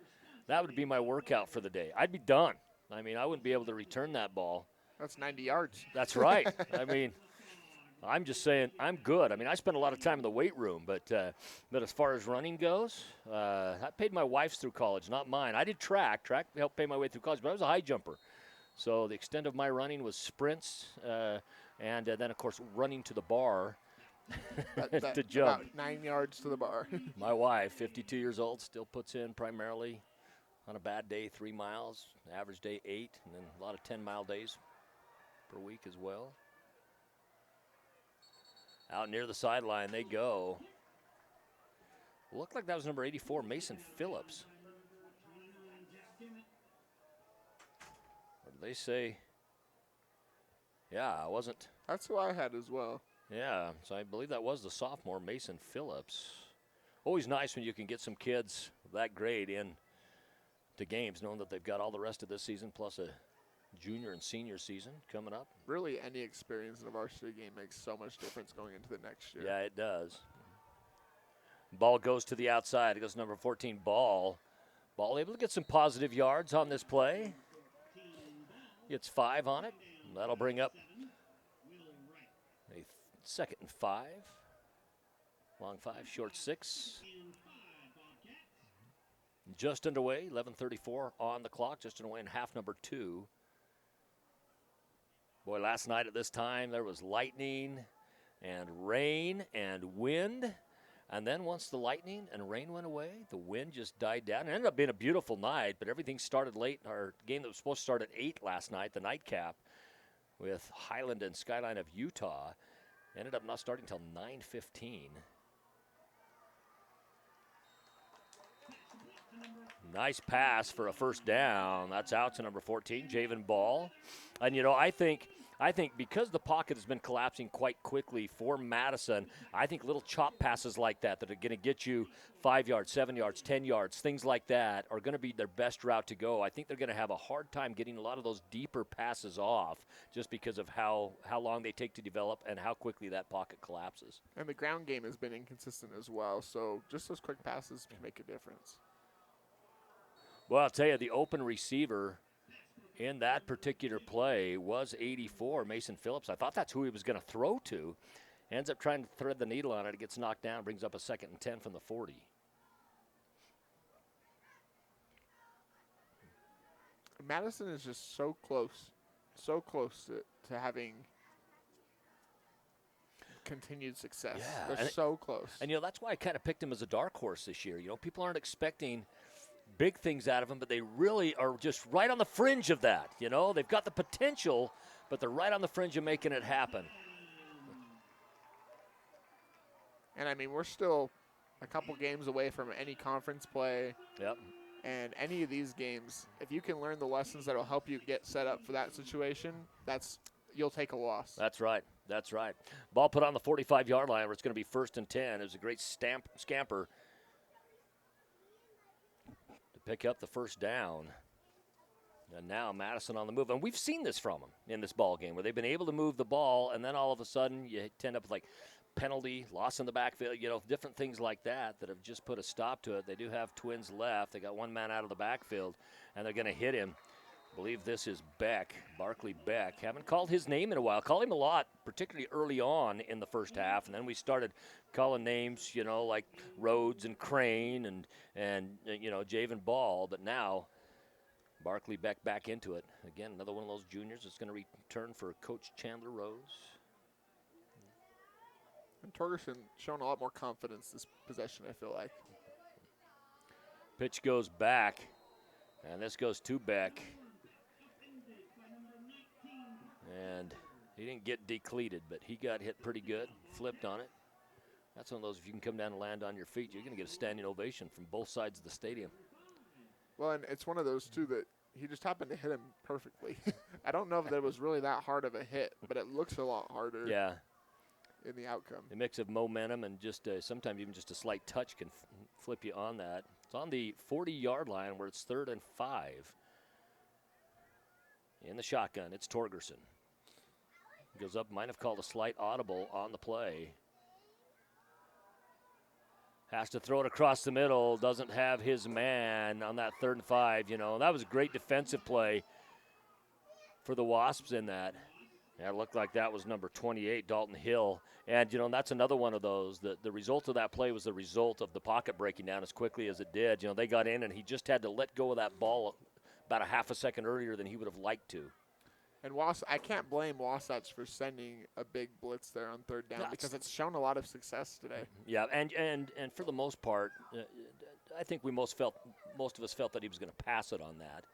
that would be my workout for the day. I'd be done. I mean, I wouldn't be able to return that ball. That's 90 yards. That's right. I mean, I'm just saying I'm good. I mean, I spend a lot of time in the weight room, but as far as running goes, I paid my wife's through college, not mine. I did track. Track helped pay my way through college, but I was a high jumper. So the extent of my running was sprints and then, of course, running to the bar to jump. About 9 yards to the bar. My wife, 52 years old, still puts in primarily on a bad day 3 miles, average day 8, and then a lot of 10-mile days per week as well. Out near the sideline they go. Looked like that was number 84, Mason Phillips. Or did they say? Yeah, it wasn't. That's who I had as well. Yeah, so I believe that was the sophomore, Mason Phillips. Always nice when you can get some kids of that grade in to games, knowing that they've got all the rest of this season plus a junior and senior season coming up. Really, any experience in a varsity game makes so much difference going into the next year. Yeah, it does. Ball goes to the outside. It goes number 14, Ball. Ball able to get some positive yards on this play. Gets 5 on it. That'll bring up a 2nd and 5. Long 5, short 6. Just underway, 11:34 on the clock, just underway in half number 2. Boy, last night at this time, there was lightning and rain and wind. And then once the lightning and rain went away, the wind just died down. It ended up being a beautiful night, but everything started late. Our game that was supposed to start at 8 last night, the nightcap, with Highland and Skyline of Utah, ended up not starting until 9:15. Nice pass for a first down. That's out to number 14, Javen Ball. And, I think because the pocket has been collapsing quite quickly for Madison, I think little chop passes like that are going to get you 5 yards, 7 yards, 10 yards, things like that are going to be their best route to go. I think they're going to have a hard time getting a lot of those deeper passes off just because of how long they take to develop and how quickly that pocket collapses. And the ground game has been inconsistent as well, so just those quick passes can make a difference. Well, I'll tell you, the open receiver in that particular play was 84, Mason Phillips. I thought that's who he was going to throw to. Ends up trying to thread the needle on it. It gets knocked down, brings up a 2nd and 10 from the 40. Madison is just so close to having continued success. Yeah, They're so close. And, that's why I kind of picked him as a dark horse this year. People aren't expecting big things out of them, but they really are just right on the fringe of that. They've got the potential, but they're right on the fringe of making it happen. And, we're still a couple games away from any conference play. Yep. And any of these games, if you can learn the lessons that will help you get set up for that situation, you'll take a loss. That's right. Ball put on the 45-yard line where it's going to be 1st and 10. It was a great scamper to pick up the first down. And now Madison on the move. And we've seen this from them in this ball game where they've been able to move the ball, and then all of a sudden you end up with penalty, loss in the backfield, different things like that have just put a stop to it. They do have twins left. They got one man out of the backfield, and they're going to hit him. I believe this is Beck, Barkley Beck. Haven't called his name in a while. Called him a lot, particularly early on in the first half, and then we started calling names, like Rhodes and Crane and Javen Ball, but now Barkley Beck back into it. Again, another one of those juniors that's going to return for Coach Chandler Rose. And Torgerson showing a lot more confidence this possession, I feel like. Pitch goes back, and this goes to Beck. And he didn't get decleated, but he got hit pretty good, flipped on it. That's one of those, if you can come down and land on your feet, you're going to get a standing ovation from both sides of the stadium. Well, and it's one of those, too, that he just happened to hit him perfectly. I don't know if that was really that hard of a hit, but it looks a lot harder. Yeah. In the outcome. A mix of momentum and just sometimes even just a slight touch can flip you on that. It's on the 40-yard line where it's 3rd and 5. In the shotgun, it's Torgerson. Goes up, might have called a slight audible on the play. Has to throw it across the middle, doesn't have his man on that 3rd and 5. That was a great defensive play for the Wasps in that. Yeah, it looked like that was number 28, Dalton Hill. And, that's another one of those. The result of that play was the result of the pocket breaking down as quickly as it did. They got in, and he just had to let go of that ball about a half a second earlier than he would have liked to. And I can't blame Wasatch for sending a big blitz there on 3rd down because it's shown a lot of success today. Yeah, and for the most part, I think most of us felt that he was going to pass it on that.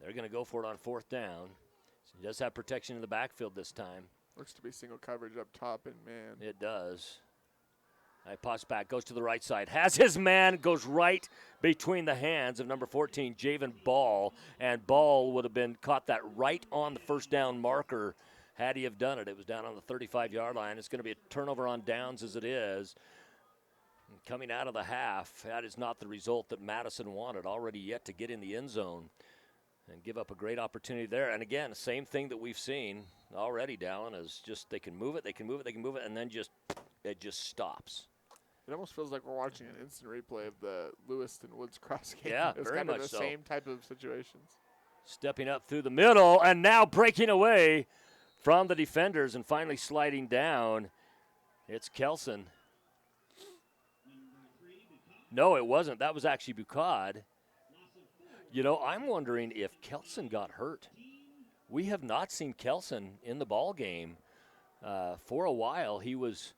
They're going to go for it on 4th down. So he does have protection in the backfield this time. Looks to be single coverage up top, and man. It does. I pass back, goes to the right side. Has his man, goes right between the hands of number 14, Javen Ball. And Ball would have been caught that right on the 1st down marker had he have done it. It was down on the 35-yard line. It's going to be a turnover on downs as it is. And coming out of the half, that is not the result that Madison wanted, already yet to get in the end zone and give up a great opportunity there. And again, the same thing that we've seen already, Dallin, is just they can move it, and then it just stops. It almost feels like we're watching an instant replay of the Lewiston Woods cross game. Yeah, it's very kind much of the so. same type of situations. Stepping up through the middle, and now breaking away from the defenders and finally sliding down. It's Kelson. No, it wasn't. That was actually Bucad. I'm wondering if Kelson got hurt. We have not seen Kelson in the ball game for a while. He was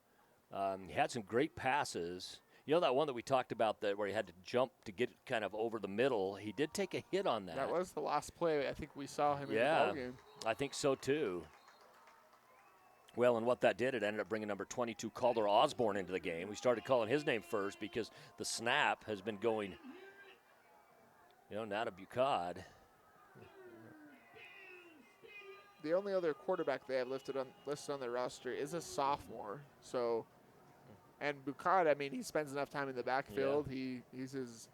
he had some great passes. You know that one that we talked about that where he had to jump to get kind of over the middle? He did take a hit on that. That was the last play I think we saw him in the ballgame. I think so too. Well, and what that did, it ended up bringing number 22, Calder Osborne, into the game. We started calling his name first because the snap has been going, now to Bucad. The only other quarterback they have listed on their roster is a sophomore. So, and Bucad, I mean, he spends enough time in the backfield. Yeah. He's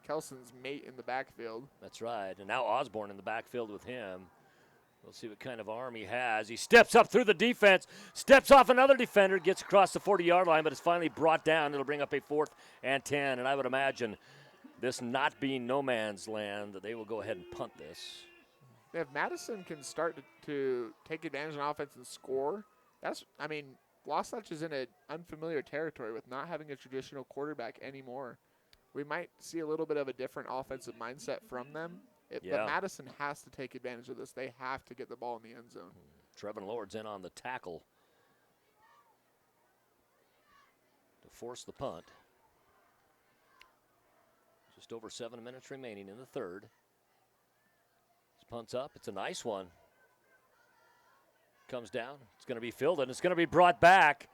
Kelson's mate in the backfield. That's right. And now Osborne in the backfield with him. We'll see what kind of arm he has. He steps up through the defense, steps off another defender, gets across the 40-yard line, but is finally brought down. It'll bring up a 4th and 10. And I would imagine, this not being no man's land, that they will go ahead and punt this. If Madison can start to take advantage of offense and score, Wasatch is in an unfamiliar territory with not having a traditional quarterback anymore. We might see a little bit of a different offensive mindset from them. But Madison has to take advantage of this. They have to get the ball in the end zone. Trevin Lord's in on the tackle to force the punt. Just over 7 minutes remaining in the third. This punt's up. It's a nice one. Comes down. It's going to be filled, and it's going to be brought back.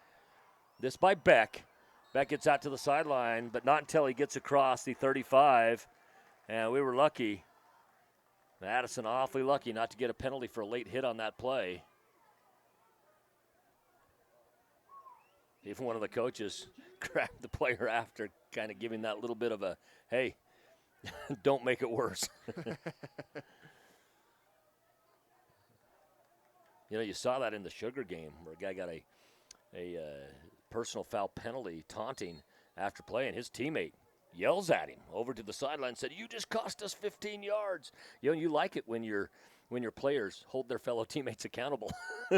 This by Beck. Beck gets out to the sideline, but not until he gets across the 35. And we were lucky. Madison awfully lucky not to get a penalty for a late hit on that play. Even one of the coaches grabbed the player after, kind of giving that little bit of a, hey, don't make it worse. You saw that in the Sugar game where a guy got a personal foul penalty taunting after play, and his teammate yells at him over to the sideline and said, "You just cost us 15 yards." You like it when your players hold their fellow teammates accountable.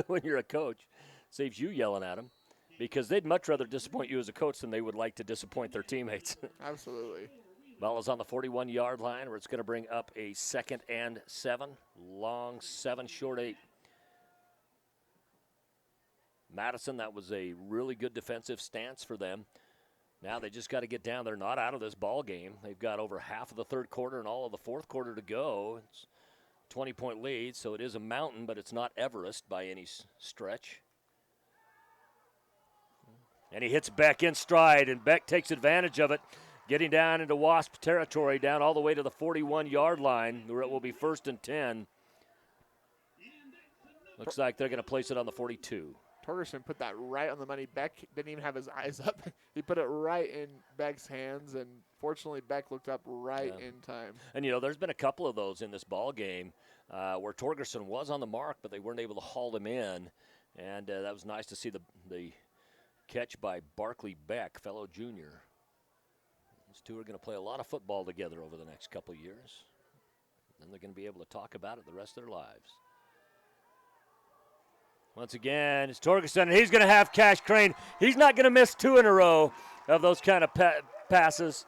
When you're a coach, saves you yelling at them, because they'd much rather disappoint you as a coach than they would like to disappoint their teammates. Absolutely. Ball is on the 41-yard line, where it's going to bring up a 2nd and 7. Long 7, short 8. Madison, that was a really good defensive stance for them. Now they just got to get down. They're not out of this ball game. They've got over half of the third quarter and all of the fourth quarter to go. It's a 20-point lead, so it is a mountain, but it's not Everest by any stretch. And he hits Beck in stride, and Beck takes advantage of it, getting down into Wasp territory, down all the way to the 41-yard line, where it will be 1st and 10. Looks like they're going to place it on the 42. Torgerson put that right on the money. Beck didn't even have his eyes up. He put it right in Beck's hands, and fortunately Beck looked up right in time. And, there's been a couple of those in this ball game where Torgerson was on the mark, but they weren't able to haul him in. And that was nice to see the catch by Barkley Beck, fellow junior. These two are going to play a lot of football together over the next couple of years. Then they're going to be able to talk about it the rest of their lives. Once again, it's Torgerson, and he's going to have Cash Crane. He's not going to miss 2 in a row of those kind of passes.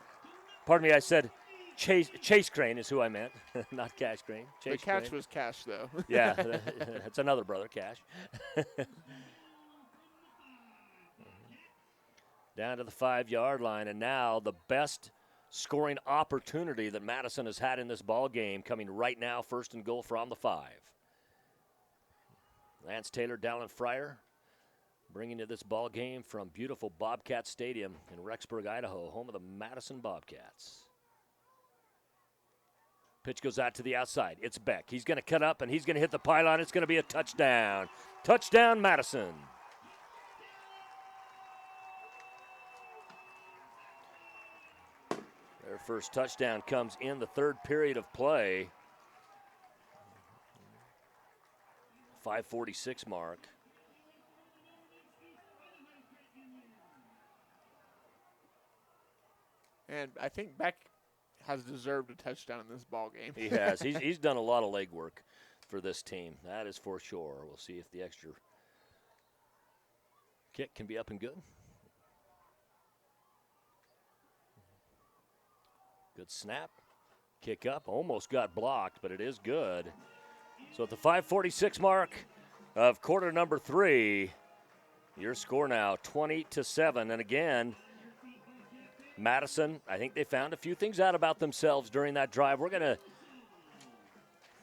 Pardon me, I said Chase Crane is who I meant, not Cash Crane. The catch was Cash, though. Yeah, it's another brother, Cash. Down to the 5-yard line, and now the best scoring opportunity that Madison has had in this ball game coming right now, 1st and goal from the 5. Lance Taylor, Dallin Fryer, bringing to this ball game from beautiful Bobcat Stadium in Rexburg, Idaho, home of the Madison Bobcats. Pitch goes out to the outside. It's Beck. He's going to cut up, and he's going to hit the pylon. It's going to be a touchdown. Touchdown, Madison. Their first touchdown comes in the third period of play. 5:46 mark. And I think Beck has deserved a touchdown in this ball game. He has. He's done a lot of legwork for this team. That is for sure. We'll see if the extra kick can be up and good. Good snap. Kick up. Almost got blocked, but it is good. So at the 5:46 mark of quarter number 3, Your score now 20-7. And again, Madison, I think they found a few things out about themselves during that drive. We're going to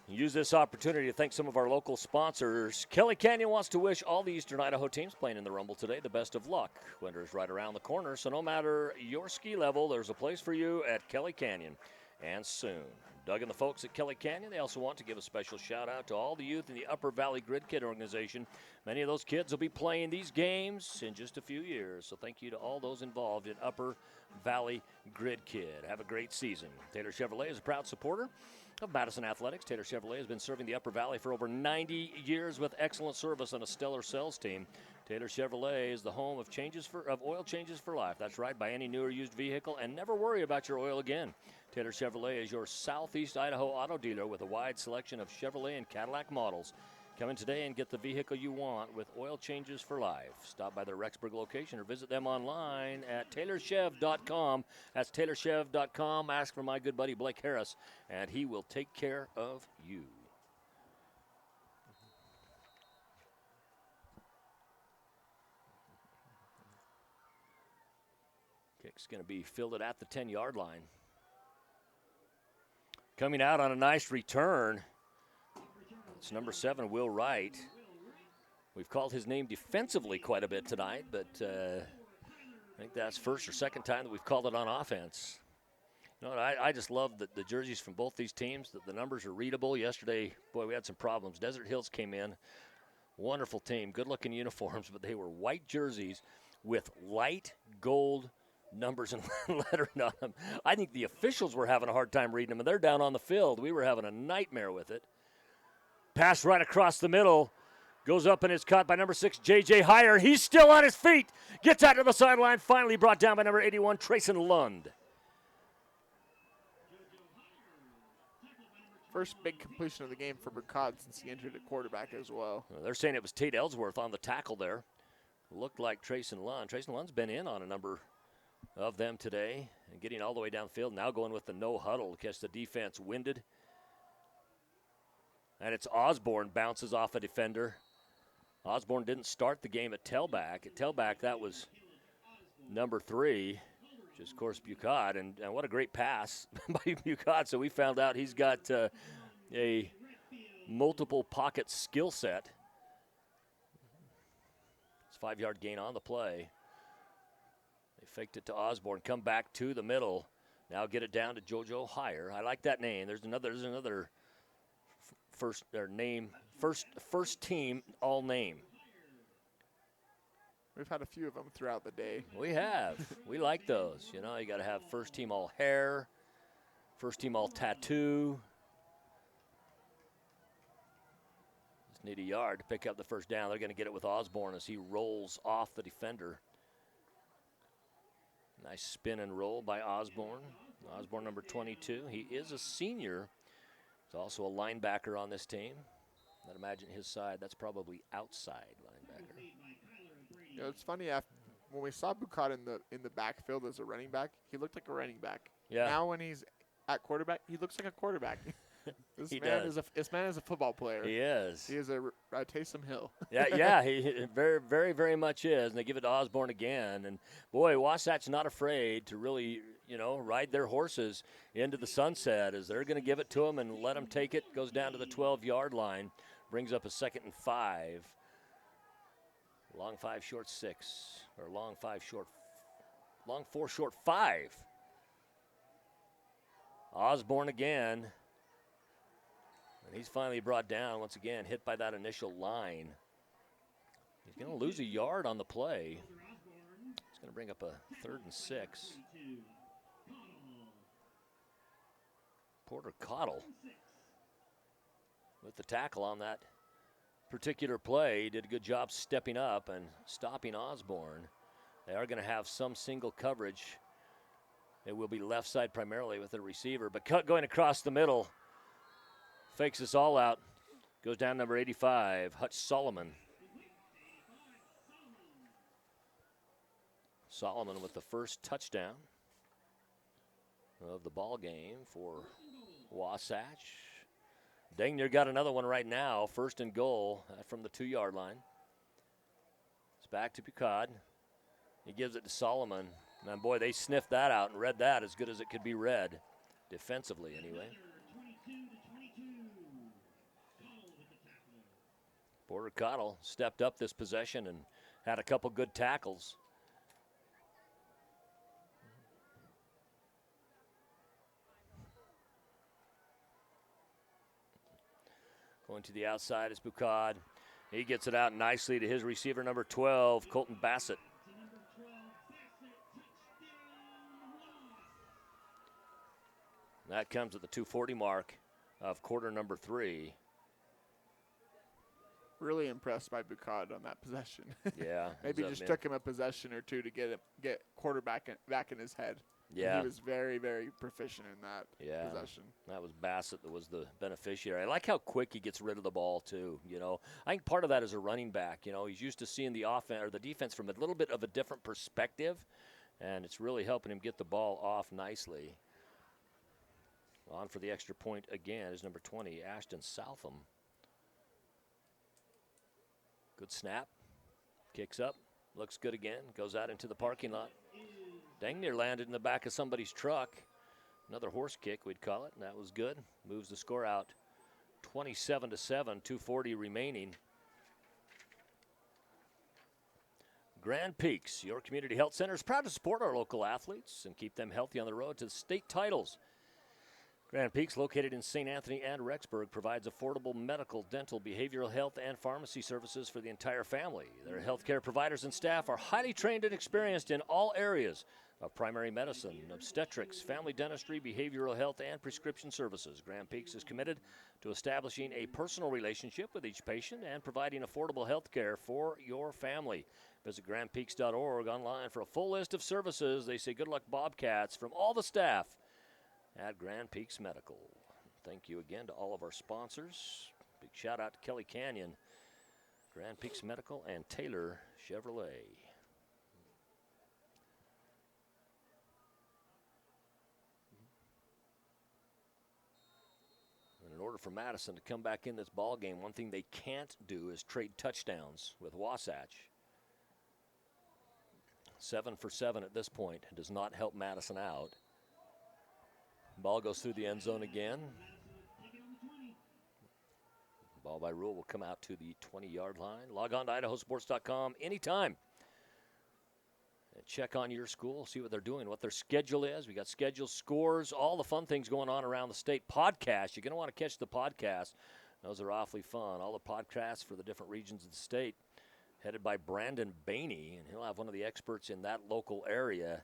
use this opportunity to thank some of our local sponsors. Kelly Canyon wants to wish all the Eastern Idaho teams playing in the Rumble today the best of luck. Winter is right around the corner, so no matter your ski level, there's a place for you at Kelly Canyon, and soon. Doug and the folks at Kelly Canyon, they also want to give a special shout out to all the youth in the Upper Valley Grid Kid organization. Many of those kids will be playing these games in just a few years, so thank you to all those involved in Upper Valley Grid Kid. Have a great season. Taylor Chevrolet is a proud supporter of Madison Athletics. Taylor Chevrolet has been serving the Upper Valley for over 90 years with excellent service and a stellar sales team. Taylor Chevrolet is the home of oil changes for life. That's right, buy any new or used vehicle and never worry about your oil again. Taylor Chevrolet is your Southeast Idaho auto dealer with a wide selection of Chevrolet and Cadillac models. Come in today and get the vehicle you want with oil changes for life. Stop by their Rexburg location or visit them online at TaylorChev.com. That's TaylorChev.com. Ask for my good buddy Blake Harris, and he will take care of you. Kick's going to be fielded at the 10-yard line. Coming out on a nice return, it's number 7, Will Wright. We've called his name defensively quite a bit tonight, but I think that's first or second time that we've called it on offense. You know, I just love the jerseys from both these teams. The numbers are readable. Yesterday, boy, we had some problems. Desert Hills came in. Wonderful team, good-looking uniforms, but they were white jerseys with light gold numbers and lettering on them. I think the officials were having a hard time reading them, and they're down on the field. We were having a nightmare with it. Pass right across the middle. Goes up and is caught by number 6, J.J. Heyer. He's still on his feet. Gets out to the sideline. Finally brought down by number 81, Trayson Lund. First big completion of the game for Burkott since he entered at quarterback as well. They're saying it was Tate Ellsworth on the tackle there. Looked like Trayson Lund. Trayson Lund's been in on a number of them today and getting all the way downfield. Now going with the no huddle to catch the defense winded. And it's Osborne bounces off a defender. Osborne didn't start the game at tailback. At tailback, that was number 3, which is, of course, Bucott. And what a great pass by Bucott. So we found out he's got a multiple pocket skill set. It's 5-yard gain on the play. They faked it to Osborne, come back to the middle. Now get it down to JoJo Heyer. I like that name. There's another first team all name. We've had a few of them throughout the day. We have. We like those. You know, you got to have first team all hair, first team all tattoo. Just need a yard to pick up the first down. They're going to get it with Osborne as he rolls off the defender. Nice spin and roll by Osborne. Osborne, number 22. He is a senior. He's also a linebacker on this team. I'd imagine his side, that's probably outside linebacker. You know, it's funny, when we saw Bucott in the backfield as a running back, he looked like a running back. Yeah. Now when he's at quarterback, he looks like a quarterback. This man is a football player. He is. He is a Taysom Hill. yeah, he very, very, very much is. And they give it to Osborne again. And, boy, Wasatch not afraid to really, ride their horses into the sunset as they're going to give it to him and let him take it. Goes down to the 12-yard line. Brings up a 2nd and 5. Long 5, short 6. Or long 4, short 5. Osborne again. And he's finally brought down once again, hit by that initial line. He's going to lose a yard on the play. It's going to bring up a 3rd and 6. Porter Cottle with the tackle on that particular play. He did a good job stepping up and stopping Osborne. They are going to have some single coverage. It will be left side primarily with the receiver, but cut going across the middle. Fakes us all out. Goes down number 85, Hutch Solomon. Solomon with the first touchdown of the ball game for Wasatch. Dang near got another one right now. 1st and goal from the 2-yard line. It's back to Picard. He gives it to Solomon. And boy, they sniffed that out and read that as good as it could be read, defensively anyway. Porter Cottle stepped up this possession and had a couple good tackles. Going to the outside is Bucad. He gets it out nicely to his receiver, number 12, Colton Bassett. That comes at the 2:40 mark of quarter number 3. Really impressed by Bucad on that possession. Yeah. Maybe just took him a possession or two to get quarterback back in his head. Yeah. And he was very, very proficient in that possession. That was Bassett that was the beneficiary. I like how quick he gets rid of the ball, too. You know, I think part of that is a running back. You know, he's used to seeing the offense or the defense from a little bit of a different perspective, and it's really helping him get the ball off nicely. On for the extra point again is number 20, Ashton Southam. Good snap. Kicks up. Looks good again. Goes out into the parking lot. Dang near landed in the back of somebody's truck. Another horse kick, we'd call it, and that was good. Moves the score out 27-7, 2:40 remaining. Grand Peaks, your community health center, is proud to support our local athletes and keep them healthy on the road to the state titles. Grand Peaks, located in St. Anthony and Rexburg, provides affordable medical, dental, behavioral health, and pharmacy services for the entire family. Their healthcare providers and staff are highly trained and experienced in all areas of primary medicine, obstetrics, family dentistry, behavioral health, and prescription services. Grand Peaks is committed to establishing a personal relationship with each patient and providing affordable health care for your family. Visit grandpeaks.org online for a full list of services. They say good luck, Bobcats, from all the staff at Grand Peaks Medical. Thank you again to all of our sponsors. Big shout out to Kelly Canyon, Grand Peaks Medical, and Taylor Chevrolet. And in order for Madison to come back in this ball game, one thing they can't do is trade touchdowns with Wasatch. 7 for 7 at this point does not help Madison out. Ball goes through the end zone again. Ball by rule will come out to the 20-yard line. Log on to IdahoSports.com anytime. And check on your school, see what they're doing, what their schedule is. We got schedule, scores, all the fun things going on around the state. Podcasts, you're going to want to catch the podcast. Those are awfully fun. All the podcasts for the different regions of the state, headed by Brandon Bainey, and he'll have one of the experts in that local area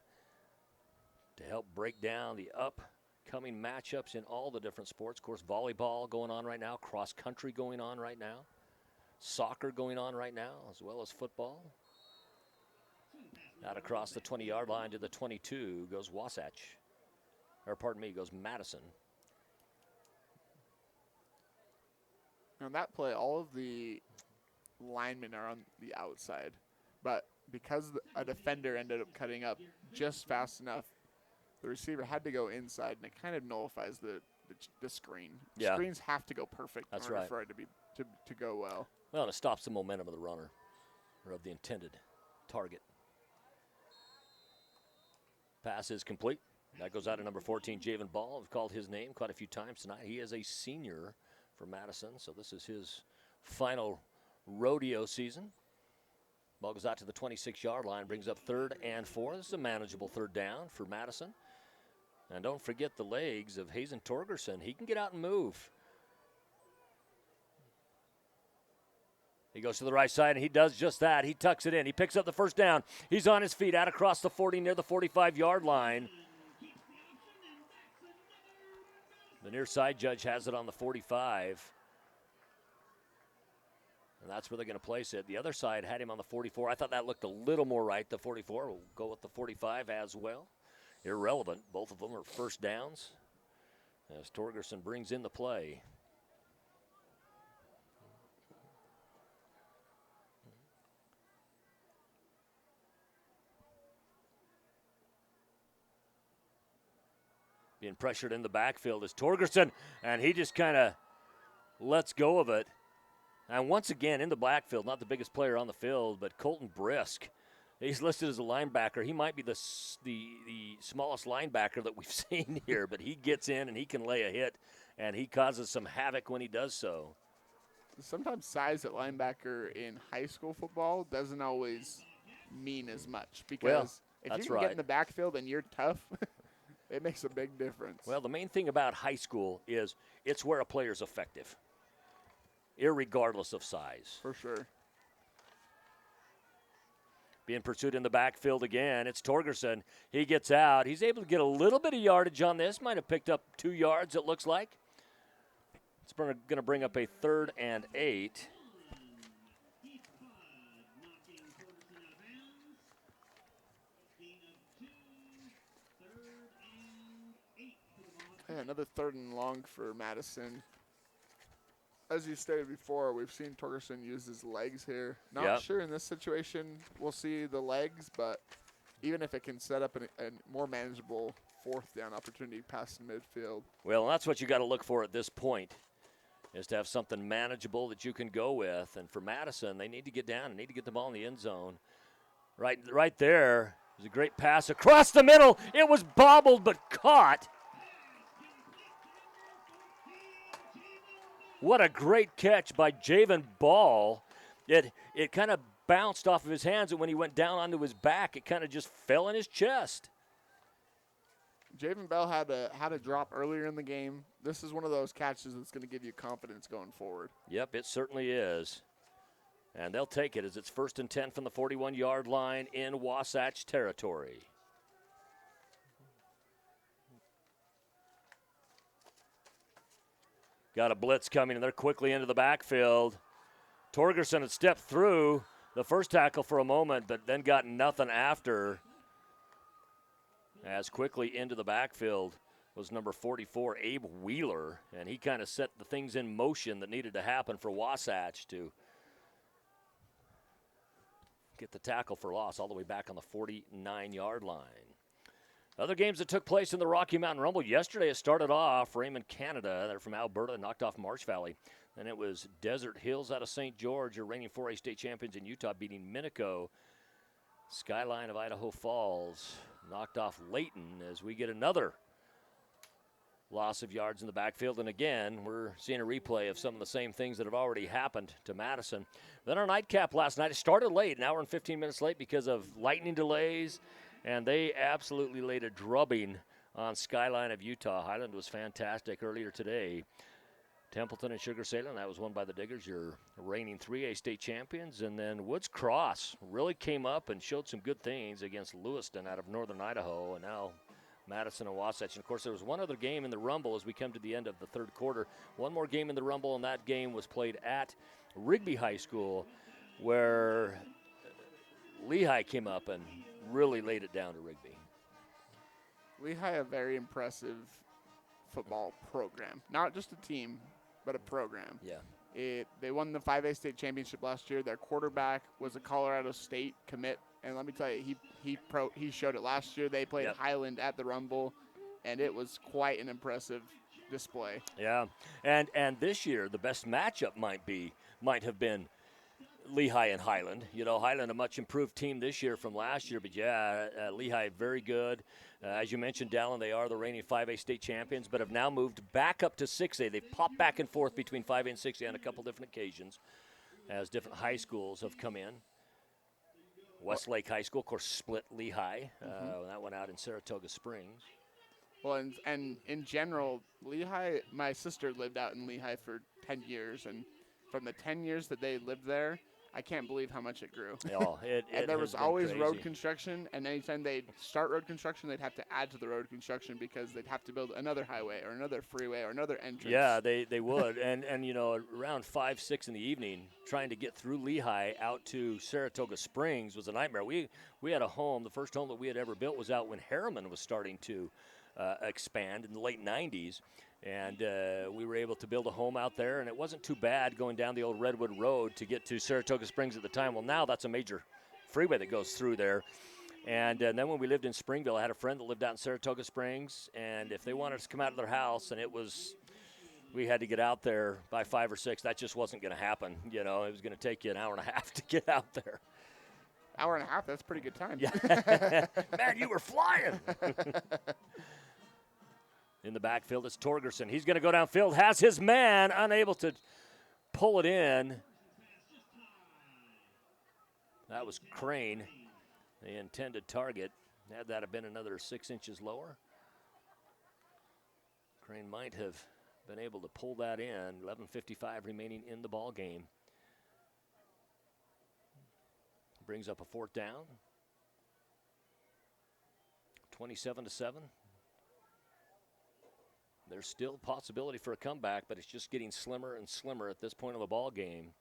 to help break down the upcoming matchups in all the different sports. Of course, volleyball going on right now, cross country going on right now, soccer going on right now, as well as football. Out across the 20-yard line to the 22 goes Wasatch. Or pardon me, goes Madison. On that play, all of the linemen are on the outside, but because a defender ended up cutting up just fast enough, the receiver had to go inside, and it kind of nullifies the screen. Yeah. Screens have to go perfect That's in order right. for it to go well. Well, and it stops the momentum of the runner, or of the intended target. Pass is complete. That goes out to number 14, Javen Ball. I've called his name quite a few times tonight. He is a senior for Madison, so this is his final rodeo season. Ball goes out to the 26-yard line, brings up 3rd and 4. This is a manageable 3rd down for Madison. And don't forget the legs of Hazen Torgerson. He can get out and move. He goes to the right side, and he does just that. He tucks it in. He picks up the 1st down. He's on his feet out across the 40 near the 45-yard line. The near side judge has it on the 45. And that's where they're going to place it. The other side had him on the 44. I thought that looked a little more right. The 44 will go with the 45 as well. Irrelevant. Both of them are 1st downs as Torgerson brings in the play. Being pressured in the backfield is Torgerson, and he just kind of lets go of it. And once again, in the backfield, not the biggest player on the field, but Colton Brisk. He's listed as a linebacker. He might be the smallest linebacker that we've seen here, but he gets in and he can lay a hit, and he causes some havoc when he does so. Sometimes size at linebacker in high school football doesn't always mean as much because if you can get in the backfield and you're tough, it makes a big difference. Well, the main thing about high school is it's where a player's effective, irregardless of size. For sure. Being pursued in the backfield again. It's Torgerson. He gets out. He's able to get a little bit of yardage on this. Might have picked up 2 yards, it looks like. It's going to bring up a 3rd and 8. Yeah, another 3rd and long for Madison. As you stated before, we've seen Torgerson use his legs here. Not sure in this situation we'll see the legs, but even if it can set up a more manageable 4th down opportunity past the midfield. Well, that's what you got to look for at this point, is to have something manageable that you can go with. And for Madison, they need to get down and need to get the ball in the end zone. Right there was a great pass across the middle. It was bobbled but caught. What a great catch by Javen Ball. It kind of bounced off of his hands, and when he went down onto his back, it kind of just fell in his chest. Javen Bell had a drop earlier in the game. This is one of those catches that's going to give you confidence going forward. Yep, it certainly is. And they'll take it as it's 1st and 10 from the 41-yard line in Wasatch territory. Got a blitz coming, and they're quickly into the backfield. Torgerson had stepped through the first tackle for a moment, but then got nothing after. As quickly into the backfield was number 44, Abe Wheeler, and he kind of set the things in motion that needed to happen for Wasatch to get the tackle for loss all the way back on the 49-yard line. Other games that took place in the Rocky Mountain Rumble yesterday, it started off Raymond, Canada. They're from Alberta, knocked off Marsh Valley. Then it was Desert Hills out of St. George, your reigning 4A state champions in Utah, beating Minico. Skyline of Idaho Falls knocked off Layton as we get another loss of yards in the backfield. And again, we're seeing a replay of some of the same things that have already happened to Madison. Then our nightcap last night, it started late, an hour and 15 minutes late because of lightning delays. And they absolutely laid a drubbing on Skyline of Utah. Highland was fantastic earlier today. Templeton and Sugar Salem, that was won by the Diggers, your reigning 3A state champions. And then Woods Cross really came up and showed some good things against Lewiston out of northern Idaho. And now Madison and Wasatch. And, of course, there was one other game in the Rumble as we come to the end of the 3rd quarter. One more game in the Rumble, and that game was played at Rigby High School, where Lehigh came up and really laid it down to Rigby. Lehigh, a very impressive football program. Not just a team, but a program. Yeah. They won the 5A state championship last year. Their quarterback was a Colorado State commit. And let me tell you, he showed it last year. They played Highland at the Rumble, and it was quite an impressive display. Yeah. And this year, the best matchup might have been Lehigh and Highland. You know, Highland a much improved team this year from last year, but Lehigh very good. As you mentioned, Dallin, they are the reigning 5A state champions, but have now moved back up to 6A. They've popped back and forth between 5A and 6A on a couple different occasions as different high schools have come in. Westlake High School, of course, split Lehigh. That went out in Saratoga Springs. Well, and in general, Lehigh, my sister lived out in Lehigh for 10 years, and from the 10 years that they lived there, I can't believe how much it grew. Oh, and there was always crazy. road construction, and anytime they'd start road construction, they'd have to add to the road construction because they'd have to build another highway or another freeway or another entrance. Yeah, they would. and you know, around 5, 6 in the evening, trying to get through Lehigh out to Saratoga Springs was a nightmare. We had a home, the first home that we had ever built was out when Harriman was starting to expand in the late 90s. And we were able to build a home out there, and it wasn't too bad going down the old Redwood Road to get to Saratoga Springs at the time. Well, now that's a major freeway that goes through there. And then when we lived in Springville, I had a friend that lived out in Saratoga Springs, and if they wanted us to come out of their house and it was we had to get out there by 5 or 6. That just wasn't going to happen. You know, it was going to take you an hour and a half to get out there. Hour and a half, that's a pretty good time. Yeah. Man, you were flying. In the backfield, it's Torgerson. He's going to go downfield, has his man, unable to pull it in. That was Crane, the intended target. Had that have been another 6 inches lower, Crane might have been able to pull that in. 11:55 remaining in the ball game. Brings up a 4th down. 27-7. There's still possibility for a comeback, but it's just getting slimmer and slimmer at this point of the ball game.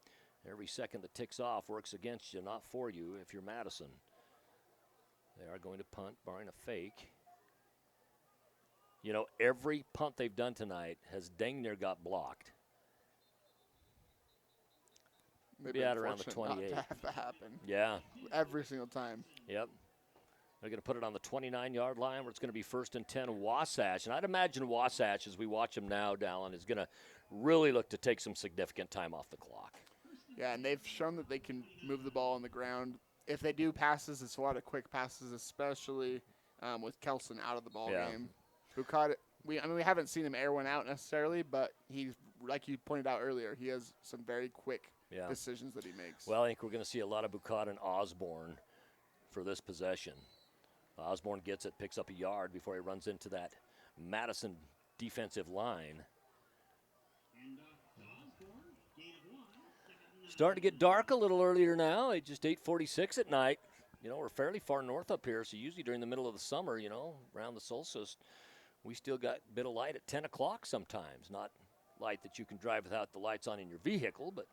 Every second that ticks off works against you, not for you if you're Madison. They are going to punt, barring a fake. You know, every punt they've done tonight has dang near got blocked. Maybe at around the 28. Not to have that happen. Yeah. Every single time. Yep. They're going to put it on the 29-yard line where it's going to be 1st and 10 Wasatch. And I'd imagine Wasatch, as we watch them now, Dallin, is going to really look to take some significant time off the clock. Yeah, and they've shown that they can move the ball on the ground. If they do passes, it's a lot of quick passes, especially with Kelson out of the ball game. Bucott, we haven't seen him air one out necessarily, but he's, like you pointed out earlier, he has some very quick decisions that he makes. Well, I think we're going to see a lot of Bucott and Osborne for this possession. Osborne gets it, picks up a yard before he runs into that Madison defensive line. Starting to get dark a little earlier now. It's just 8:46 at night. You know, we're fairly far north up here, so usually during the middle of the summer, you know, around the solstice, we still got a bit of light at 10 o'clock sometimes. Not light that you can drive without the lights on in your vehicle, but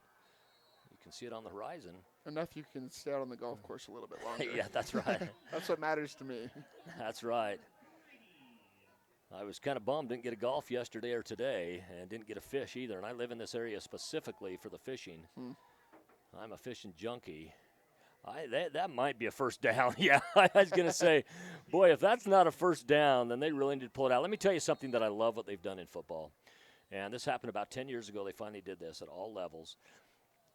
you can see it on the horizon. Enough you can stay out on the golf course a little bit longer. Yeah, that's right. That's what matters to me. That's right. I was kind of bummed, didn't get a golf yesterday or today, and didn't get a fish either. And I live in this area specifically for the fishing. I'm a fishing junkie. That might be a first down. Yeah, I was going to say, boy, if that's not a first down, then they really need to pull it out. Let me tell you something that I love what they've done in football. And this happened about 10 years ago. They finally did this at all levels.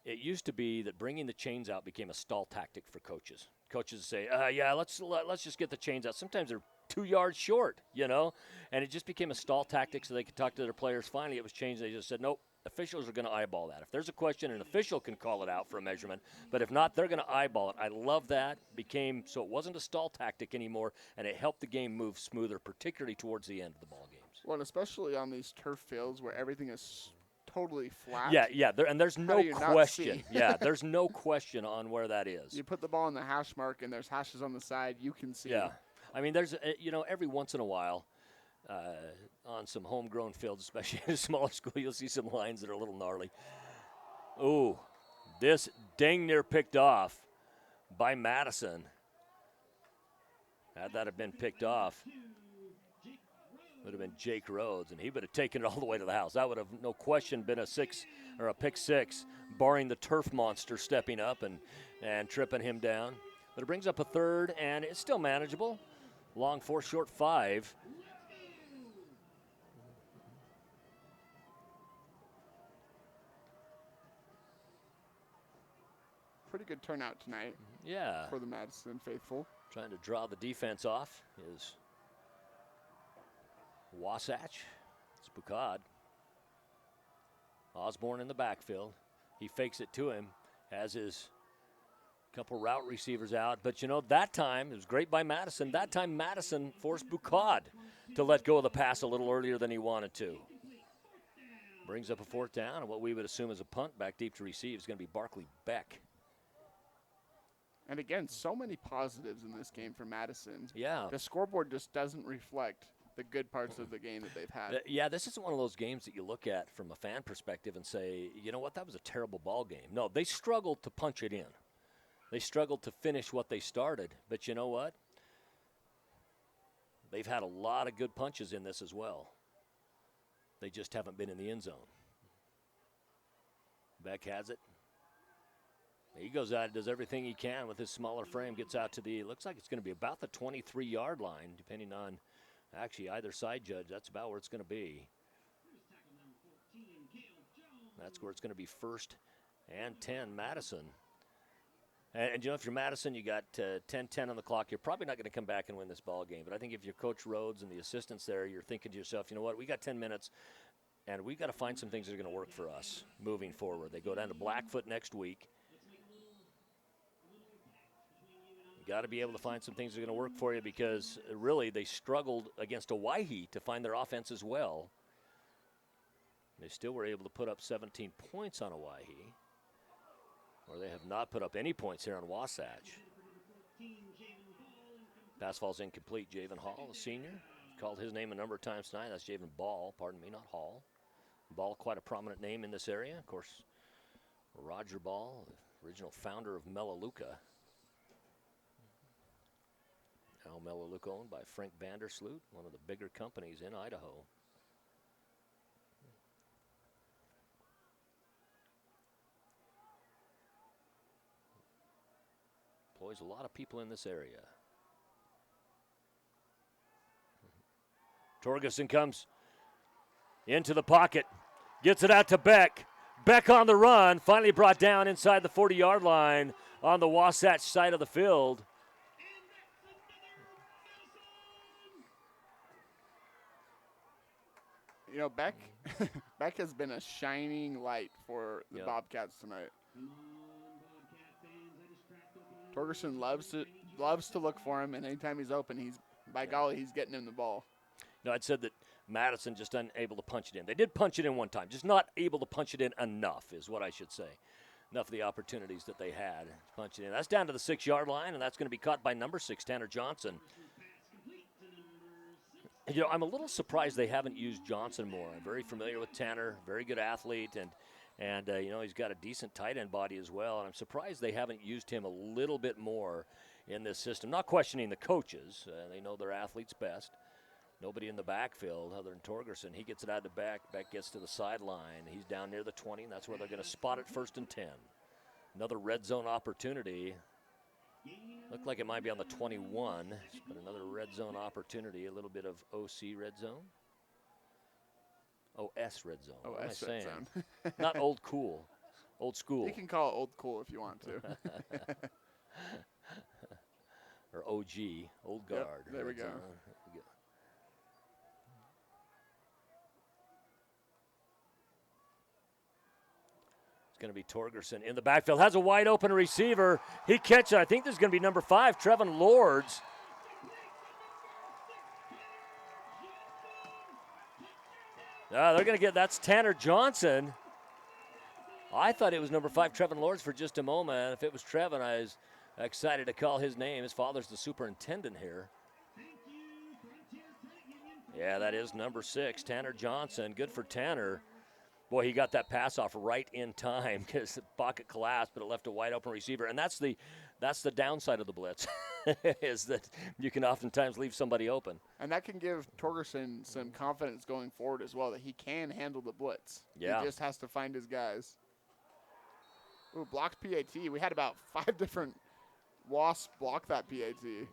It used to be that bringing the chains out became a stall tactic for coaches. Coaches say, yeah, let's just get the chains out. Sometimes they're 2 yards short, you know, and it just became a stall tactic so they could talk to their players. Finally, it was changed. They just said, nope, officials are going to eyeball that. If there's a question, an official can call it out for a measurement, but if not, they're going to eyeball it. I love that. So it wasn't a stall tactic anymore, and it helped the game move smoother, particularly towards the end of the ball games. Well, and especially on these turf fields where everything is totally flat. Yeah, there's no question. Yeah, there's no question on where that is. You put the ball in the hash mark, and there's hashes on the side. You can see. Yeah. I mean, there's, every once in a while on some homegrown fields, especially in a smaller school, you'll see some lines that are a little gnarly. Ooh, this dang near picked off by Madison. Had that have been picked off, would have been Jake Rhodes, and he would have taken it all the way to the house. That would have, no question, been a pick six, barring the turf monster stepping up and tripping him down. But it brings up a 3rd, and it's still manageable. Long 4, short 5. Pretty good turnout tonight. Yeah. For the Madison faithful. Trying to draw the defense off is Wasatch. It's Bucad. Osborne in the backfield. He fakes it to him, as his couple route receivers out. But, that time, it was great by Madison. That time, Madison forced Bucad to let go of the pass a little earlier than he wanted to. Brings up a 4th down, and what we would assume is a punt back deep to receive is going to be Barkley Beck. And again, so many positives in this game for Madison. Yeah. The scoreboard just doesn't reflect the good parts of the game that they've had. Yeah, this isn't one of those games that you look at from a fan perspective and say, you know what, that was a terrible ball game. No, they struggled to punch it in. They struggled to finish what they started. But you know what? They've had a lot of good punches in this as well. They just haven't been in the end zone. Beck has it. He goes out and does everything he can with his smaller frame, gets out to looks like it's going to be about the 23-yard line, depending on actually either side judge. That's about where it's going to be. That's where it's going to be 1st and 10, Madison. And you know, if you're Madison, you got 10-10 on the clock. You're probably not going to come back and win this ball game. But I think if you're Coach Rhodes and the assistants there, you're thinking to yourself, you know what, we got 10 minutes, and we've got to find some things that are going to work for us moving forward. They go down to Blackfoot next week. You got to be able to find some things that are going to work for you, because really they struggled against Owyhee to find their offense as well. They still were able to put up 17 points on Owyhee, or they have not put up any points here on Wasatch. Pass falls incomplete. Javen Hall, the senior. Called his name a number of times tonight. That's Javen Ball, pardon me, not Hall. Ball, quite a prominent name in this area. Of course, Roger Ball, the original founder of Melaleuca. Now Melaleuca owned by Frank Vandersloot, one of the bigger companies in Idaho. Employs a lot of people in this area. Torgerson comes into the pocket, gets it out to Beck. Beck on the run, finally brought down inside the 40-yard line on the Wasatch side of the field. You know, Beck has been a shining light for the Bobcats tonight. Torgerson loves to look for him, and anytime he's open, by golly, he's getting him the ball. No, I'd said that Madison just unable to punch it in. They did punch it in one time, just not able to punch it in enough is what I should say. Enough of the opportunities that they had to punch it in. That's down to the 6-yard line, and that's going to be caught by number 6, Tanner Johnson. You know, I'm a little surprised they haven't used Johnson more. I'm very familiar with Tanner, very good athlete, and you know, he's got a decent tight end body as well, and I'm surprised they haven't used him a little bit more in this system. Not questioning the coaches. They know their athletes best. Nobody in the backfield other than Torgerson. He gets it out to Beck. Beck gets to the sideline. He's down near the 20, and that's where they're going to spot it 1st and 10. Another red zone opportunity. Looked like it might be on the 21, but another red zone opportunity. A little bit of OC red zone. OS red zone. What am I saying? Zone. Not old cool. Old school. You can call it old cool if you want to. Or OG, old guard. Yep, there we go. It's going to be Torgerson in the backfield. Has a wide open receiver. He catches it. I think this is going to be number 5, Trevin Lords. They're going to get, that's Tanner Johnson. I thought it was number 5, Trevin Lords, for just a moment. If it was Trevin, I was excited to call his name. His father's the superintendent here. Yeah, that is number 6, Tanner Johnson. Good for Tanner. Boy, he got that pass off right in time because the pocket collapsed, but it left a wide open receiver. And that's the downside of the blitz, is that you can oftentimes leave somebody open. And that can give Torgerson some confidence going forward as well, that he can handle the blitz. Yeah. He just has to find his guys. Ooh, blocked PAT. We had about 5 different Wasps block that PAT.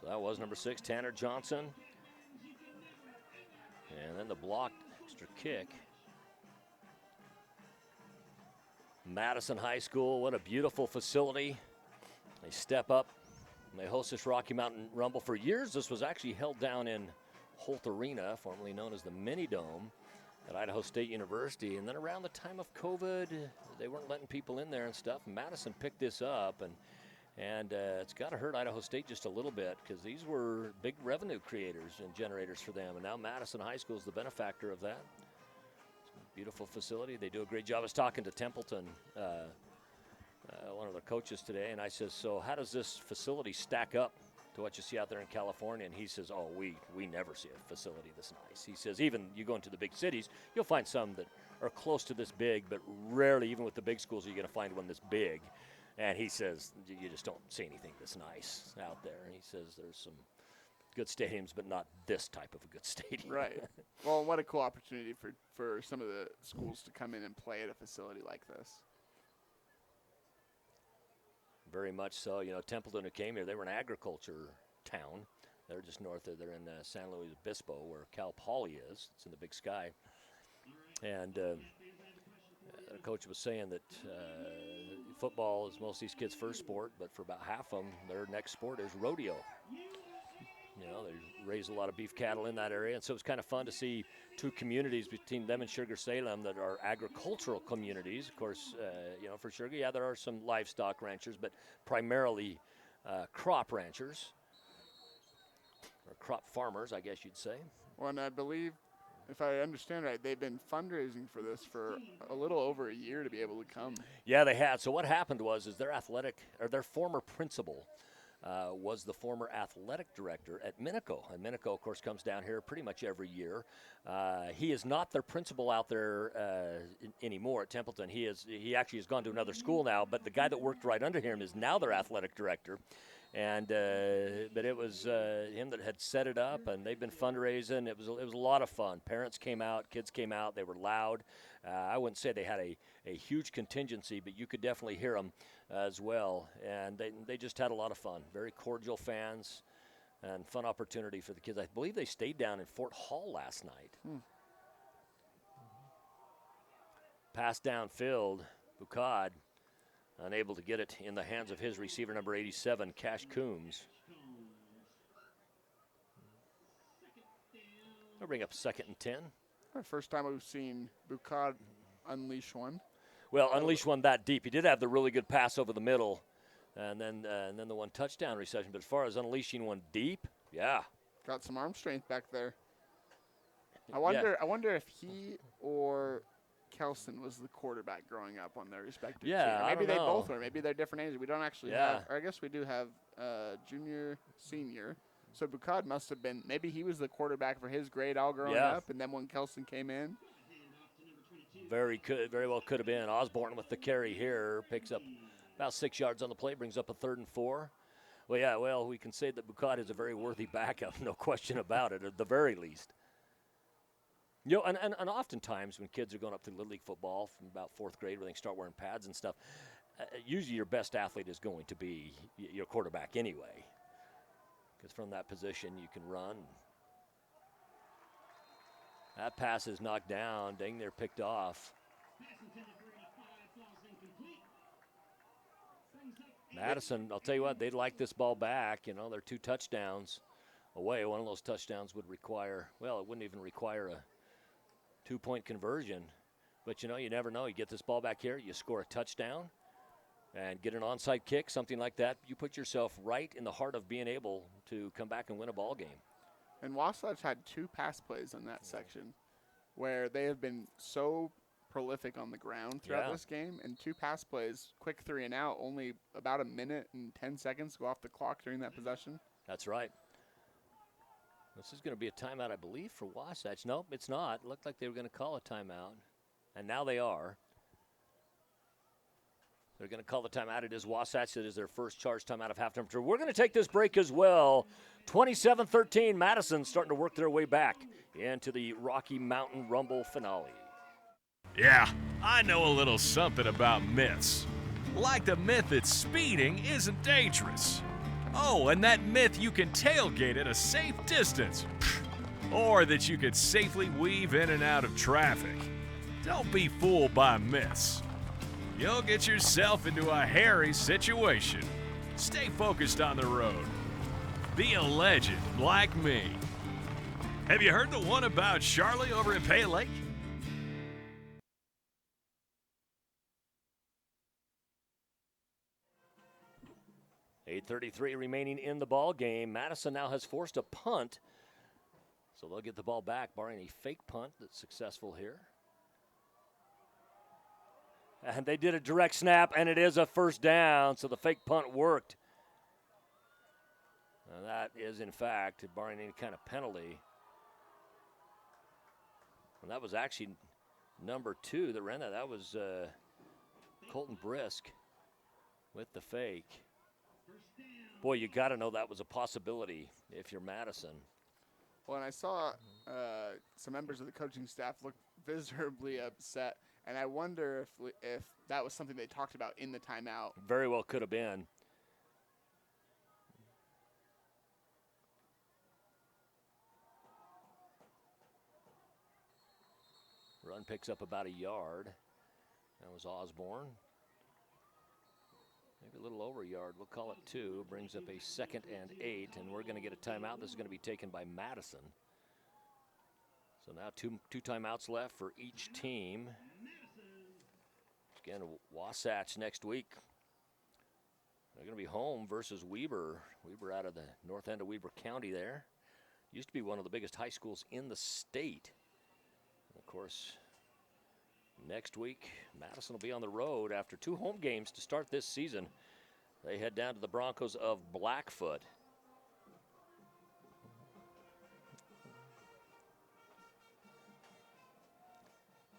So that was number 6, Tanner Johnson. And then the blocked extra kick. Madison High School, what a beautiful facility. They step up and they host this Rocky Mountain Rumble. For years, this was actually held down in Holt Arena, formerly known as the Mini Dome at Idaho State University. And then around the time of COVID, they weren't letting people in there and stuff. Madison picked this up, and it's got to hurt Idaho State just a little bit, because these were big revenue creators and generators for them. And now Madison High School is the benefactor of that. Beautiful facility. They do a great job. I was talking to Templeton, one of their coaches today, and I says, so how does this facility stack up to what you see out there in California? And he says, oh, we never see a facility this nice. He says, even you go into the big cities, you'll find some that are close to this big, but rarely, even with the big schools, are you going to find one this big. And he says, you just don't see anything this nice out there. And he says there's some good stadiums, but not this type of a good stadium. Right. Well, what a cool opportunity for some of the schools to come in and play at a facility like this. Very much so. You know, Templeton, who came here, they were an agriculture town. They're just north of, they're in San Luis Obispo, where Cal Poly is. It's in the Big Sky. And the coach was saying that football is most of these kids' first sport, but for about half of them, their next sport is rodeo. You know, they raise a lot of beef cattle in that area, and so it's kind of fun to see two communities between them and Sugar-Salem that are agricultural communities. Of course, you know, for Sugar, yeah, there are some livestock ranchers, but primarily crop ranchers, or crop farmers, I guess you'd say. Well, and I believe, if I understand right, they've been fundraising for this for a little over a year to be able to come. Yeah, they had. So what happened was their former principal was the former athletic director at Minico. And Minico, of course, comes down here pretty much every year. He is not their principal out there anymore at Templeton. He actually has gone to another school now, but the guy that worked right under him is now their athletic director. And but it was him that had set it up, and they've been fundraising. It was a lot of fun. Parents came out, kids came out. They were loud. I wouldn't say they had a huge contingency, but you could definitely hear them as well. And they just had a lot of fun. Very cordial fans, and fun opportunity for the kids. I believe they stayed down in Fort Hall last night. Pass downfield, Bucad. Unable to get it in the hands of his receiver, number 87, Cash Coombs. They'll bring up 2nd and 10. First time we've seen Bucad unleash one. Well, unleash one that deep. He did have the really good pass over the middle, and then the one touchdown reception. But as far as unleashing one deep, yeah. Got some arm strength back there. I wonder if he or Kelson was the quarterback growing up on their respective team. Maybe they both were. Maybe they're different ages. We don't actually have, or I guess we do have junior, senior. So Bucad must have been, maybe he was the quarterback for his grade all growing up, and then when Kelson came in. Very well could have been. Osborne with the carry here, picks up about 6 yards on the play, brings up a 3rd and 4. Well, yeah, we can say that Bucad is a very worthy backup, no question about it, at the very least. You know, and oftentimes when kids are going up to Little League football from about 4th grade where they start wearing pads and stuff, usually your best athlete is going to be your quarterback anyway. Because from that position you can run. That pass is knocked down. Dang, they're picked off. Madison, I'll tell you what, they'd like this ball back. You know, they're 2 touchdowns away. One of those touchdowns would require, well, it wouldn't even require a 2-point conversion, but you know, you never know. You get this ball back here, you score a touchdown and get an onside kick, something like that. You put yourself right in the heart of being able to come back and win a ball game. And Wasatch had 2 pass plays in that section where they have been so prolific on the ground throughout this game, and 2 pass plays, quick 3 and out, only about a minute and 10 seconds go off the clock during that possession. That's right. This is going to be a timeout, I believe, for Wasatch. Nope, it's not. It looked like they were going to call a timeout, and now they are. They're going to call the timeout. It is Wasatch. It is their first charge timeout of halftime. We're going to take this break as well. 27-13, Madison starting to work their way back into the Rocky Mountain Rumble finale. Yeah, I know a little something about myths. Like the myth that speeding isn't dangerous. Oh, and that myth you can tailgate at a safe distance. Or that you could safely weave in and out of traffic. Don't be fooled by myths. You'll get yourself into a hairy situation. Stay focused on the road. Be a legend like me. Have you heard the one about Charlie over at Pay Lake? .8:33 remaining in the ball game. Madison now has forced a punt, so they'll get the ball back, barring a fake punt that's successful here. And they did a direct snap, and it is a first down, so the fake punt worked. Now that is, in fact, barring any kind of penalty. And that was actually number 2 that ran that. That was Colton Brisk with the fake. Boy, you got to know that was a possibility if you're Madison. Well, and I saw some members of the coaching staff look visibly upset, and I wonder if that was something they talked about in the timeout. Very well could have been. Run picks up about a yard. That was Osborne. Maybe a little over a yard. We'll call it 2. Brings up a 2nd and 8, and we're going to get a timeout. This is going to be taken by Madison. So now two timeouts left for each team. Again, Wasatch next week. They're going to be home versus Weber. Weber out of the north end of Weber County there. Used to be one of the biggest high schools in the state. And of course, next week, Madison will be on the road after 2 home games to start this season. They head down to the Broncos of Blackfoot.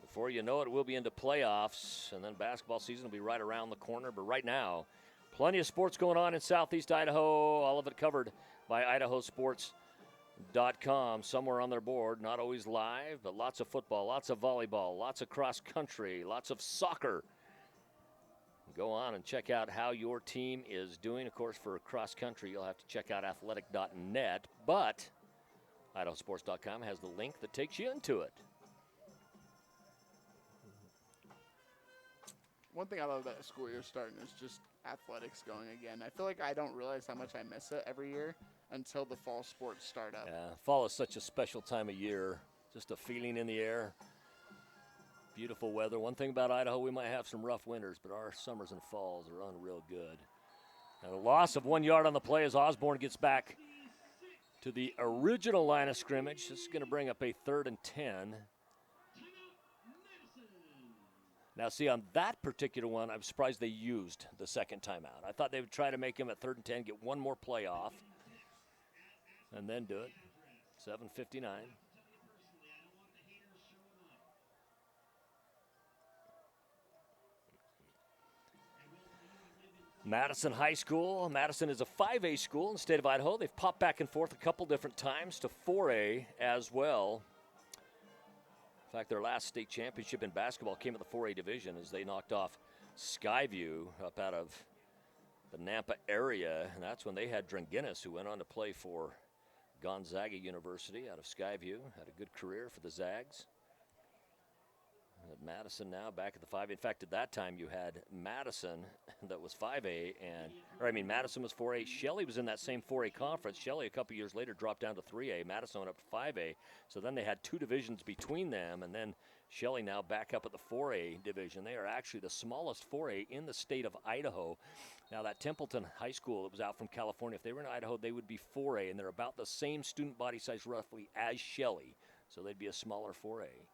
Before you know it, we'll be into playoffs, and then basketball season will be right around the corner. But right now, plenty of sports going on in Southeast Idaho, all of it covered by IdahoSports.com. Somewhere on their board, not always live, but lots of football, lots of volleyball, lots of cross country, lots of soccer. Go on and check out how your team is doing. Of course, for cross country, you'll have to check out athletic.net, but IdahoSports.com has the link that takes you into it. One thing I love about the school year starting is just athletics going again. I feel like I don't realize how much I miss it every year until the fall sports start up. Yeah, fall is such a special time of year. Just a feeling in the air. Beautiful weather. One thing about Idaho, we might have some rough winters, but our summers and falls are unreal good. And a loss of 1 yard on the play as Osborne gets back to the original line of scrimmage. This is going to bring up a 3rd and 10. Now, see, on that particular one, I'm surprised they used the second timeout. I thought they would try to make him at 3rd and 10, get one more play off, and then do it. 7:59. Madison High School. Madison is a 5A school in the state of Idaho. They've popped back and forth a couple different times to 4A as well. In fact, their last state championship in basketball came in the 4A division as they knocked off Skyview up out of the Nampa area. And that's when they had Dranginis, who went on to play for Gonzaga University out of Skyview. Had a good career for the Zags. At Madison now back at the 5A. In fact, at that time you had Madison that was 5A, Madison was 4A. Shelley was in that same 4A conference. Shelley a couple years later dropped down to 3A. Madison went up to 5A. So then they had 2 divisions between them, and then Shelley now back up at the 4A division. They are actually the smallest 4A in the state of Idaho. Now that Templeton High School that was out from California, if they were in Idaho, they would be 4A, and they're about the same student body size roughly as Shelley. So they'd be a smaller 4A.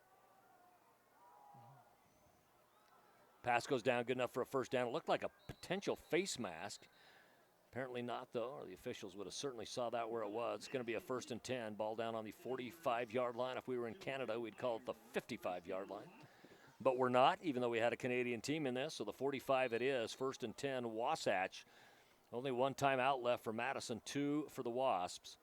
Pass goes down, good enough for a first down. It looked like a potential face mask. Apparently not, though, or the officials would have certainly saw that where it was. It's going to be a 1st and 10, ball down on the 45-yard line. If we were in Canada, we'd call it the 55-yard line. But we're not, even though we had a Canadian team in this, so the 45 it is, 1st and 10, Wasatch. Only 1 timeout left for Madison, 2 for the Wasps.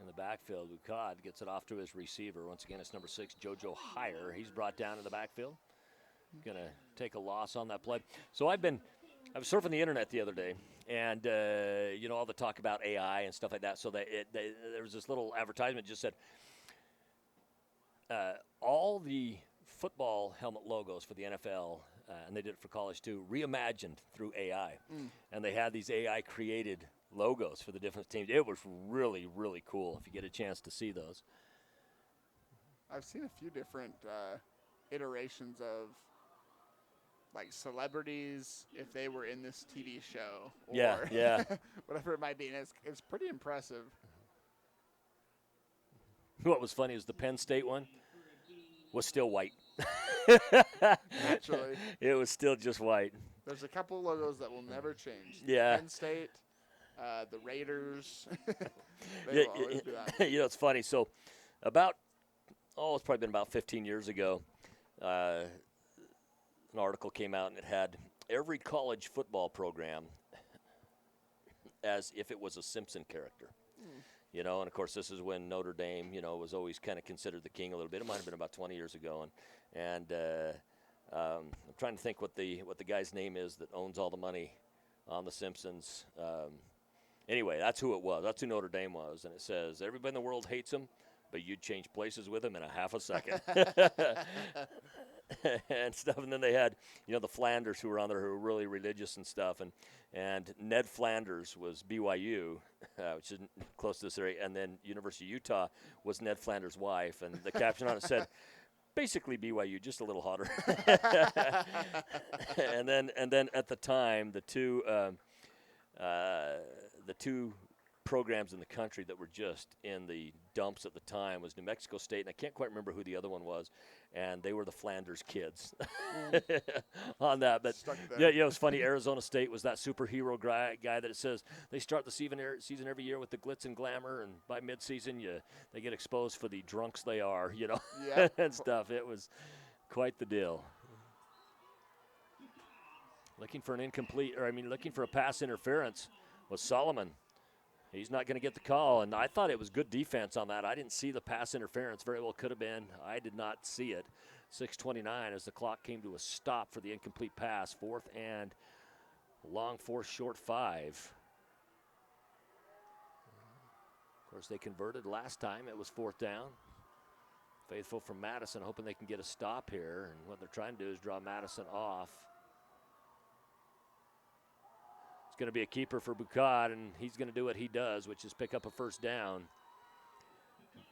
In the backfield, Bukad gets it off to his receiver. Once again, it's number 6, JoJo Heyer. He's brought down in the backfield. Going to take a loss on that play. So I was surfing the internet the other day, and all the talk about AI and stuff like that. So there was this little advertisement that just said all the football helmet logos for the NFL, and they did it for college too, reimagined through AI. And they had these AI created logos for the different teams. It was really, really cool if you get a chance to see those. I've seen a few different iterations of like celebrities if they were in this TV show or yeah. whatever it might be. And it's pretty impressive. What was funny is the Penn State one was still white. Naturally. It was still just white. There's a couple logos that will never change. Yeah. Penn State, the Raiders. They will always do that. It's funny. So it's probably been about 15 years ago, an article came out and it had every college football program as if it was a Simpson character. And of course this is when Notre Dame, was always kind of considered the king a little bit. It might have been about 20 years ago. And I'm trying to think what the guy's name is that owns all the money on The Simpsons. Anyway, that's who it was. That's who Notre Dame was. And it says, everybody in the world hates him, but you'd change places with him in a half a second. And stuff. And then they had, the Flanders who were on there who were really religious and stuff. And Ned Flanders was BYU, which is close to this area. And then University of Utah was Ned Flanders' wife. And the caption on it said, basically BYU, just a little hotter. and then at the time, the two programs in the country that were just in the dumps at the time was New Mexico State, and I can't quite remember who the other one was, and they were the Flanders kids on that. But yeah, it was funny. Arizona State was that superhero guy that it says they start the season every year with the glitz and glamour, and by midseason they get exposed for the drunks they are, Yep. and stuff. It was quite the deal. Looking for a pass interference was Solomon. He's not going to get the call, and I thought it was good defense on that. I didn't see the pass interference. Very well could have been. I did not see it. 6:29 as the clock came to a stop for the incomplete pass. 4th and long 4, short 5. Of course, they converted last time. It was 4th down. Faithful from Madison, hoping they can get a stop here, and what they're trying to do is draw Madison off. Going to be a keeper for Bucad, and he's going to do what he does, which is pick up a first down.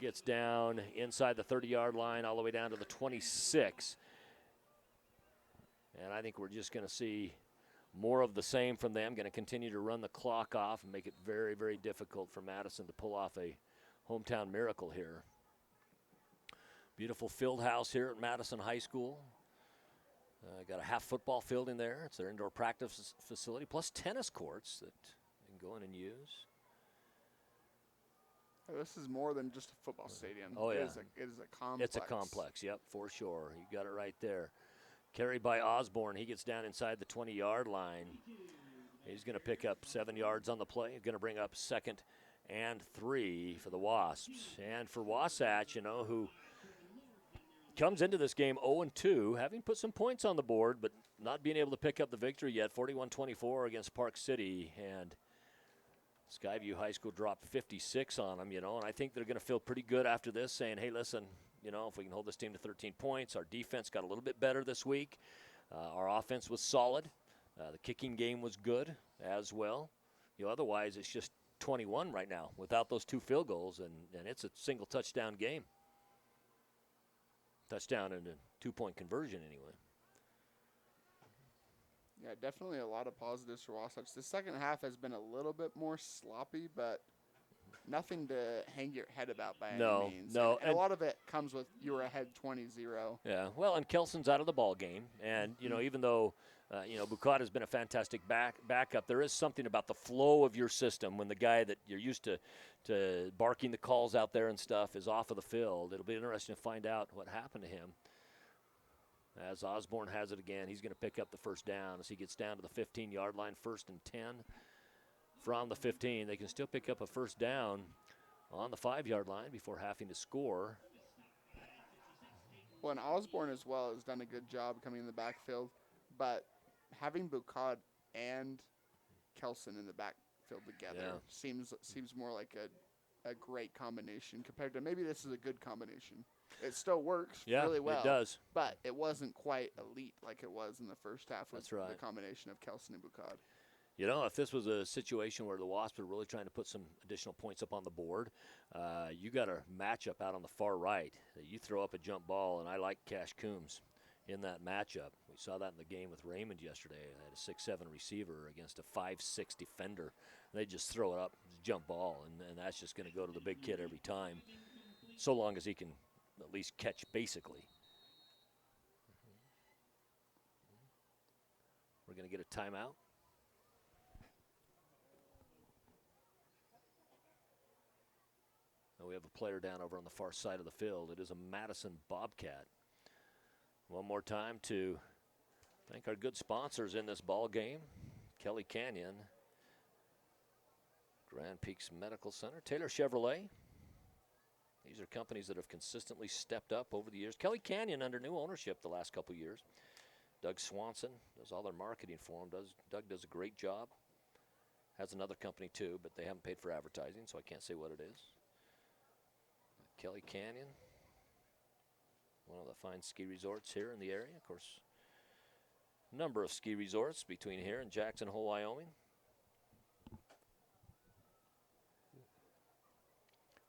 Gets down inside the 30-yard line all the way down to the 26. And I think we're just going to see more of the same from them. Going to continue to run the clock off and make it very, very difficult for Madison to pull off a hometown miracle here. Beautiful field house here at Madison High School. Got a half football field in there. It's their indoor practice facility, plus tennis courts that you can go in and use. This is more than just a football stadium. Oh, yeah. It is a complex. It's a complex, yep, for sure. You got it right there. Carried by Osborne. He gets down inside the 20-yard line. He's going to pick up 7 yards on the play. He's going to bring up 2nd and 3 for the Wasps. And for Wasatch, who comes into this game 0-2, having put some points on the board, but not being able to pick up the victory yet. 41-24 against Park City, and Skyview High School dropped 56 on them, and I think they're going to feel pretty good after this, saying, hey, listen, if we can hold this team to 13 points, our defense got a little bit better this week. Our offense was solid. The kicking game was good as well. Otherwise, it's just 21 right now without those 2 field goals, and it's a single touchdown game. Touchdown and a 2-point conversion anyway. Yeah, definitely a lot of positives for Wasatch. The second half has been a little bit more sloppy, but nothing to hang your head about by any means. No. And a lot of it comes with you were ahead 20-0. Yeah, well, and Kelson's out of the ball game. And, even though, Bucad has been a fantastic backup, there is something about the flow of your system when the guy that you're used to barking the calls out there and stuff is off of the field. It'll be interesting to find out what happened to him. As Osborne has it again, he's going to pick up the first down as he gets down to the 15-yard line, 1st and 10 from the 15. They can still pick up a first down on the 5-yard line before having to score. Well, and Osborne as well has done a good job coming in the backfield, but having Bucad and Kelson in the backfield together seems more like a great combination compared to maybe this is a good combination. It still works really well. It does. But it wasn't quite elite like it was in the first half with That's right. the combination of Kelson and Bucad. If this was a situation where the Wasps are really trying to put some additional points up on the board, you got a matchup out on the far right. You throw up a jump ball, and I like Cash Coombs in that matchup. We saw that in the game with Raymond yesterday. They had a 6'7" receiver against a 5'6" defender. They just throw it up, jump ball, and that's just going to go to the big kid every time, so long as he can at least catch basically. We're going to get a timeout. Now we have a player down over on the far side of the field. It is a Madison Bobcat. One more time to thank our good sponsors in this ball game. Kelly Canyon, Grand Peaks Medical Center, Taylor Chevrolet. These are companies that have consistently stepped up over the years. Kelly Canyon under new ownership the last couple years. Doug Swanson does all their marketing for them. Doug does a great job. Has another company too, but they haven't paid for advertising, so I can't say what it is. Kelly Canyon, one of the fine ski resorts here in the area. Of course, a number of ski resorts between here and Jackson Hole, Wyoming.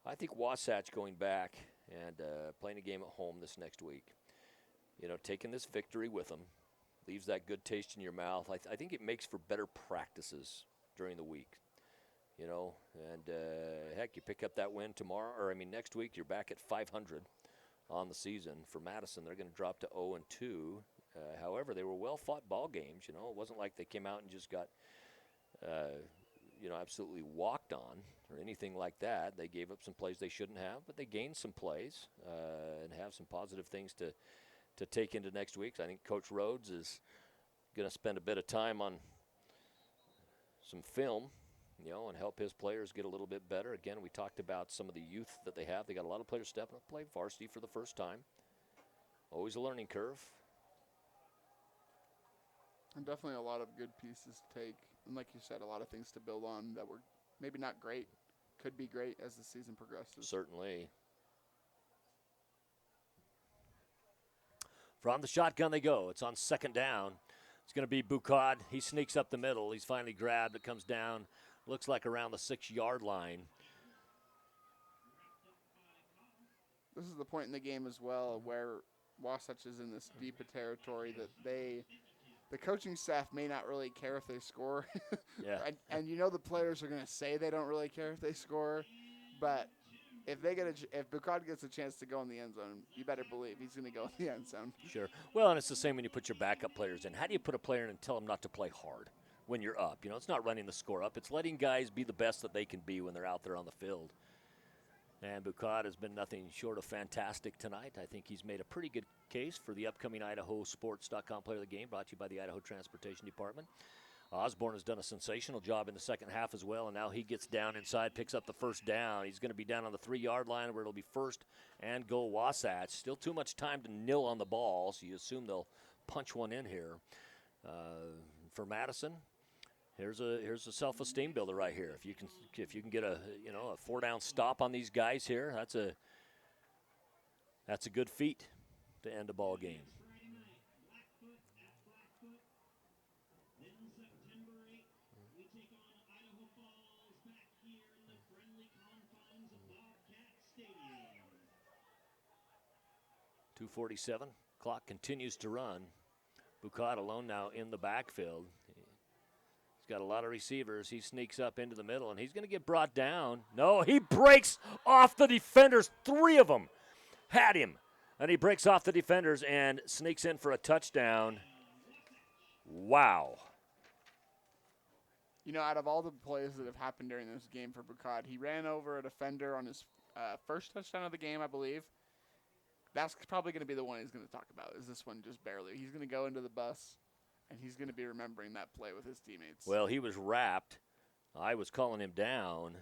I think Wasatch going back and playing a game at home this next week, you know, taking this victory with them, leaves that good taste in your mouth. I think it makes for better practices during the week, you know. And heck, you pick up that win tomorrow, or I mean next week, you're back at 500 on the season. For Madison, they're going to drop to 0-2. However, they were well-fought ball games. You know, it wasn't like they came out and just got, you know, absolutely walked on or anything like that. They gave up some plays they shouldn't have, but they gained some plays and have some positive things to take into next week. So I think Coach Rhodes is going to spend a bit of time on some film, you know, and help his players get a little bit better. Again, we talked about some of the youth that they have. They got a lot of players stepping up, play varsity for the first time. Always a learning curve. And definitely a lot of good pieces to take. And like you said, a lot of things to build on that were maybe not great, could be great as the season progresses. Certainly. From the shotgun they go. It's on second down. It's going to be Bucad. He sneaks up the middle. He's finally grabbed. It comes down. Looks like around the 6-yard line. This is the point in the game as well where Wasatch is in this deep territory that the coaching staff may not really care if they score. Yeah. and you know the players are going to say they don't really care if they score, but if Bucad gets a chance to go in the end zone, you better believe he's going to go in the end zone. Sure. Well, and it's the same when you put your backup players in. How do you put a player in and tell them not to play hard when you're up? You know, it's not running the score up. It's letting guys be the best that they can be when they're out there on the field. And Bucad has been nothing short of fantastic tonight. I think he's made a pretty good case for the upcoming IdahoSports.com player of the game, brought to you by the Idaho Transportation Department. Osborne has done a sensational job in the second half as well, and now he gets down inside, picks up the first down. He's going to be down on the 3-yard line where it'll be first and goal Wasatch. Still too much time to nil on the ball, so you assume they'll punch one in here. For Madison, here's a self-esteem builder right here. If you can get a 4-down stop on these guys here, that's a good feat to end a ball game. .247. Clock continues to run. Bucad alone now in the backfield. He's got a lot of receivers. He sneaks up into the middle, and he's going to get brought down. No, he breaks off the defenders. 3 of them had him. And he breaks off the defenders and sneaks in for a touchdown. Wow. You know, out of all the plays that have happened during this game for Bucad, he ran over a defender on his first touchdown of the game, I believe. That's probably going to be the one he's going to talk about, is this one just barely. He's going to go into the bus, and he's going to be remembering that play with his teammates. Well, he was wrapped. I was calling him down,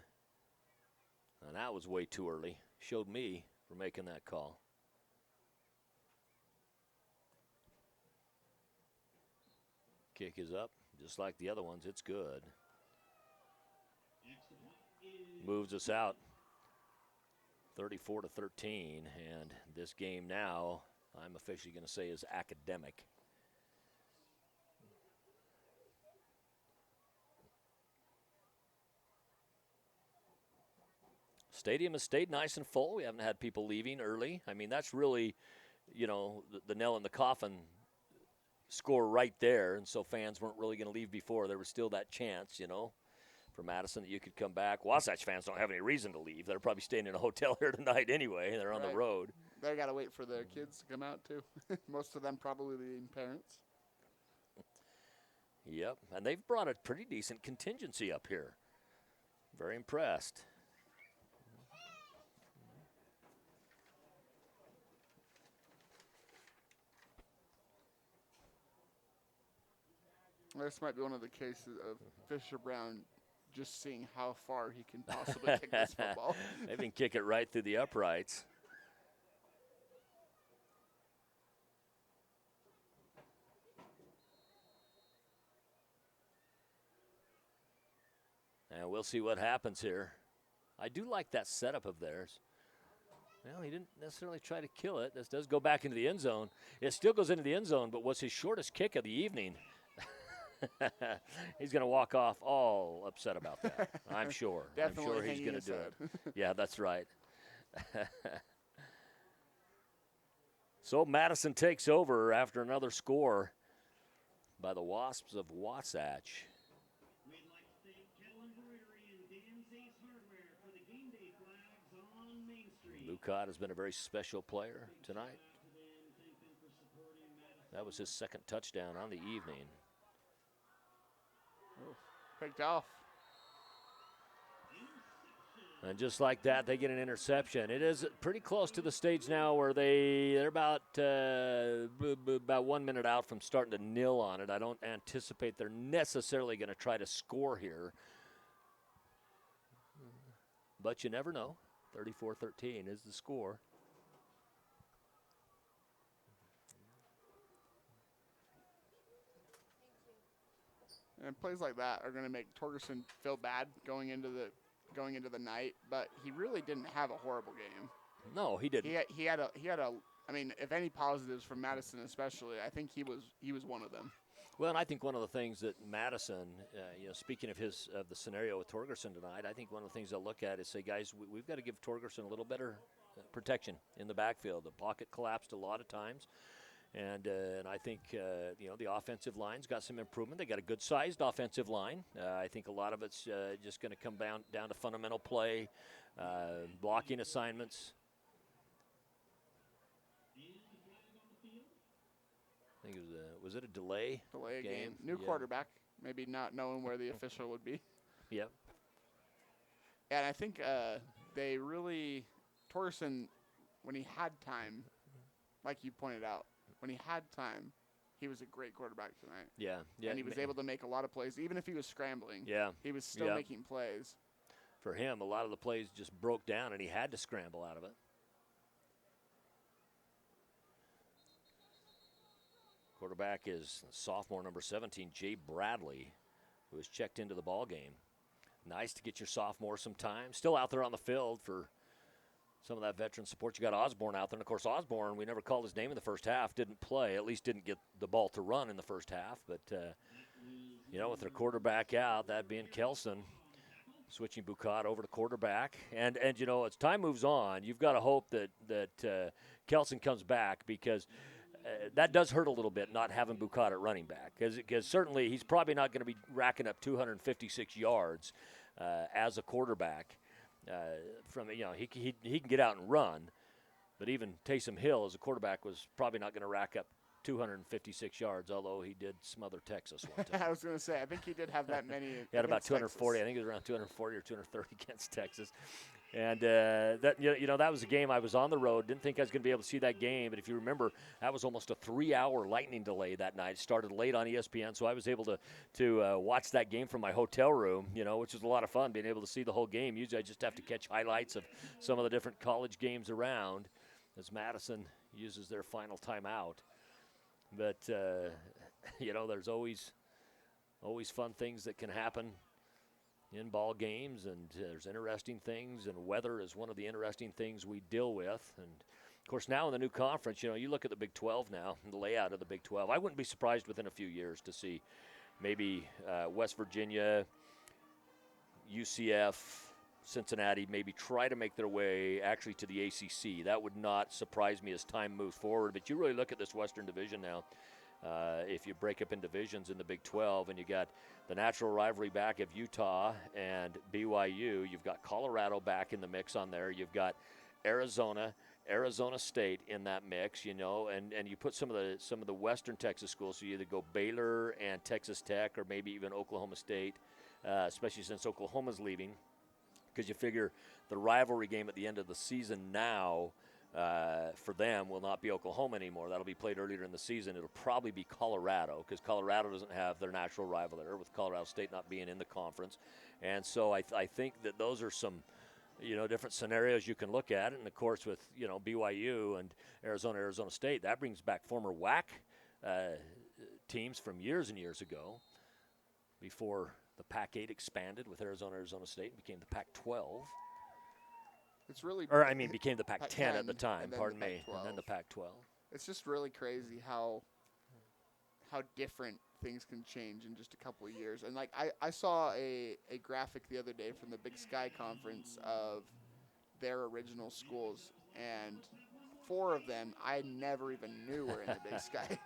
and that was way too early. Showed me for making that call. Kick is up, just like the other ones. It's good. Moves us out 34-13, and this game now, I'm officially going to say, is academic. Stadium has stayed nice and full. We haven't had people leaving early. I mean, that's really, you know, the nail in the coffin score right there, and so fans weren't really going to leave before. There was still that chance, you know, for Madison that you could come back. Wasatch fans don't have any reason to leave. They're probably staying in a hotel here tonight anyway. They're on the road. They got to wait for their kids to come out, too. Most of them probably being parents. Yep, and they've brought a pretty decent contingency up here. Very impressed. This might be one of the cases of Fisher Brown just seeing how far he can possibly kick this football. They can kick it right through the uprights. And we'll see what happens here. I do like that setup of theirs. Well, he didn't necessarily try to kill it. This does go back into the end zone. It still goes into the end zone, but was his shortest kick of the evening. He's going to walk off all upset about that, I'm sure. I'm sure he's going to do it. Yeah, that's right. So Madison takes over after another score by the Wasps of Wasatch. Lucott has been a very special player tonight. That was his second touchdown on the evening. Picked off. And just like that, they get an interception. It is pretty close to the stage now where they're about 1 minute out from starting to nil on it. I don't anticipate they're necessarily going to try to score here. But you never know. 34-13 is the score. And plays like that are going to make Torgerson feel bad going into the night, but he really didn't have a horrible game. No, he didn't. He had a. I mean, if any positives from Madison, especially, I think he was one of them. Well, and I think one of the things that Madison, speaking of the scenario with Torgerson tonight, I think one of the things they'll look at is say, guys, we've got to give Torgerson a little better protection in the backfield. The pocket collapsed a lot of times. And I think, the offensive line's got some improvement. They got a good-sized offensive line. I think a lot of it's just going to come down to fundamental play, blocking assignments. I think was it a delay? Delay game. New quarterback, maybe not knowing where the official would be. Yep. And I think Torgerson, when he had time, like you pointed out, when he had time, he was a great quarterback tonight. Yeah. And he was able to make a lot of plays, even if he was scrambling. Yeah. He was still making plays. For him, a lot of the plays just broke down, and he had to scramble out of it. Quarterback is sophomore number 17, Jay Bradley, who has checked into the ball game. Nice to get your sophomore some time. Still out there on the field for some of that veteran support. You got Osborne out there. And, of course, Osborne, we never called his name in the first half, didn't play, at least didn't get the ball to run in the first half. But, with their quarterback out, that being Kelson, switching Bucat over to quarterback. And as time moves on, you've got to hope that Kelson comes back because – that does hurt a little bit not having Bucat at running back because certainly he's probably not going to be racking up 256 yards as a quarterback. He can get out and run, but even Taysom Hill as a quarterback was probably not going to rack up 256 yards, although he did smother Texas one time. I was going to say, I think he did have that many. He had about 240. Texas. I think it was around 240 or 230 against Texas. And that was a game I was on the road. Didn't think I was going to be able to see that game. But if you remember, that was almost a 3-hour lightning delay that night. It started late on ESPN, so I was able to watch that game from my hotel room, which was a lot of fun, being able to see the whole game. Usually I just have to catch highlights of some of the different college games around as Madison uses their final timeout. But, there's always fun things that can happen in ball games, and there's interesting things, and weather is one of the interesting things we deal with. And, of course, now in the new conference, you look at the Big 12 now, the layout of the Big 12. I wouldn't be surprised within a few years to see maybe West Virginia, UCF, Cincinnati maybe try to make their way actually to the ACC. That would not surprise me as time moves forward. But you really look at this Western Division now. If you break up in divisions in the Big 12, and you got the natural rivalry back of Utah and BYU, you've got Colorado back in the mix on there. You've got Arizona State in that mix, and you put some of the Western Texas schools. So you either go Baylor and Texas Tech, or maybe even Oklahoma State, especially since Oklahoma's leaving, because you figure the rivalry game at the end of the season now. For them will not be Oklahoma anymore. That'll be played earlier in the season. It'll probably be Colorado, because Colorado doesn't have their natural rival there, with Colorado State not being in the conference. And so I think that those are some, different scenarios you can look at. And, of course, with, BYU and Arizona State, that brings back former WAC teams from years and years ago before The Pac-8 expanded with Arizona State and became the Pac-12. It's really, became the Pac-10 at the time. Pardon me, and then the Pac-12. It's just really crazy how different things can change in just a couple of years. And like I saw a graphic the other day from the Big Sky Conference of their original schools, and 4 of them I never even knew were in the Big Sky.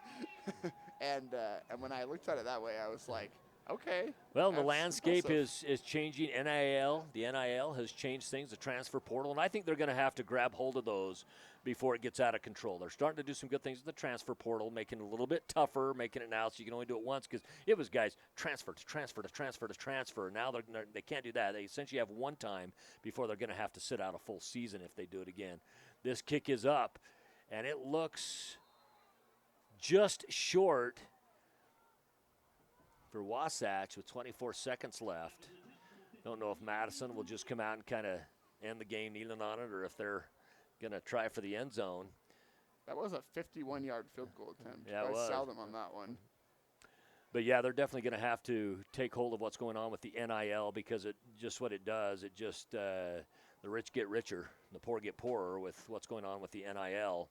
and when I looked at it that way, I was like, okay. Well, the landscape is changing. NIL, the NIL has changed things, the transfer portal, and I think they're going to have to grab hold of those before it gets out of control. They're starting to do some good things with the transfer portal, making it a little bit tougher, making it now so you can only do it once, because it was guys transfer to transfer to transfer to transfer. Now they can't do that. They essentially have one time before they're going to have to sit out a full season if they do it again. This kick is up, and it looks just short for Wasatch with 24 seconds left. Don't know if Madison will just come out and kind of end the game kneeling on it, or if they're going to try for the end zone. That was a 51-yard field goal attempt. Yeah, it was. I saw them on that one. But, yeah, they're definitely going to have to take hold of what's going on with the NIL, because it just what it does, it just the rich get richer, the poor get poorer with what's going on with the NIL.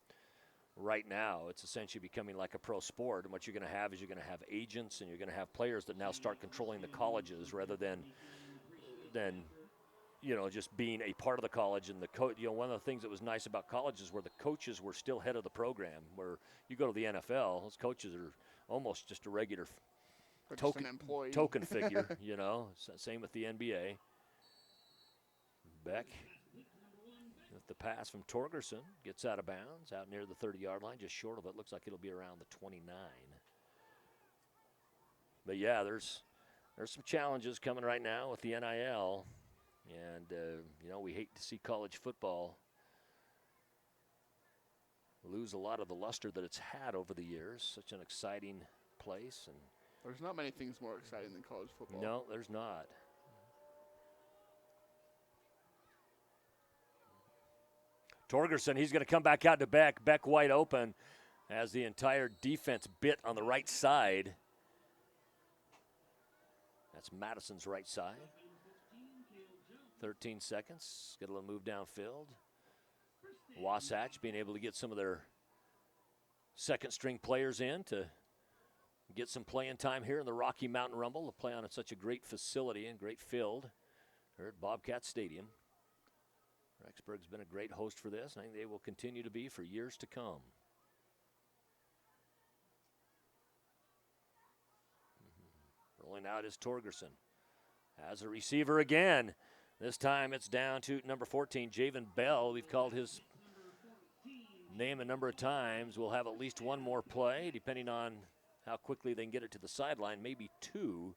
Right now, it's essentially becoming like a pro sport, and what you're going to have is you're going to have agents, and you're going to have players that now start controlling the colleges rather than just being a part of the college. And the one of the things that was nice about colleges were the coaches were still head of the program. Where you go to the NFL, those coaches are almost just a regular token figure. Same with the NBA. Beck. With the pass from Torgerson, gets out of bounds, out near the 30-yard line, just short of it. Looks like it'll be around the 29. But, yeah, there's some challenges coming right now with the NIL. And, we hate to see college football lose a lot of the luster that it's had over the years. Such an exciting place. And there's not many things more exciting than college football. No, there's not. Torgerson, he's going to come back out to Beck. Beck wide open as the entire defense bit on the right side. That's Madison's right side. 13 seconds. Get a little move downfield. Wasatch being able to get some of their second-string players in to get some playing time here in the Rocky Mountain Rumble. To play on such a great facility and great field here at Bobcat Stadium. Rexburg's been a great host for this, and I think they will continue to be for years to come. Rolling out is Torgerson. Has a receiver again. This time it's down to number 14, Javen Bell. We've called his name a number of times. We'll have at least one more play, depending on how quickly they can get it to the sideline, maybe 2.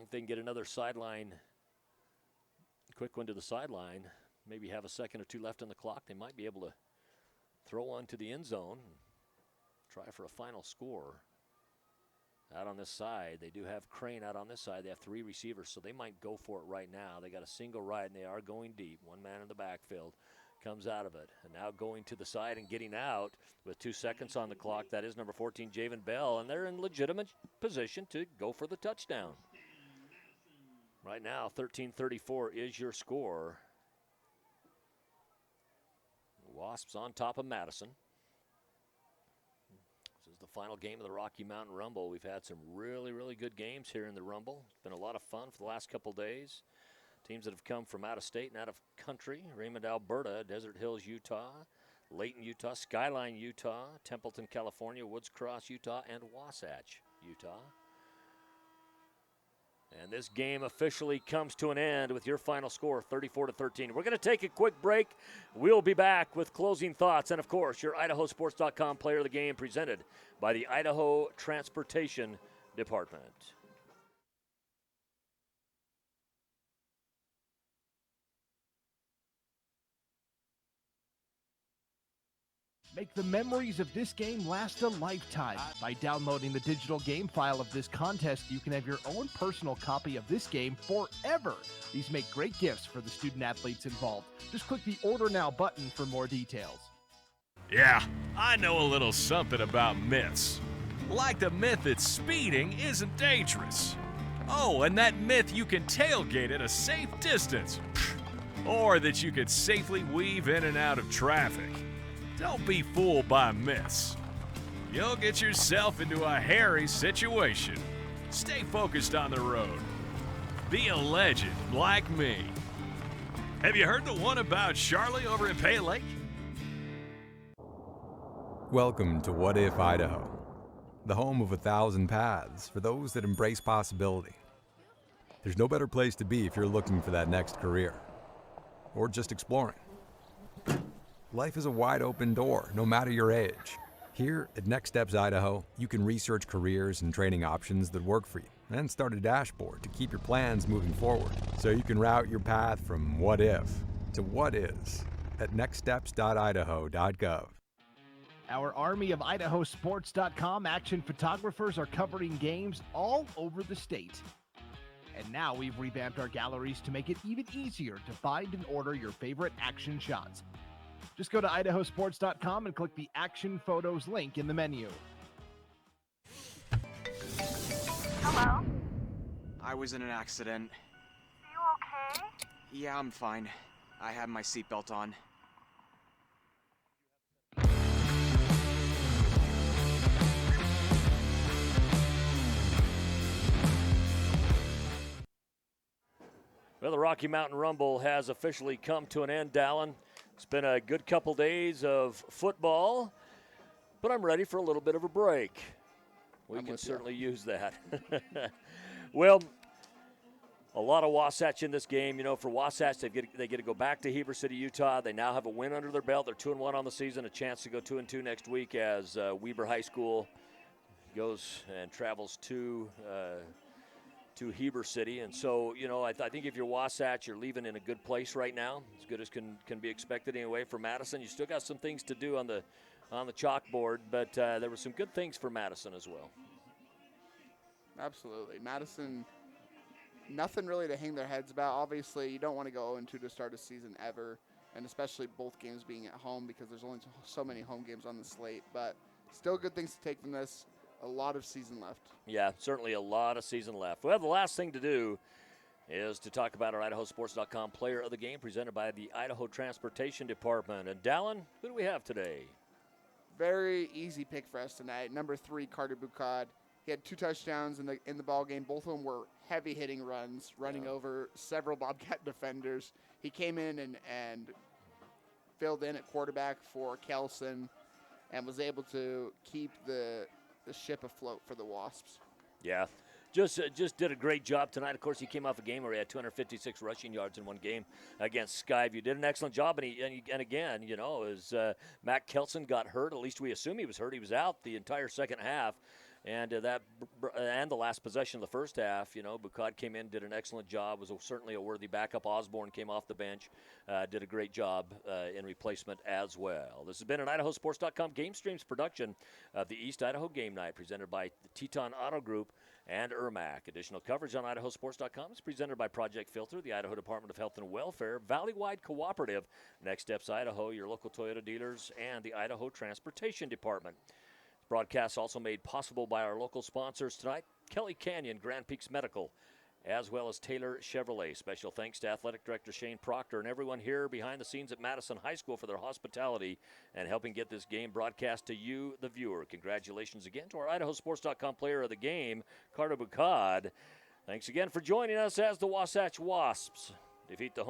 If they can get another quick one to the sideline, maybe have a second or 2 left on the clock, they might be able to throw one to the end zone and try for a final score. Out on this side, they do have Crane out on this side. They have 3 receivers, so they might go for it right now. They got a single right, and they are going deep. One man in the backfield comes out of it. And now going to the side and getting out with 2 seconds on the clock. That is number 14, Javen Bell, and they're in legitimate position to go for the touchdown. Right now, 13-34 is your score. Wasps on top of Madison. This is the final game of the Rocky Mountain Rumble. We've had some really, really good games here in the Rumble. It's been a lot of fun for the last couple days. Teams that have come from out of state and out of country. Raymond, Alberta, Desert Hills, Utah, Layton, Utah, Skyline, Utah, Templeton, California, Woods Cross, Utah, and Wasatch, Utah. And this game officially comes to an end with your final score, 34-13. We're going to take a quick break. We'll be back with closing thoughts and, of course, your IdahoSports.com player of the game presented by the Idaho Transportation Department. Make the memories of this game last a lifetime. By downloading the digital game file of this contest, you can have your own personal copy of this game forever. These make great gifts for the student athletes involved. Just click the Order Now button for more details. Yeah, I know a little something about myths. Like the myth that speeding isn't dangerous. Oh, and that myth you can tailgate at a safe distance. Or that you could safely weave in and out of traffic. Don't be fooled by myths. You'll get yourself into a hairy situation. Stay focused on the road. Be a legend like me. Have you heard the one about Charlie over at Pay Lake? Welcome to What If Idaho, the home of 1,000 paths for those that embrace possibility. There's no better place to be if you're looking for that next career, or just exploring. Life is a wide open door, no matter your age. Here at Next Steps Idaho, you can research careers and training options that work for you, and start a dashboard to keep your plans moving forward, so you can route your path from what if to what is at nextsteps.idaho.gov. Our army of IdahoSports.com action photographers are covering games all over the state. And now we've revamped our galleries to make it even easier to find and order your favorite action shots. Just go to IdahoSports.com and click the Action Photos link in the menu. Hello? I was in an accident. You okay? Yeah, I'm fine. I had my seatbelt on. Well, the Rocky Mountain Rumble has officially come to an end, Dallin. It's been a good couple days of football, but I'm ready for a little bit of a break. We can certainly use that. Well, a lot of Wasatch in this game. You know, for Wasatch, they get to go back to Heber City, Utah. They now have a win under their belt. They're 2-1 on the season, a chance to go 2-2 next week as Weber High School goes and travels to Heber City. And so, you know, I think if you're Wasatch, you're leaving in a good place right now, as good as can be expected anyway. For Madison, you still got some things to do on the chalkboard, but there were some good things for Madison as well. Absolutely. Madison, nothing really to hang their heads about. Obviously, you don't want to go 0-2 to start a season ever, and especially both games being at home because there's only so many home games on the slate. But still good things to take from this. A lot of season left. Yeah, certainly a lot of season left. Well, the last thing to do is to talk about our IdahoSports.com player of the game presented by the Idaho Transportation Department. And Dallin, who do we have today? Very easy pick for us tonight. Number 3, Carter Bucad. He had 2 touchdowns in the ball game. Both of them were heavy hitting runs, running over several Bobcat defenders. He came in and filled in at quarterback for Kelson and was able to keep the ship afloat for the Wasps. Yeah, just did a great job tonight. Of course, he came off a game where he had 256 rushing yards in one game against Skyview. Did an excellent job, and again, you know, as Matt Kelson got hurt, at least we assume he was hurt. He was out the entire second half. And and the last possession of the first half, you know, Bucad came in, did an excellent job, was certainly a worthy backup. Osborne came off the bench, did a great job in replacement as well. This has been an IdahoSports.com GameStreams production of the East Idaho Game Night, presented by the Teton Auto Group and Ermac. Additional coverage on IdahoSports.com is presented by Project Filter, the Idaho Department of Health and Welfare, Valleywide Cooperative, Next Steps Idaho, your local Toyota dealers, and the Idaho Transportation Department. Broadcast also made possible by our local sponsors tonight, Kelly Canyon, Grand Peaks Medical, as well as Taylor Chevrolet. Special thanks to Athletic Director Shane Proctor and everyone here behind the scenes at Madison High School for their hospitality and helping get this game broadcast to you, the viewer. Congratulations again to our IdahoSports.com player of the game, Carter Bucad. Thanks again for joining us as the Wasatch Wasps defeat the home